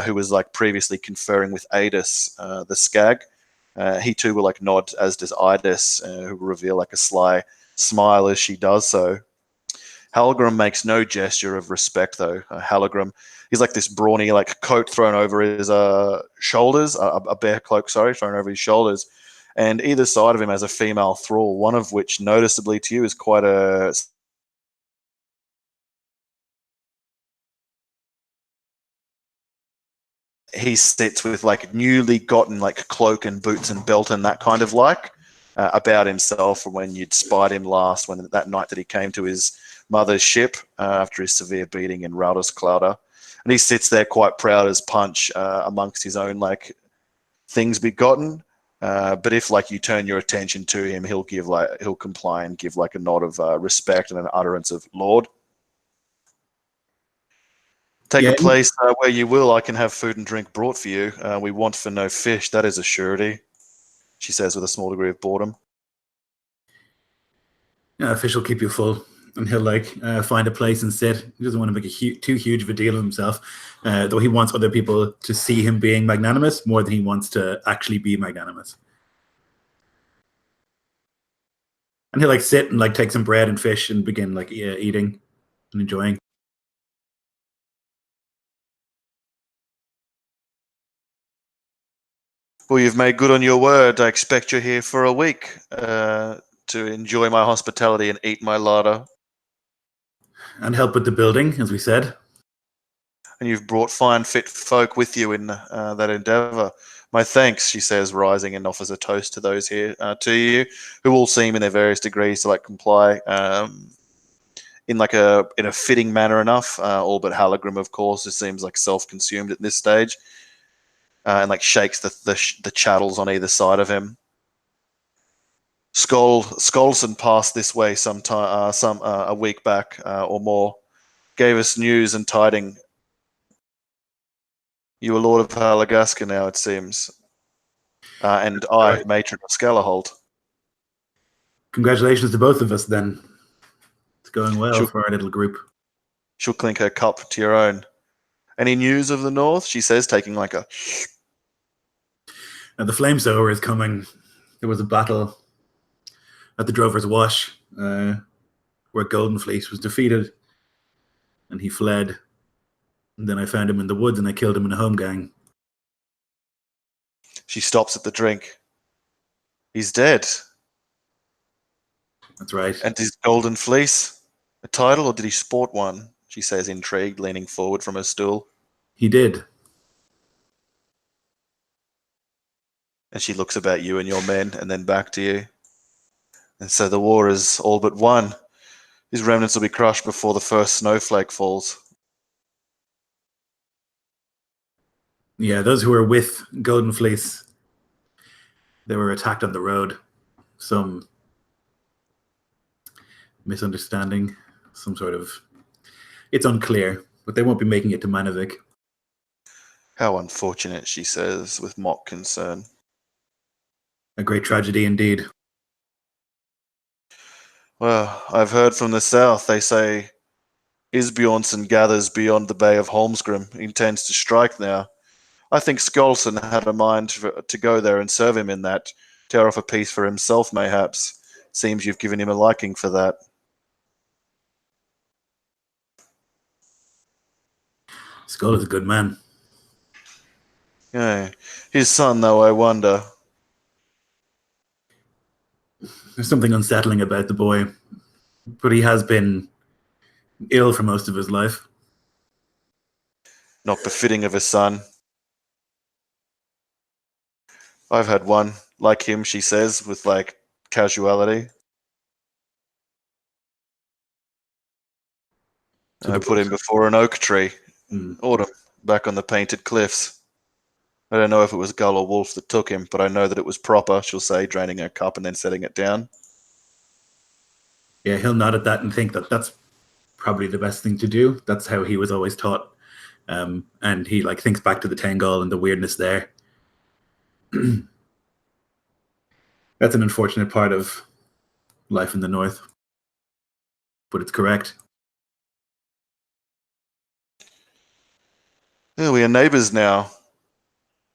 who was like previously conferring with Adis, the skag. He too will like nod, as does Idis, who will reveal like a sly smile as she does so. Halgrim makes no gesture of respect, though. Halgrim, he's like this brawny, like coat thrown over his shoulders, a bear cloak, sorry, thrown over his shoulders, and either side of him has a female thrall, one of which, noticeably to you, is quite a he sits with like newly gotten like cloak and boots and belt and that kind of like about himself from when you'd spied him last, when that night that he came to his mother's ship after his severe beating in Raudersklauder. And he sits there quite proud as punch amongst his own like things begotten. But if like you turn your attention to him, he'll comply and give like a nod of respect and an utterance of Lord. Take a place where you will. I can have food and drink brought for you. We want for no fish. That is a surety, she says with a small degree of boredom. Yeah, fish will keep you full. And he'll like find a place and sit. He doesn't want to make too huge of a deal of himself, though he wants other people to see him being magnanimous more than he wants to actually be magnanimous. And he'll like sit and like take some bread and fish and begin like eating and enjoying. Well, you've made good on your word. I expect you're here for a week to enjoy my hospitality and eat my larder. And help with the building, as we said. And you've brought fine, fit folk with you in that endeavour. My thanks, she says, rising, and offers a toast to those here to you, who all seem in their various degrees to like comply in a fitting manner enough. All but Halagrim, of course, who seems like self-consumed at this stage. And like shakes the chattels on either side of him. Skolson passed this way a week back or more. Gave us news and tiding. You are Lord of Helagasker now, it seems. And I, Matron of Skalaholt. Congratulations to both of us, then. It's going well for our little group. She'll clink her cup to your own. Any news of the north? She says, taking like a... Now, the Flamesower is coming. There was a battle at the Drover's Wash where Goldenfleece was defeated and he fled. And then I found him in the woods and I killed him in a home gang. She stops at the drink. He's dead. That's right. And is Goldenfleece a title, or did he sport one? She says, intrigued, leaning forward from her stool. He did. And she looks about you and your men and then back to you. And so the war is all but won. His remnants will be crushed before the first snowflake falls. Yeah, those who were with Goldenfleece, they were attacked on the road. Some misunderstanding, some sort of... It's unclear, but they won't be making it to Manavik. How unfortunate, she says, with mock concern. A great tragedy indeed. Well, I've heard from the south, they say Isbjornsson gathers beyond the Bay of Holmsgrim, intends to strike now. I think Skolson had a mind to go there and serve him in that, tear off a piece for himself, mayhaps. Seems you've given him a liking for that. Skull is a good man. Yeah. His son, though, I wonder. There's something unsettling about the boy, but he has been ill for most of his life. Not befitting of a son. I've had one like him, she says, with like casuality. So I the put him before an oak tree. Autumn, back on the painted cliffs. I don't know if it was Gull or Wolf that took him, but I know that it was proper, she'll say, draining her cup and then setting it down. Yeah, he'll nod at that and think that that's probably the best thing to do. That's how he was always taught. And he like thinks back to the Tengol and the weirdness there. That's an unfortunate part of life in the north, but it's correct. Yeah, we are neighbours now.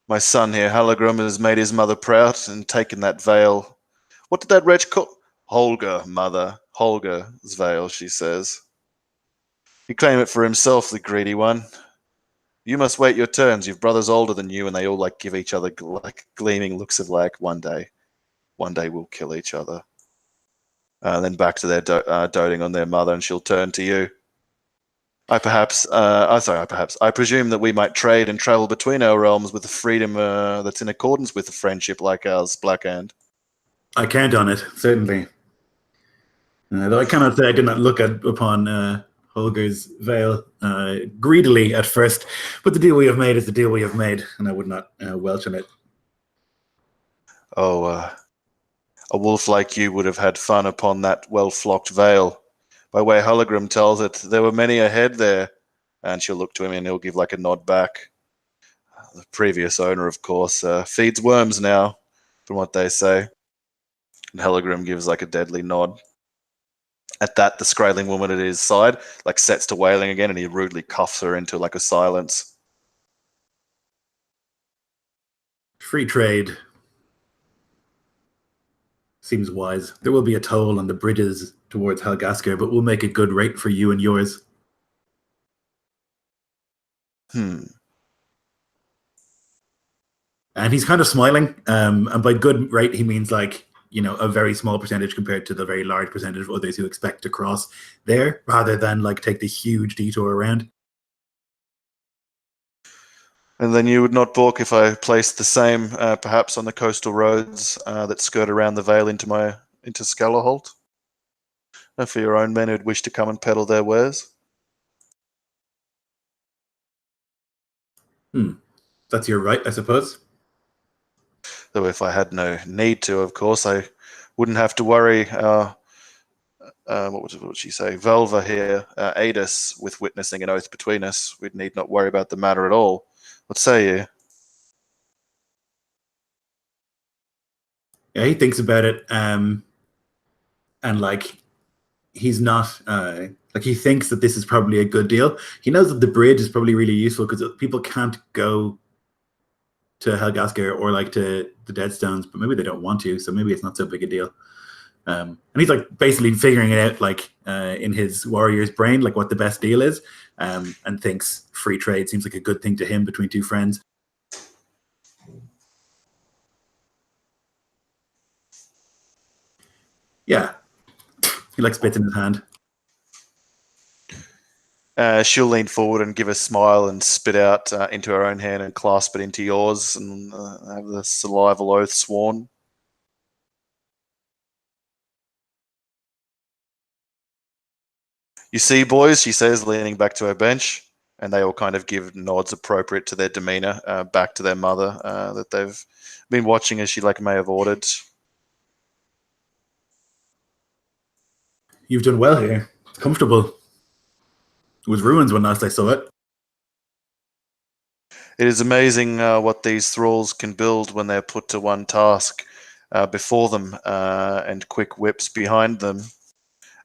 My son here, Halagram, has made his mother proud and taken that veil. What did that wretch call? Holger, mother. Holger's veil, she says. He claimed it for himself, the greedy one. You must wait your turns. You've brothers older than you, and they all like give each other like gleaming looks of like one day we'll kill each other. Then back to their doting on their mother, and she'll turn to you. I presume that we might trade and travel between our realms with a freedom that's in accordance with a friendship like ours, Blackhand. I count on it, certainly. Though I cannot say I did not look upon Holger's veil greedily at first, but the deal we have made is the deal we have made, and I would not welch on it. Oh, a wolf like you would have had fun upon that well-flocked veil. By way Hologram tells it, there were many ahead there. And she'll look to him and he'll give like a nod back. The previous owner, of course, feeds worms now, from what they say. And Helagrim gives like a deadly nod. At that, the Skraeling woman at his side like sets to wailing again, and he rudely cuffs her into like a silence. Free trade seems wise. There will be a toll on the bridges towards Helagasker, but we'll make a good rate for you and yours. And he's kind of smiling. And by good rate, he means like, you know, a very small percentage compared to the very large percentage of others who expect to cross there, rather than like take the huge detour around. And then you would not balk if I placed the same, perhaps on the coastal roads that skirt around the vale into Skalaholt, for your own men who'd wish to come and peddle their wares. That's your right, I suppose. Though if I had no need to, of course, I wouldn't have to worry. What would she say? Velva here aid us with witnessing an oath between us. We'd need not worry about the matter at all. What say you? Yeah, he thinks about it, and like he's not like he thinks that this is probably a good deal. He knows that the bridge is probably really useful because people can't go to Helagasker or like to the Deadstones, but maybe they don't want to, so maybe it's not so big a deal. And he's like basically figuring it out, like in his warrior's brain, like what the best deal is, and thinks free trade seems like a good thing to him between two friends. Yeah, he like spits in his hand. She'll lean forward and give a smile and spit out into her own hand and clasp it into yours and have the salival oath sworn. You see, boys, she says, leaning back to her bench, and they all kind of give nods appropriate to their demeanor back to their mother that they've been watching as she like may have ordered. You've done well here. It's comfortable. It was ruins when last I saw it. It is amazing what these thralls can build when they're put to one task before them and quick whips behind them.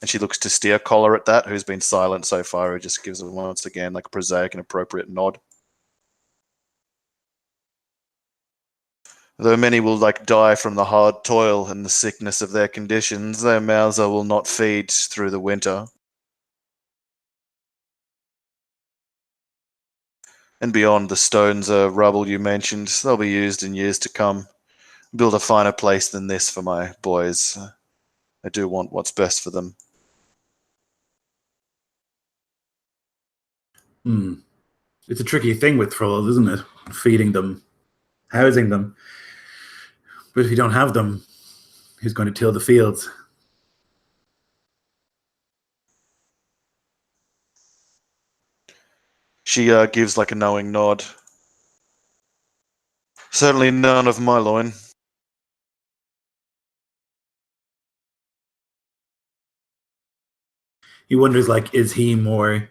And she looks to Steer Collar at that, who's been silent so far, who just gives them once again like a prosaic and appropriate nod. Though many will like die from the hard toil and the sickness of their conditions, their mouths will not feed through the winter. And beyond the stones rubble you mentioned, they'll be used in years to come. Build a finer place than this for my boys. I do want what's best for them. It's a tricky thing with thralls, isn't it? Feeding them, housing them. But if you don't have them, who's going to till the fields? She gives like a knowing nod. Certainly none of my loin. He wonders, like, is he more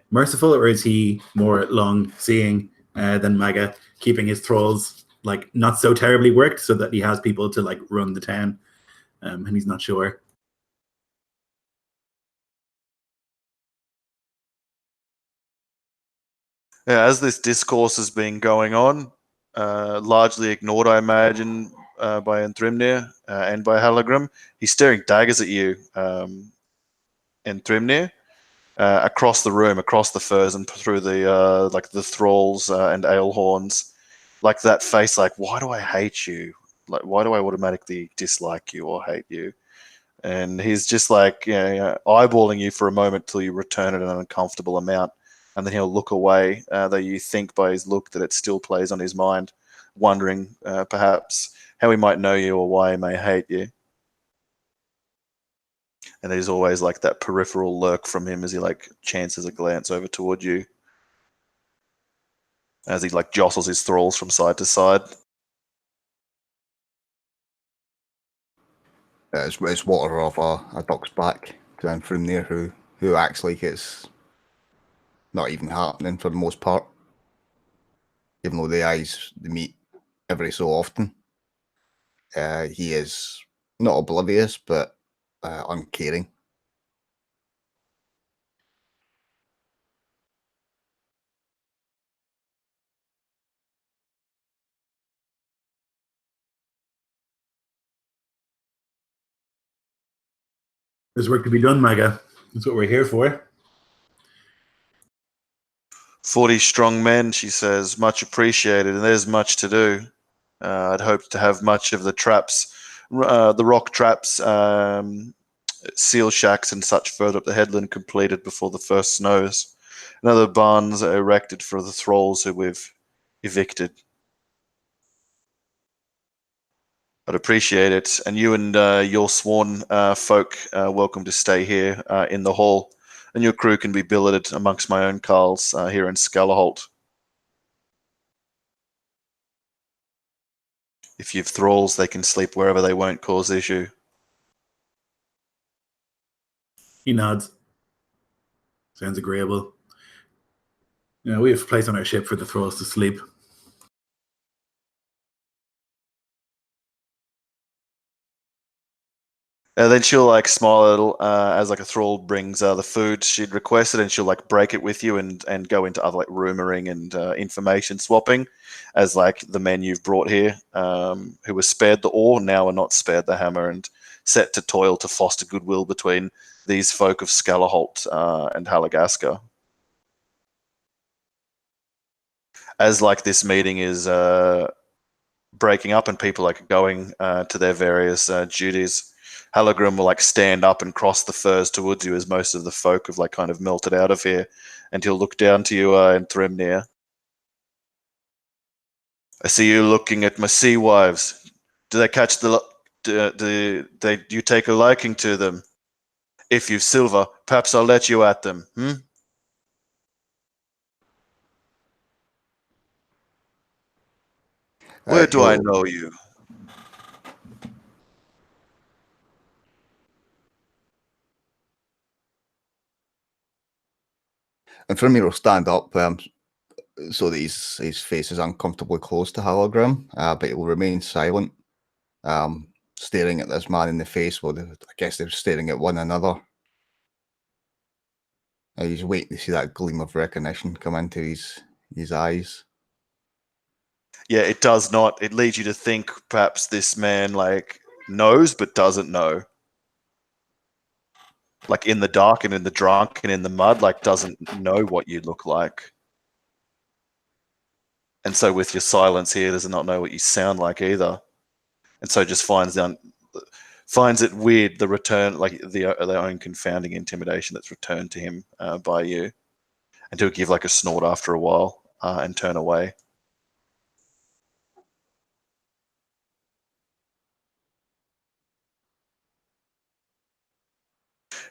merciful, or is he more long-seeing than Maga, keeping his thralls like not so terribly worked so that he has people to like run the town, and he's not sure. Yeah, as this discourse has been going on, largely ignored, I imagine, by Enthrimnir and by Halagrim, he's staring daggers at you, Enthrimnir, across the room, across the furs, and through the like the thralls and alehorns, like that face, like, why do I hate you? Like, why do I automatically dislike you or hate you? And he's just like, eyeballing you for a moment till you return at an uncomfortable amount, and then he'll look away. Though you think by his look that it still plays on his mind, wondering perhaps how he might know you or why he may hate you. And there's always like that peripheral lurk from him as he like chances a glance over toward you, as he like jostles his thralls from side to side. It's water off a duck's back to him from there, who acts like it's not even happening for the most part, even though they meet every so often. He is not oblivious, but uncaring. There's work to be done, Maga. That's what we're here for. 40 strong men, she says, much appreciated, and there's much to do. I'd hoped to have much of the traps, the rock traps, seal shacks and such further up the headland completed before the first snows. And other barns are erected for the thralls who we've evicted. I'd appreciate it. And you and your sworn folk welcome to stay here in the hall. And your crew can be billeted amongst my own carls here in Skalaholt. If you've thralls, they can sleep wherever they won't cause issue. He nods. Sounds agreeable. We have a place on our ship for the thralls to sleep. And then she'll like smile a little as like a thrall brings the food she'd requested, and she'll like break it with you and go into other like rumoring and information swapping, as like the men you've brought here, who were spared the oar, now are not spared the hammer, and set to toil to foster goodwill between these folk of Skalaholt and Helagasker. As like this meeting is breaking up and people like going to their various duties, Halagrim will like stand up and cross the furs towards you as most of the folk have like kind of melted out of here, and he'll look down to you and Thrymnir. I see you looking at my sea wives. Do they catch the? Do you take a liking to them? If you've silver, perhaps I'll let you at them. Where do I know you? And Thrymnir will stand up so that his face is uncomfortably close to Halagrim, but he will remain silent, staring at this man in the face. Well, I guess they're staring at one another. He's waiting to see that gleam of recognition come into his eyes. Yeah, it does not. It leads you to think perhaps this man like knows but doesn't know. Like in the dark and in the drunk and in the mud, like doesn't know what you look like. And so with your silence here, does not know what you sound like either. And so just finds it weird, the return, like their own confounding intimidation that's returned to him by you. And he'll give like a snort after a while and turn away.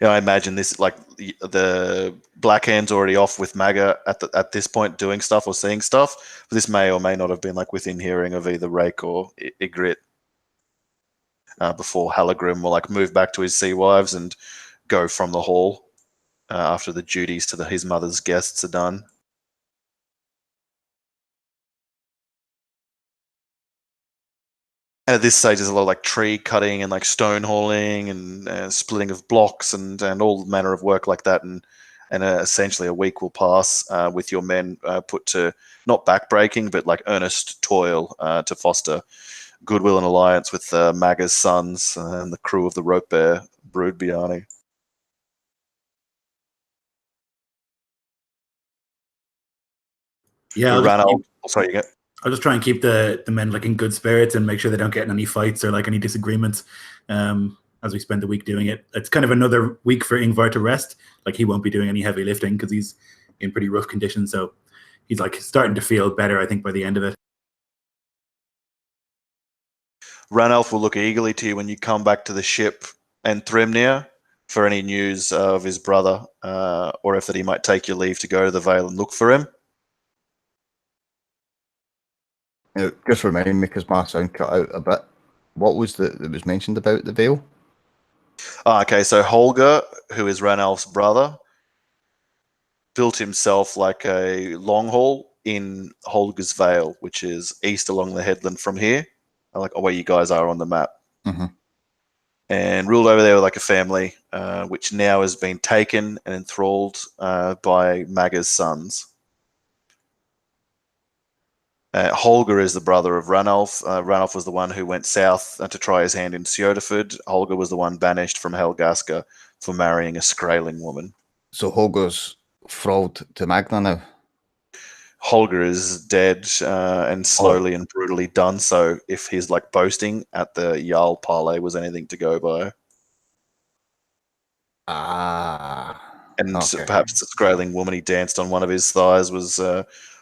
I imagine this like the Blackhand's already off with Maga at this point doing stuff or seeing stuff. But this may or may not have been like within hearing of either Rake or Ygritte before Halagrim will like move back to his sea wives and go from the hall after the duties to his mother's guests are done. And at this stage, there's a lot of like tree cutting and like stone hauling and splitting of blocks and all manner of work like that. And essentially, a week will pass with your men put to not backbreaking, but like earnest toil to foster goodwill and alliance with Maga's sons and the crew of the Rope Bear Brood Biani. Yeah, Sorry, you go. I'll just try and keep the men like in good spirits and make sure they don't get in any fights or like any disagreements as we spend the week doing it. It's kind of another week for Yngvar to rest. Like he won't be doing any heavy lifting because he's in pretty rough condition. So he's like starting to feel better, I think, by the end of it. Ranulf will look eagerly to you when you come back to the ship and Thrymnir for any news of his brother or if that he might take your leave to go to the Vale and look for him. Just remind me, because my sound cut out a bit. What was that was mentioned about the Vale? Okay, so Holger, who is Ranulf's brother, built himself like a long haul in Holger's Vale, which is east along the headland from here, like where you guys are on the map. Mm-hmm. And ruled over there with like a family, which now has been taken and enthralled by Maga's sons. Holger is the brother of Ranulf. Ranulf was the one who went south to try his hand in Sjohestur. Holger was the one banished from Helagasker for marrying a Skraeling woman. So Holger's thralled to Magna now? Holger is dead and slowly and brutally done so, if his like boasting at the Jarl Parley was anything to go by. And Okay. perhaps the Skraeling woman he danced on one of his thighs was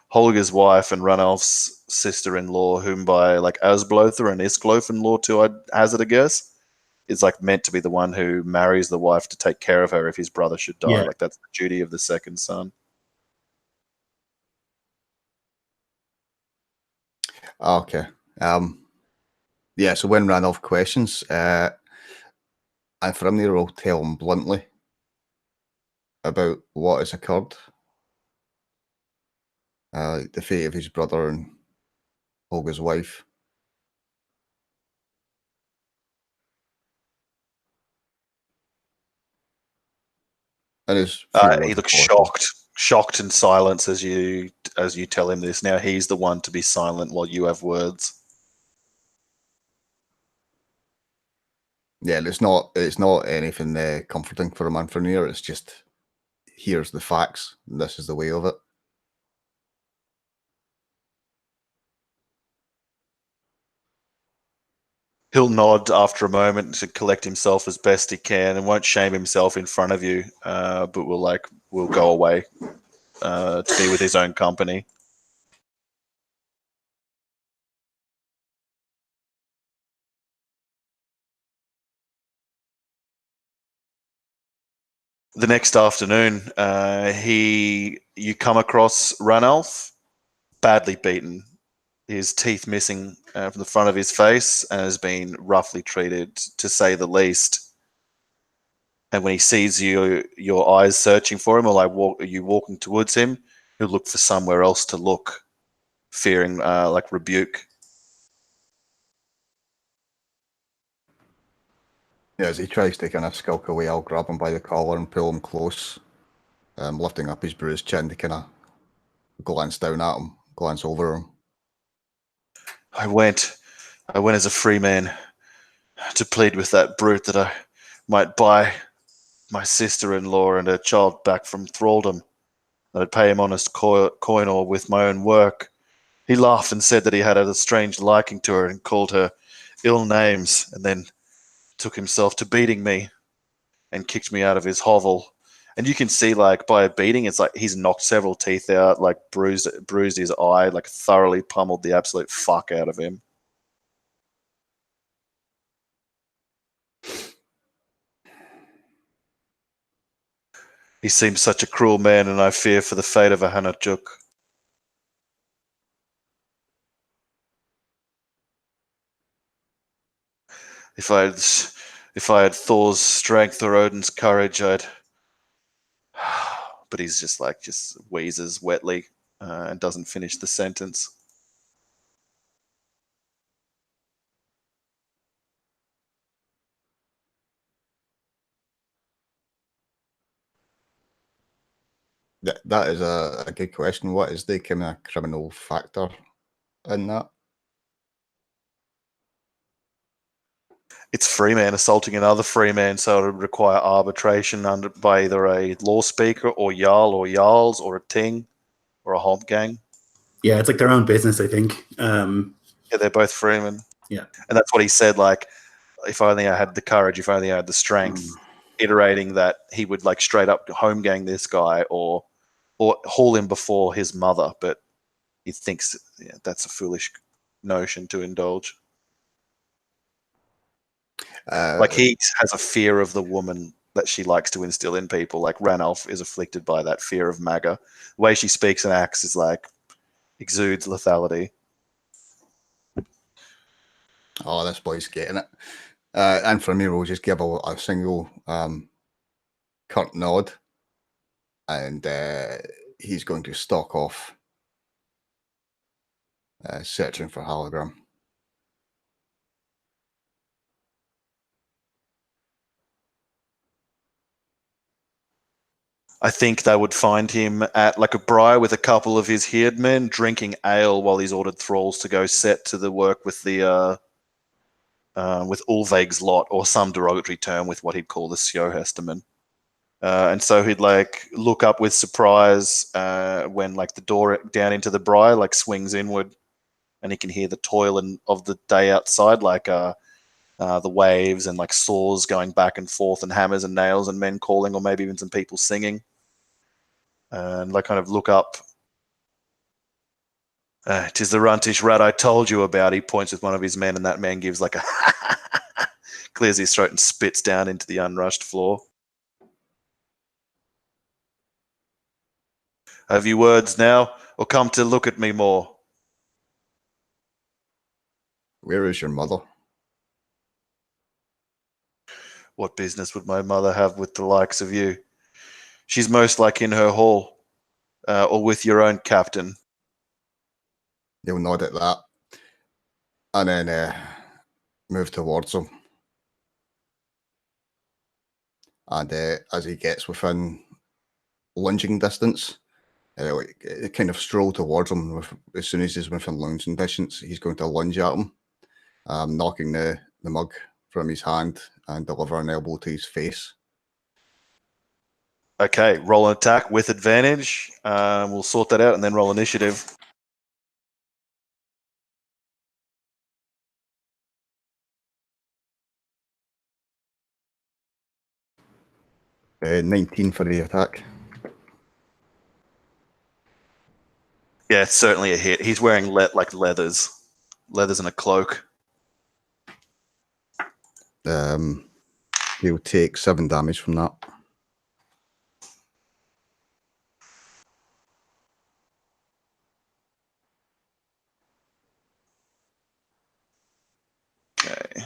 Holger's wife and Ranulf's sister-in-law, whom by like Asblodr and Isklofinn law too, I'd hazard a guess, is like meant to be the one who marries the wife to take care of her if his brother should die. Yeah. Like that's the duty of the second son. Okay. Yeah, so when Ranulf questions, and Thrymnir will tell him bluntly about what has occurred. The fate of his brother and Holger's wife. And He looks shocked in silence as you tell him this. Now he's the one to be silent while you have words. Yeah, it's not anything comforting for a man from here. It's just, here's the facts. And this is the way of it. He'll nod after a moment to collect himself as best he can and won't shame himself in front of you, but will go away to be with his own company. The next afternoon, you come across Ranulf, badly beaten, his teeth missing from the front of his face, and has been roughly treated, to say the least. And when he sees you, your eyes searching for him, or are you walking towards him, he'll look for somewhere else to look, fearing like rebuke. Yeah, as he tries to kind of skulk away, I'll grab him by the collar and pull him close, lifting up his bruised chin to kind of glance down at him, glance over him. I went as a free man to plead with that brute that I might buy my sister-in-law and her child back from thraldom, that I'd pay him honest coin or with my own work. He laughed and said that he had a strange liking to her and called her ill names, and then took himself to beating me and kicked me out of his hovel. And you can see, like, by a beating, it's like he's knocked several teeth out, like bruised his eye, like thoroughly pummeled the absolute fuck out of him. He seems such a cruel man, and I fear for the fate of a Hanajuk. If I had Thor's strength or Odin's courage, I'd. But he's just wheezes wetly and doesn't finish the sentence. That is a good question. What is the kind of criminal factor in that? It's free man assaulting another free man, so it would require arbitration by either a law speaker or Jarl or Jarls or a Ting or a Hob gang. Yeah, it's like their own business, I think. Yeah, they're both freemen. Yeah. And that's what he said, like, if only I had the courage, if only I had the strength, iterating that he would like straight up home gang this guy or haul him before his mother, but he thinks that's a foolish notion to indulge. Like he has a fear of the woman that she likes to instill in people. Like Ranulf is afflicted by that fear of Maga. The way she speaks and acts is like exudes lethality. Oh, this boy's getting it. And for me, we'll just give a single curt nod, and he's going to stalk off, searching for hologram. I think they would find him at like a briar with a couple of his hired men drinking ale while he's ordered thralls to go set to the work with the with Ulveg's lot, or some derogatory term with what he'd call the Sjohestur. And so he'd like look up with surprise when like the door down into the briar like swings inward, and he can hear the toil of the day outside, like the waves and like saws going back and forth and hammers and nails and men calling, or maybe even some people singing. And like kind of look up. "'Tis the runtish rat I told you about." He points with one of his men, and that man gives like a clears his throat and spits down into the unrushed floor. "Have you words now, or come to look at me more?" Where is your mother? "What business would my mother have with the likes of you? She's most like in her hall, or with your own captain." He'll nod at that, and then move towards him. And as he gets within lunging distance, kind of stroll towards him. As soon as he's within lunging distance, he's going to lunge at him, knocking the mug from his hand and deliver an elbow to his face. Okay, roll an attack with advantage. We'll sort that out and then roll initiative. 19 for the attack. Yeah, it's certainly a hit. He's wearing leathers and a cloak. He'll take 7 damage from that. Okay.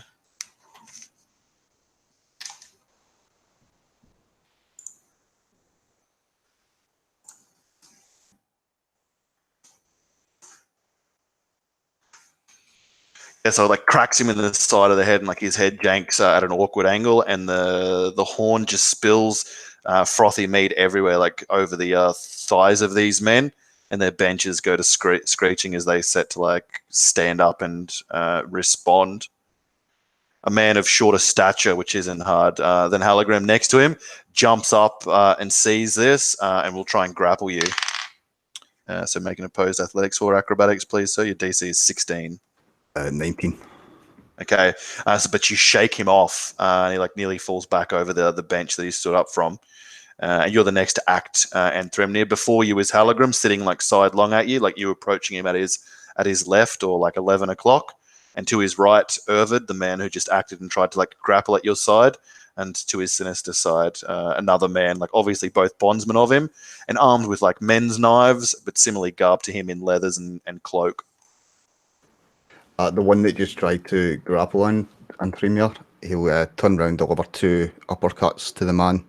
Yeah, so it like cracks him in the side of the head, and like his head janks at an awkward angle, and the horn just spills frothy meat everywhere, like over the thighs of these men, and their benches go to screeching as they set to like stand up and respond. A man of shorter stature, which isn't hard, than Hologram next to him, jumps up and sees this, and will try and grapple you. So make an opposed athletics or acrobatics, please. So your DC is 16. 19. Okay, but you shake him off, and he like nearly falls back over the bench that he stood up from. And you're the next to act, and Thremnir. Before you is Hologram sitting like sidelong at you, like you approaching him at his left, or like 11 o'clock. And to his right, Ervid, the man who just acted and tried to like grapple at your side, and to his sinister side, another man, like obviously both bondsmen of him, and armed with like men's knives, but similarly garbed to him in leathers and cloak. The one that just tried to grapple on Tremere, he'll turn round, deliver 2 uppercuts to the man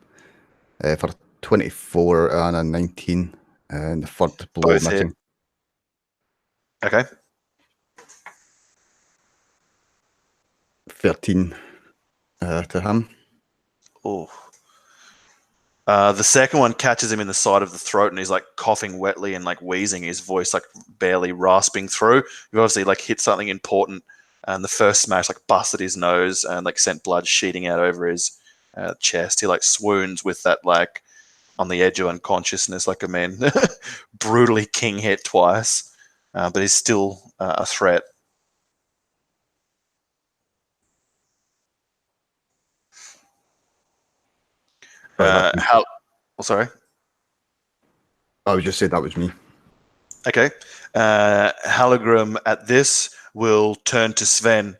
for 24 and a 19, and the third blow Both hit. missing. Okay. 13 to him. Oh. The second one catches him in the side of the throat, and he's like coughing wetly and like wheezing, his voice like barely rasping through. You've obviously like hit something important, and the first smash like busted his nose and like sent blood sheeting out over his chest. He like swoons with that like on the edge of unconsciousness, like a man brutally king hit twice, but he's still a threat. Sorry. I would just say that was me. Okay. Helagrum at this will turn to Sven,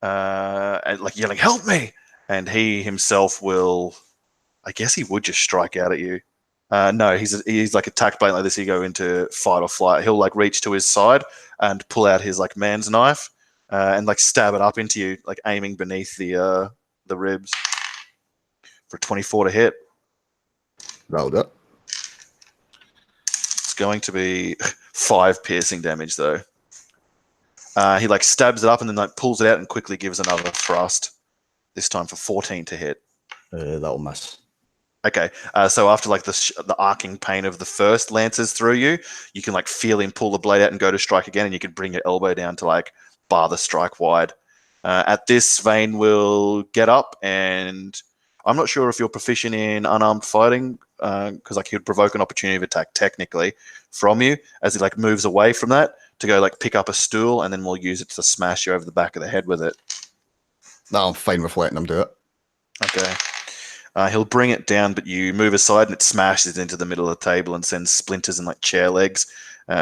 and like yelling, "Help me!" And he himself will, I guess he would just strike out at you. No, he's like attacked by like this. He go into fight or flight. He'll like reach to his side and pull out his like man's knife and like stab it up into you, like aiming beneath the ribs for 24 to hit. Rolled it. It's going to be 5 piercing damage though. He like stabs it up and then like pulls it out and quickly gives another thrust. This time for 14 to hit. That'll miss. Okay, so after like the arcing pain of the first lances through you, you can like feel him pull the blade out and go to strike again, and you can bring your elbow down to like bar the strike wide. At this, Vane will get up, and I'm not sure if you're proficient in unarmed fighting, because like he would provoke an opportunity of attack technically from you as he like moves away from that to go like pick up a stool, and then we'll use it to smash you over the back of the head with it. No, I'm fine with letting him do it. Okay. He'll bring it down, but you move aside and it smashes into the middle of the table and sends splinters and like chair legs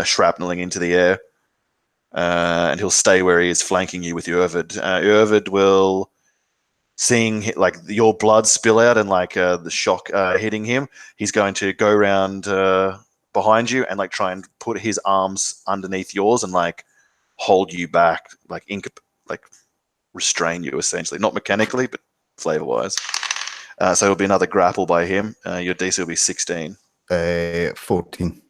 shrapneling into the air. And he'll stay where he is, flanking you with Yngvar. Yngvar will, seeing like your blood spill out and like the shock hitting him, he's going to go around behind you and like try and put his arms underneath yours and like hold you back, like restrain you essentially, not mechanically, but flavor-wise. So it'll be another grapple by him. Your DC will be 16. 14.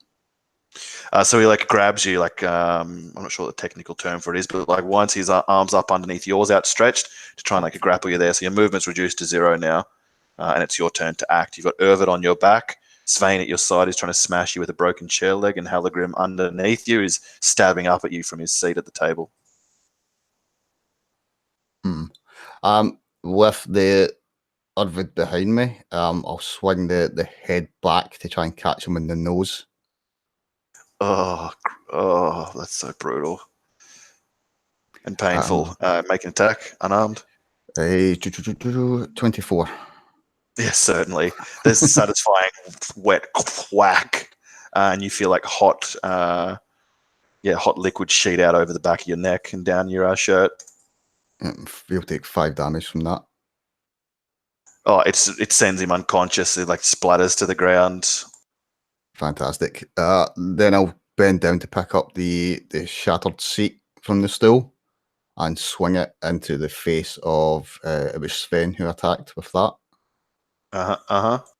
So he like grabs you, like I'm not sure what the technical term for it is, but like winds his arms up underneath yours outstretched to try and like grapple you there. So your movement's reduced to 0 now, and it's your turn to act. You've got Yngvar on your back. Svein at your side is trying to smash you with a broken chair leg, and Helagrum underneath you is stabbing up at you from his seat at the table. With the Urvid behind me, I'll swing the head back to try and catch him in the nose. Oh, that's so brutal and painful. Make an attack, unarmed. 24. Yes, certainly. There's a satisfying wet whack, and you feel like hot liquid sheet out over the back of your neck and down your shirt. You'll take 5 damage from that. Oh, it sends him unconscious. It like splatters to the ground. Fantastic. Then I'll bend down to pick up the shattered seat from the stool and swing it into the face of it was Sven who attacked with that.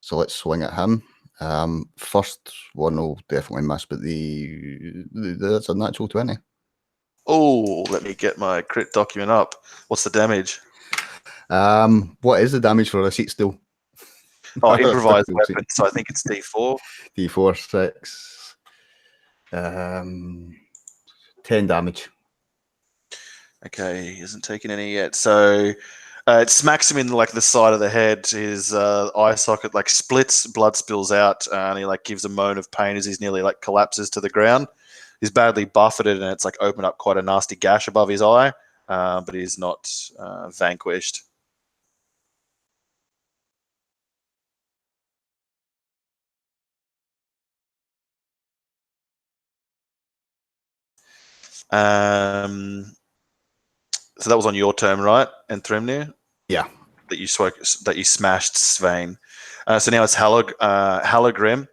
So let's swing at him. First one will definitely miss, but that's a natural 20. Oh, let me get my crit document up. What's the damage? What is the damage for a seat stool? Oh, improvised weapon. So I think it's D4. D4, 6. 10 damage. Okay, he hasn't taken any yet. So it smacks him in like the side of the head. His eye socket like splits, blood spills out, and he like gives a moan of pain as he's nearly like collapses to the ground. He's badly buffeted, and it's like opened up quite a nasty gash above his eye, but he's not vanquished. So that was on your turn, right? And Thrymnir? Yeah. that you smashed Svein. So now it's Halagrim.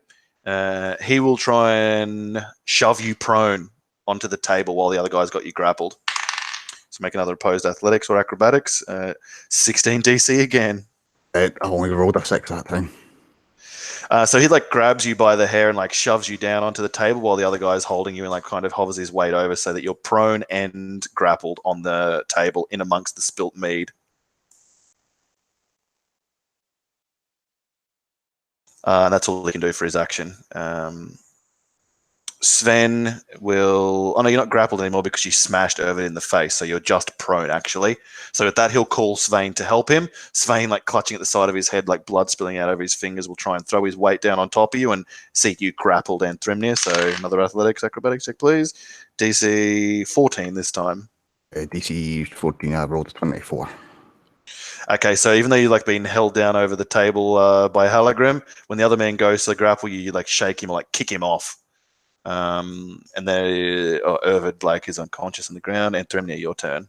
He will try and shove you prone onto the table while the other guy's got you grappled. So make another opposed athletics or acrobatics. 16 DC again. I only rolled a 6 that time. So he like grabs you by the hair and like shoves you down onto the table while the other guy's holding you and like kind of hovers his weight over so that you're prone and grappled on the table in amongst the spilt mead. And that's all he can do for his action. Sven will... Oh, no, you're not grappled anymore because you smashed Irvin in the face, so you're just prone, actually. So with that, he'll call Svein to help him. Svein, like, clutching at the side of his head, like blood spilling out over his fingers, will try and throw his weight down on top of you and see you grappled and Thrymnir. So another athletics, acrobatics check, please. DC 14 this time. DC 14, I rolled a 24. Okay, so even though you've like been held down over the table by Halagrim, when the other man goes to grapple you, you like shake him or like kick him off. And then Irvid like is unconscious on the ground. And Thrymnir, your turn.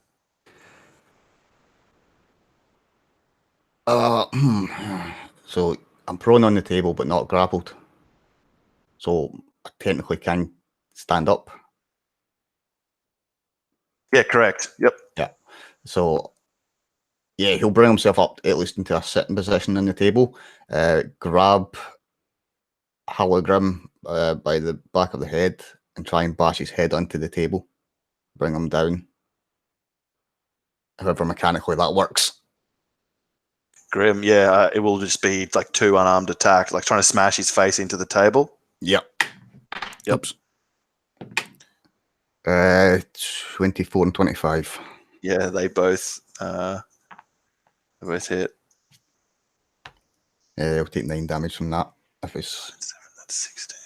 So I'm prone on the table but not grappled. So I technically can stand up. Yeah, correct. Yep. Yeah. So yeah, he'll bring himself up at least into a sitting position on the table. Grab Halagrim by the back of the head and try and bash his head onto the table. Bring him down. However mechanically that works. Grim, yeah, it will just be like 2 unarmed attacks, like trying to smash his face into the table. Yep. Yep. 24 and 25. Yeah, they both hit. Yeah, he'll take 9 damage from that. If it's 7, that's 16.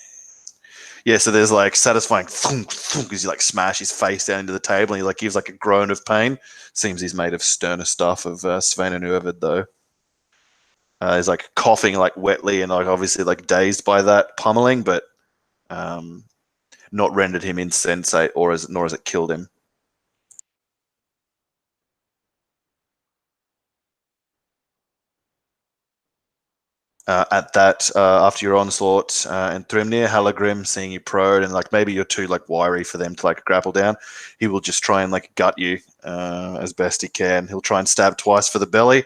Yeah, so there's like satisfying thunk, thunk as you like smash his face down into the table, and he like gives like a groan of pain. Seems he's made of sterner stuff of Svein and Urvid though. He's like coughing like wetly and like obviously like dazed by that pummeling, but not rendered him insensate nor has it killed him. At that, after your onslaught and Thrymnir, Halagrim, seeing you prone and like maybe you're too like wiry for them to like grapple down, he will just try and like gut you as best he can. He'll try and stab twice for the belly,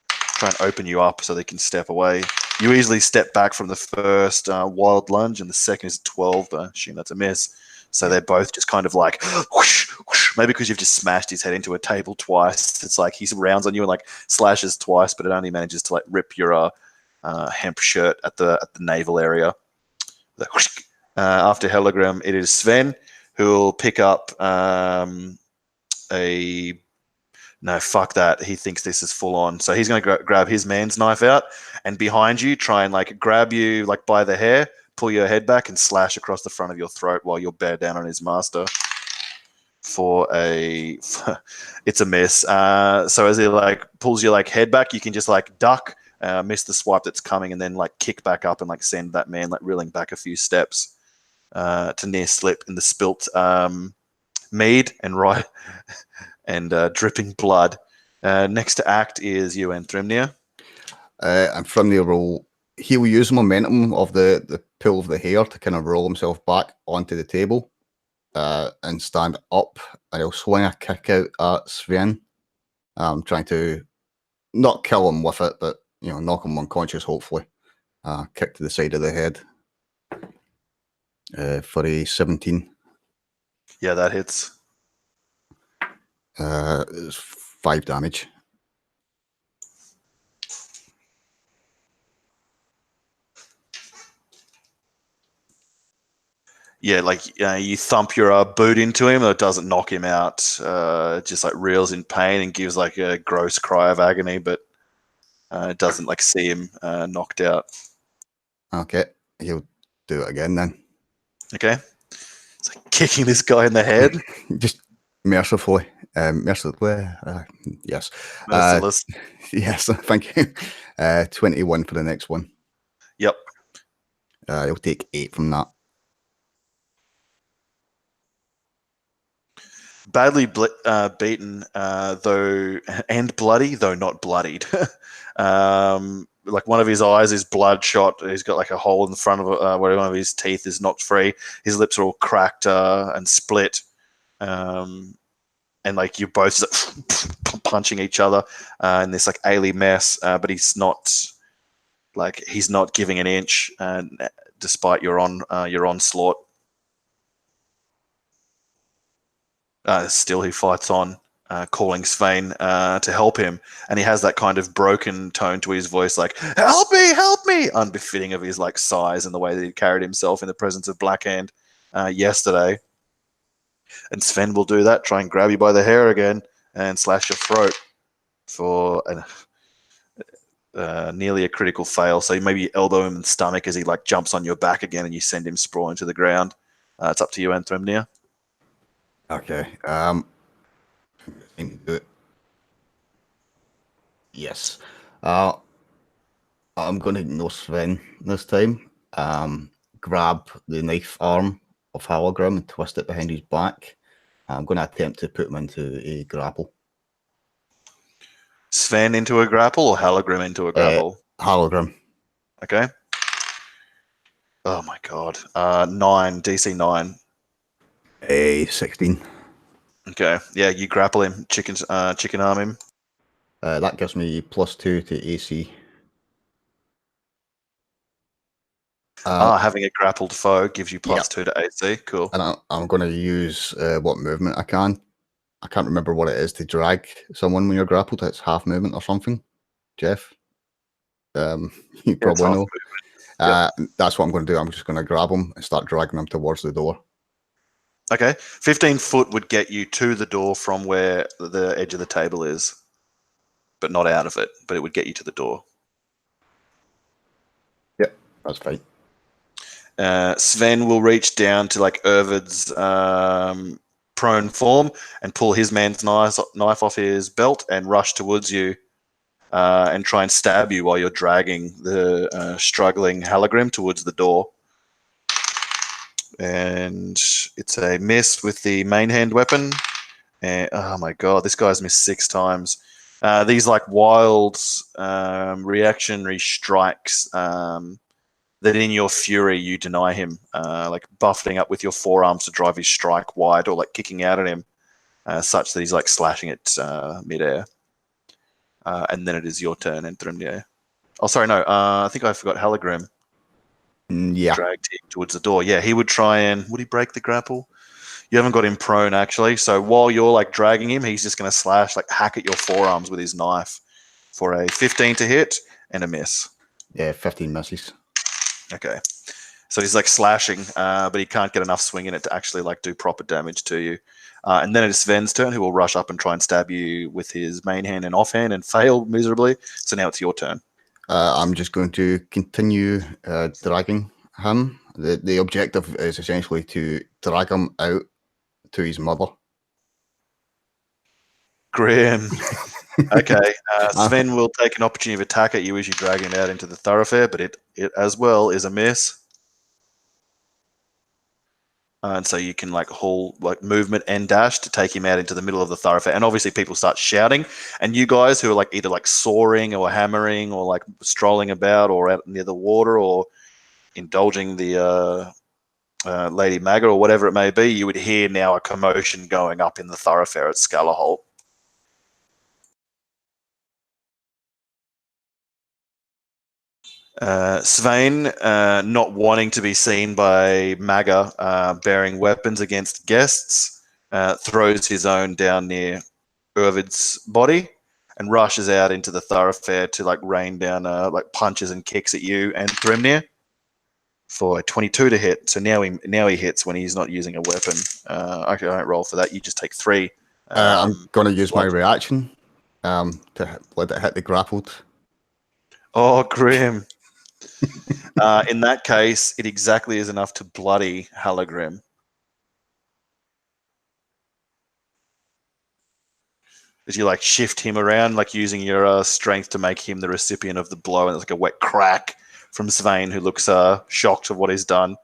try and open you up so they can step away. You easily step back from the first wild lunge, and the second is 12, but I assume that's a miss. So they're both just kind of like, whoosh, whoosh. Maybe because you've just smashed his head into a table twice. It's like he rounds on you and like slashes twice, but it only manages to like rip your hemp shirt at the navel area. After Helagrim, it is Sven who will pick up no, fuck that. He thinks this is full on. So he's going to grab his man's knife out and behind you try and like grab you like by the hair, pull your head back and slash across the front of your throat while you're bear down on his master. It's a miss. So as he like pulls your like head back, you can just like duck, miss the swipe that's coming, and then like kick back up and like send that man like reeling back a few steps to near slip in the spilt mead and dripping blood. Next to act is you and Thrymnir. And Thrymnir he'll use momentum of the pull of the hair to kind of roll himself back onto the table and stand up, and he'll swing a kick out at Sven, trying to not kill him with it, but knock him unconscious, hopefully. Kick to the side of the head for a 17. Yeah, that hits. It's 5 damage. Yeah, like you thump your boot into him, it doesn't knock him out. Just like reels in pain and gives like a gross cry of agony, but it doesn't like see him knocked out. Okay, he'll do it again then. Okay, it's like kicking this guy in the head. Just mercifully. Yes. Merciless. Yes, thank you. 21 for the next one. Yep. He'll take 8 from that. Badly beaten, though, and bloody, though not bloodied. Like one of his eyes is bloodshot. He's got like a hole in the front of where one of his teeth is knocked free. His lips are all cracked and split. And like you're both just punching each other in this like alien mess. But he's not giving an inch, despite your onslaught. Still, he fights on, calling Svein to help him, and he has that kind of broken tone to his voice, like help me," unbefitting of his like size and the way that he carried himself in the presence of Blackhand yesterday. And Sven will do that, try and grab you by the hair again and slash your throat for nearly a critical fail. So you maybe elbow him in the stomach as he like jumps on your back again, and you send him sprawling to the ground. It's up to you, Anthrymnir. Okay. Yes. I'm going to ignore Sven this time. Grab the knife arm of Helagsker and twist it behind his back. I'm going to attempt to put him into a grapple. Sven into a grapple or Helagsker into a grapple? Helagsker. Okay. Oh my god. 9, DC 9. A 16. Okay. Yeah, you grapple him, chicken arm him. That gives me +2 to AC. Having a grappled foe gives you +2 to AC. Cool. And I'm going to use what movement I can. I can't remember what it is to drag someone when you're grappled. It's half movement or something. Jeff? You probably know. That's what I'm going to do. I'm just going to grab him and start dragging him towards the door. Okay. 15 foot would get you to the door from where the edge of the table is, but not out of it, but it would get you to the door. Yep, that's fine. Sven will reach down to like Ervid's prone form and pull his man's knife off his belt and rush towards you and try and stab you while you're dragging the struggling Helagsker towards the door. And it's a miss with the main hand weapon. And oh my god, this guy's missed 6 times. These like wild reactionary strikes that in your fury you deny him, like buffeting up with your forearms to drive his strike wide, or like kicking out at him, such that he's like slashing it midair. And then it is your turn, Anthrymnir. Oh, sorry, no. I think I forgot Helagsker. Yeah. Dragged him towards the door. Yeah, he would try and... Would he break the grapple? You haven't got him prone, actually. So while you're like dragging him, he's just going to slash, like hack at your forearms with his knife for a 15 to hit and a miss. Yeah, 15 misses. Okay. So he's like slashing, but he can't get enough swing in it to actually like do proper damage to you. And then it's Sven's turn, who will rush up and try and stab you with his main hand and offhand and fail miserably. So now it's your turn. I'm just going to continue dragging him. The objective is essentially to drag him out to his mother. Grim. Okay. Sven will take an opportunity of attack at you as you drag him out into the thoroughfare, but it as well is a miss. And so you can like haul like movement and dash to take him out into the middle of the thoroughfare. And obviously people start shouting, and you guys who are like either like soaring or hammering or like strolling about or out near the water or indulging the Lady Maga or whatever it may be, you would hear now a commotion going up in the thoroughfare at Skalaholt. Svein, not wanting to be seen by Maga bearing weapons against guests, throws his own down near Ervid's body and rushes out into the thoroughfare to like rain down like punches and kicks at you and Thrymnir for a 22 to hit. So now he hits when he's not using a weapon. Actually, I don't roll for that. You just take 3. I'm going to use my reaction to let it hit the grappled. Oh, grim. In that case, it exactly is enough to bloody Helagsker. As you like shift him around, like using your strength to make him the recipient of the blow, and it's like a wet crack from Svein, who looks shocked of what he's done.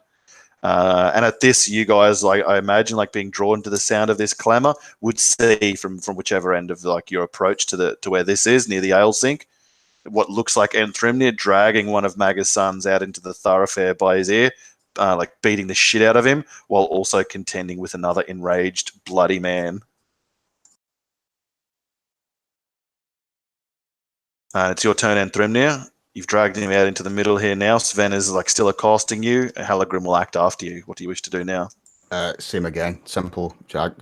And at this, you guys, like I imagine, like being drawn to the sound of this clamor, would see from whichever end of like your approach to where this is near the ale sink, what looks like Enthrymnir dragging one of Maga's sons out into the thoroughfare by his ear, like beating the shit out of him, while also contending with another enraged, bloody man. It's your turn, Enthrymnir. You've dragged him out into the middle here now. Sven is like still accosting you. Helagrim will act after you. What do you wish to do now? Same again. Simple drag.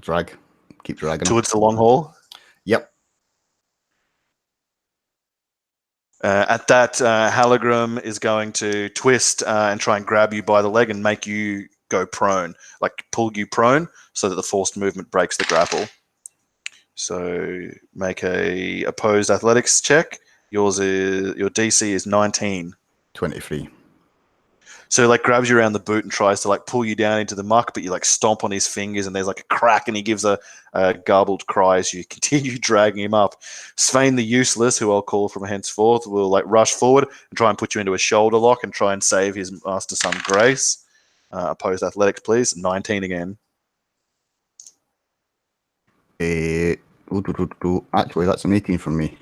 Keep dragging him. Towards the long hall? Yep. At that, Helagrim is going to twist and try and grab you by the leg and make you go prone, like pull you prone so that the forced movement breaks the grapple. So make a opposed athletics check. Your DC is 19. 23. So he like grabs you around the boot and tries to like pull you down into the muck, but you like stomp on his fingers and there's like a crack and he gives a garbled cry as you continue dragging him up. Svein the Useless, who I'll call from henceforth, will like rush forward and try and put you into a shoulder lock and try and save his master some grace. Opposed athletics, please. 19 again. Actually, that's an 18 from me.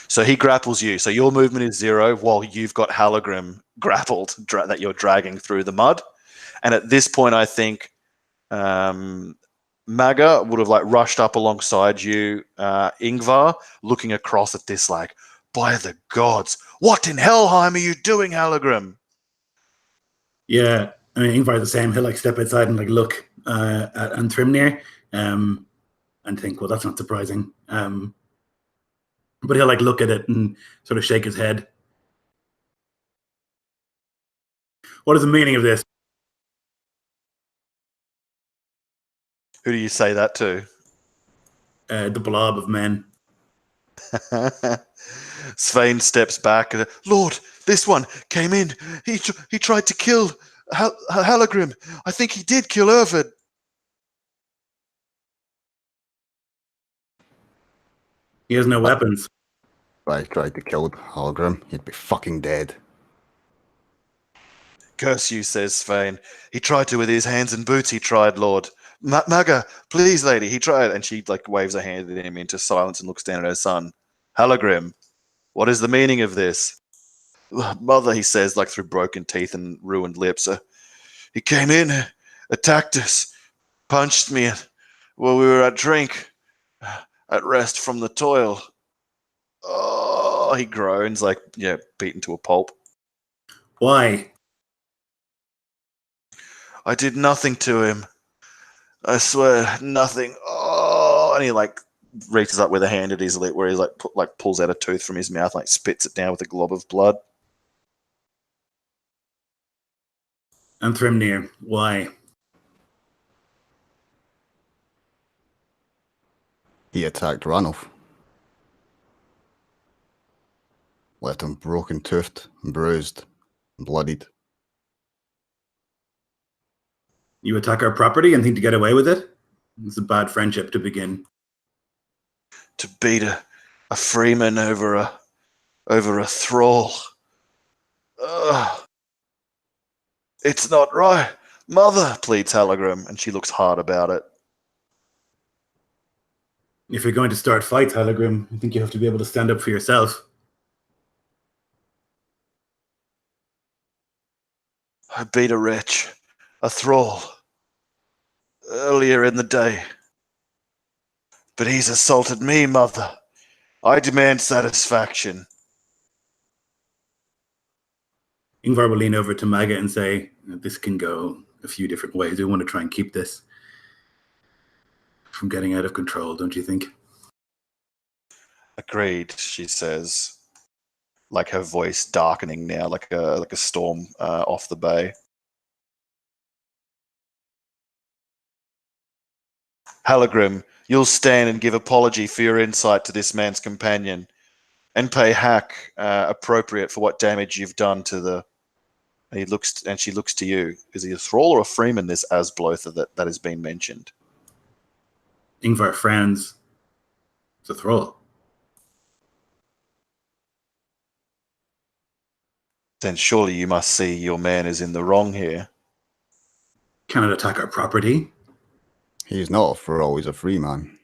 So he grapples you. So your movement is 0 while you've got Helagrim grappled that you're dragging through the mud. And at this point, I think Maga would have like rushed up alongside you, Yngvar, looking across at this like, by the gods, what in Helheim are you doing, Helagrim? Yeah, I mean, Yngvar the same. He'll like step outside and like look at Enthrymnir and think, well, that's not surprising. But he'll like look at it and sort of shake his head. What is the meaning of this? Who do you say that to? The blob of men. Svein steps back. Lord, this one came in. He tried to kill Helagrim. I think he did kill Ervid. He has no weapons. If I tried to kill Helagrim, he'd be fucking dead. Curse you, says Svein. He tried to with his hands and boots, he tried, Lord. Maga, please, lady, he tried. And she like waves her hand at him into silence and looks down at her son. Helagrim, what is the meaning of this? Mother, he says, like through broken teeth and ruined lips. He came in, attacked us, punched me while we were at drink, at rest from the toil. Oh, he groans, like, yeah, beaten to a pulp. Why? I did nothing to him. I swear, nothing. Oh, and he like reaches up with a hand at his lip, where he's like pulls out a tooth from his mouth, like spits it down with a glob of blood. Enthrymnir, why? He attacked Ranulf. Left him broken toothed and bruised and bloodied. You attack our property and think to get away with it? It's a bad friendship to begin. To beat a freeman over a thrall. Ugh. It's not right. Mother, pleads Helagrim, and she looks hard about it. If you're going to start fights, Helagrim, I think you have to be able to stand up for yourself. I beat a wretch, a thrall, earlier in the day. But he's assaulted me, Mother. I demand satisfaction. Yngvar will lean over to Maga and say, this can go a few different ways. We want to try and keep this from getting out of control, don't you think? Agreed, she says, like her voice darkening now, like a storm off the bay. Helagrim, you'll stand and give apology for your insight to this man's companion, and pay hack appropriate for what damage you've done to the. And she looks to you. Is he a thrall or a freeman? This Asblodr that has been mentioned. Yngvar frowns. It's a thrall. Then surely you must see your man is in the wrong here. Cannot attack our property. He's not a thrall, he's a free man.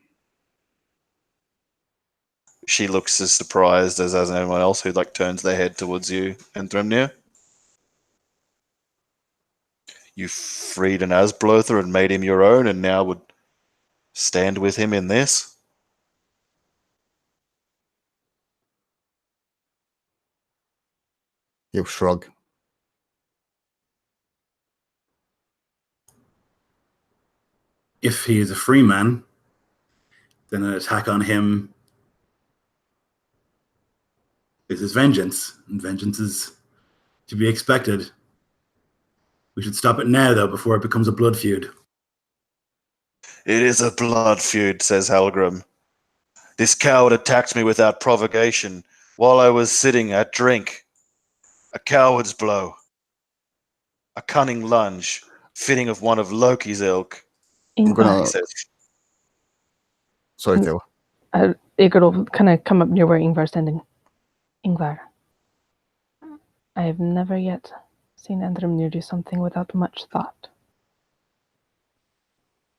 She looks as surprised as anyone else who like turns their head towards you and Thrymnir. You freed an Asblodr and made him your own, and now would stand with him in this? He'll shrug. If he is a free man, then an attack on him is his vengeance, and vengeance is to be expected. We should stop it now, though, before it becomes a blood feud. It is a blood feud, says Halgrim. This coward attacked me without provocation while I was sitting at drink. A coward's blow. A cunning lunge, fitting of one of Loki's ilk. Yngvar, He says, Sorry, Taylor. Igor will kind of come up near where Yngvar's standing. Yngvar, I have never yet seen Endrimnir do something without much thought.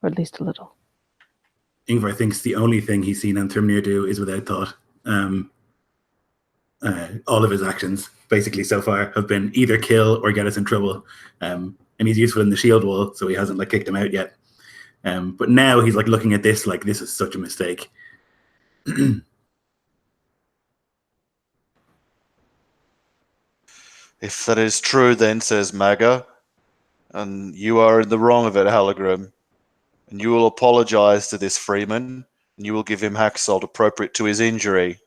Or at least a little. Yngvar thinks the only thing he's seen Anthrimnir do is without thought. All of his actions, basically, so far, have been either kill or get us in trouble. And he's useful in the shield wall, so he hasn't like kicked him out yet. But now he's like looking at this like this is such a mistake. if that is true, then, says Maga, and you are in the wrong of it, Halagrim, and you will apologize to this freeman, and you will give him hacksalt appropriate to his injury.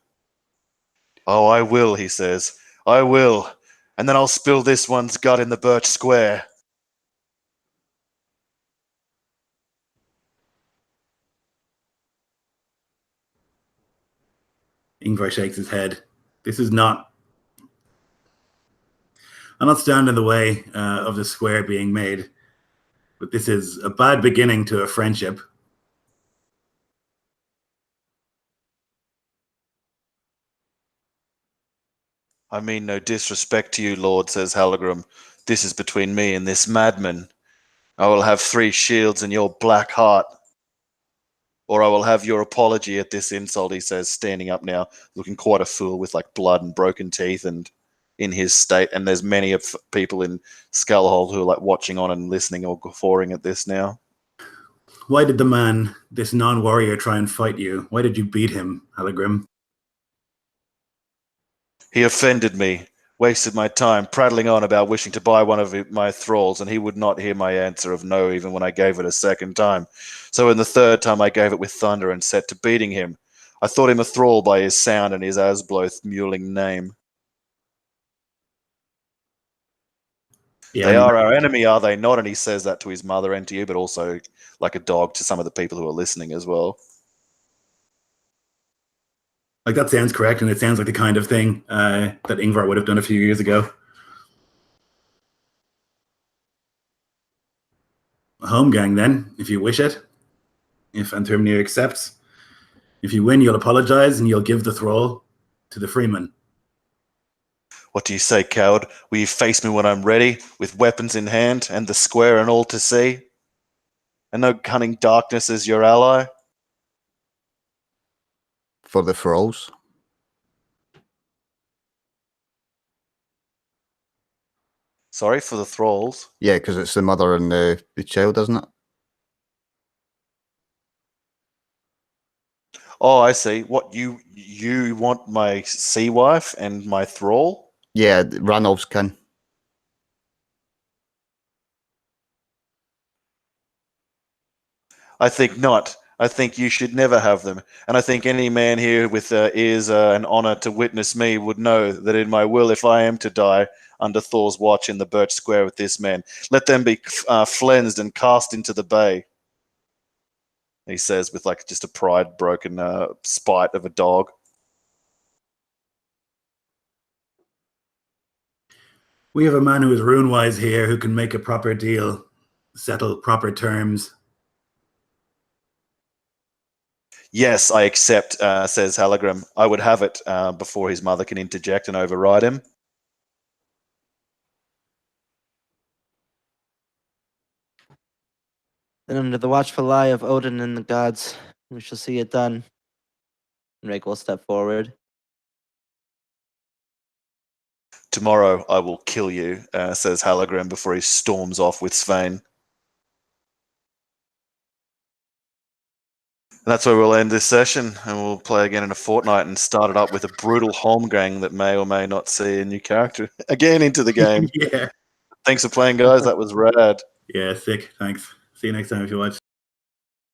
Oh, I will, he says. I will. And then I'll spill this one's gut in the birch square. Yngvar shakes his head. This is not... I'll not stand in the way of the square being made, but this is a bad beginning to a friendship. I mean no disrespect to you, Lord, says Halagrim. This is between me and this madman. I will have 3 shields in your black heart. Or I will have your apology at this insult, he says, standing up now, looking quite a fool with like blood and broken teeth and in his state. And there's many of people in Skalaholt who are like watching on and listening or guffawing at this now. Why did the man, this non-warrior, try and fight you? Why did you beat him, Halagrim? He offended me, wasted my time prattling on about wishing to buy one of my thralls, and he would not hear my answer of no even when I gave it a second time. So in the third time I gave it with thunder and set to beating him. I thought him a thrall by his sound and his Asblodr mewling name. Yeah, They are our enemy, are they not? And he says that to his mother and to you, but also like a dog to some of the people who are listening as well. Like that sounds correct, and it sounds like the kind of thing that Yngvar would have done a few years ago. A home gang, then, if you wish it. If Anthrimnir accepts. If you win, you'll apologize, and you'll give the thrall to the freeman. What do you say, coward? Will you face me when I'm ready, with weapons in hand, and the square and all to see? And no cunning darkness as your ally? For the thralls. Sorry, for the thralls? Yeah, because it's the mother and the child, isn't it? Oh, I see. What, you want my sea wife and my thrall? Yeah, Ranulph's kin. I think not. I think you should never have them. And I think any man here with ears and honor to witness me would know that in my will, if I am to die under Thor's watch in the birch square with this man, let them be flensed and cast into the bay. He says with like just a pride broken spite of a dog. We have a man who is rune-wise here who can make a proper deal, settle proper terms. Yes, I accept, says Halagrim. I would have it before his mother can interject and override him. And under the watchful eye of Odin and the gods, we shall see it done. Rake will step forward. Tomorrow I will kill you, says Halagrim before he storms off with Svein. And that's where we'll end this session, and we'll play again in a fortnight and start it up with a brutal Holmgang that may or may not see a new character again into the game. Yeah. Thanks for playing, guys. That was rad. Yeah, sick. Thanks. See you next time if you watch.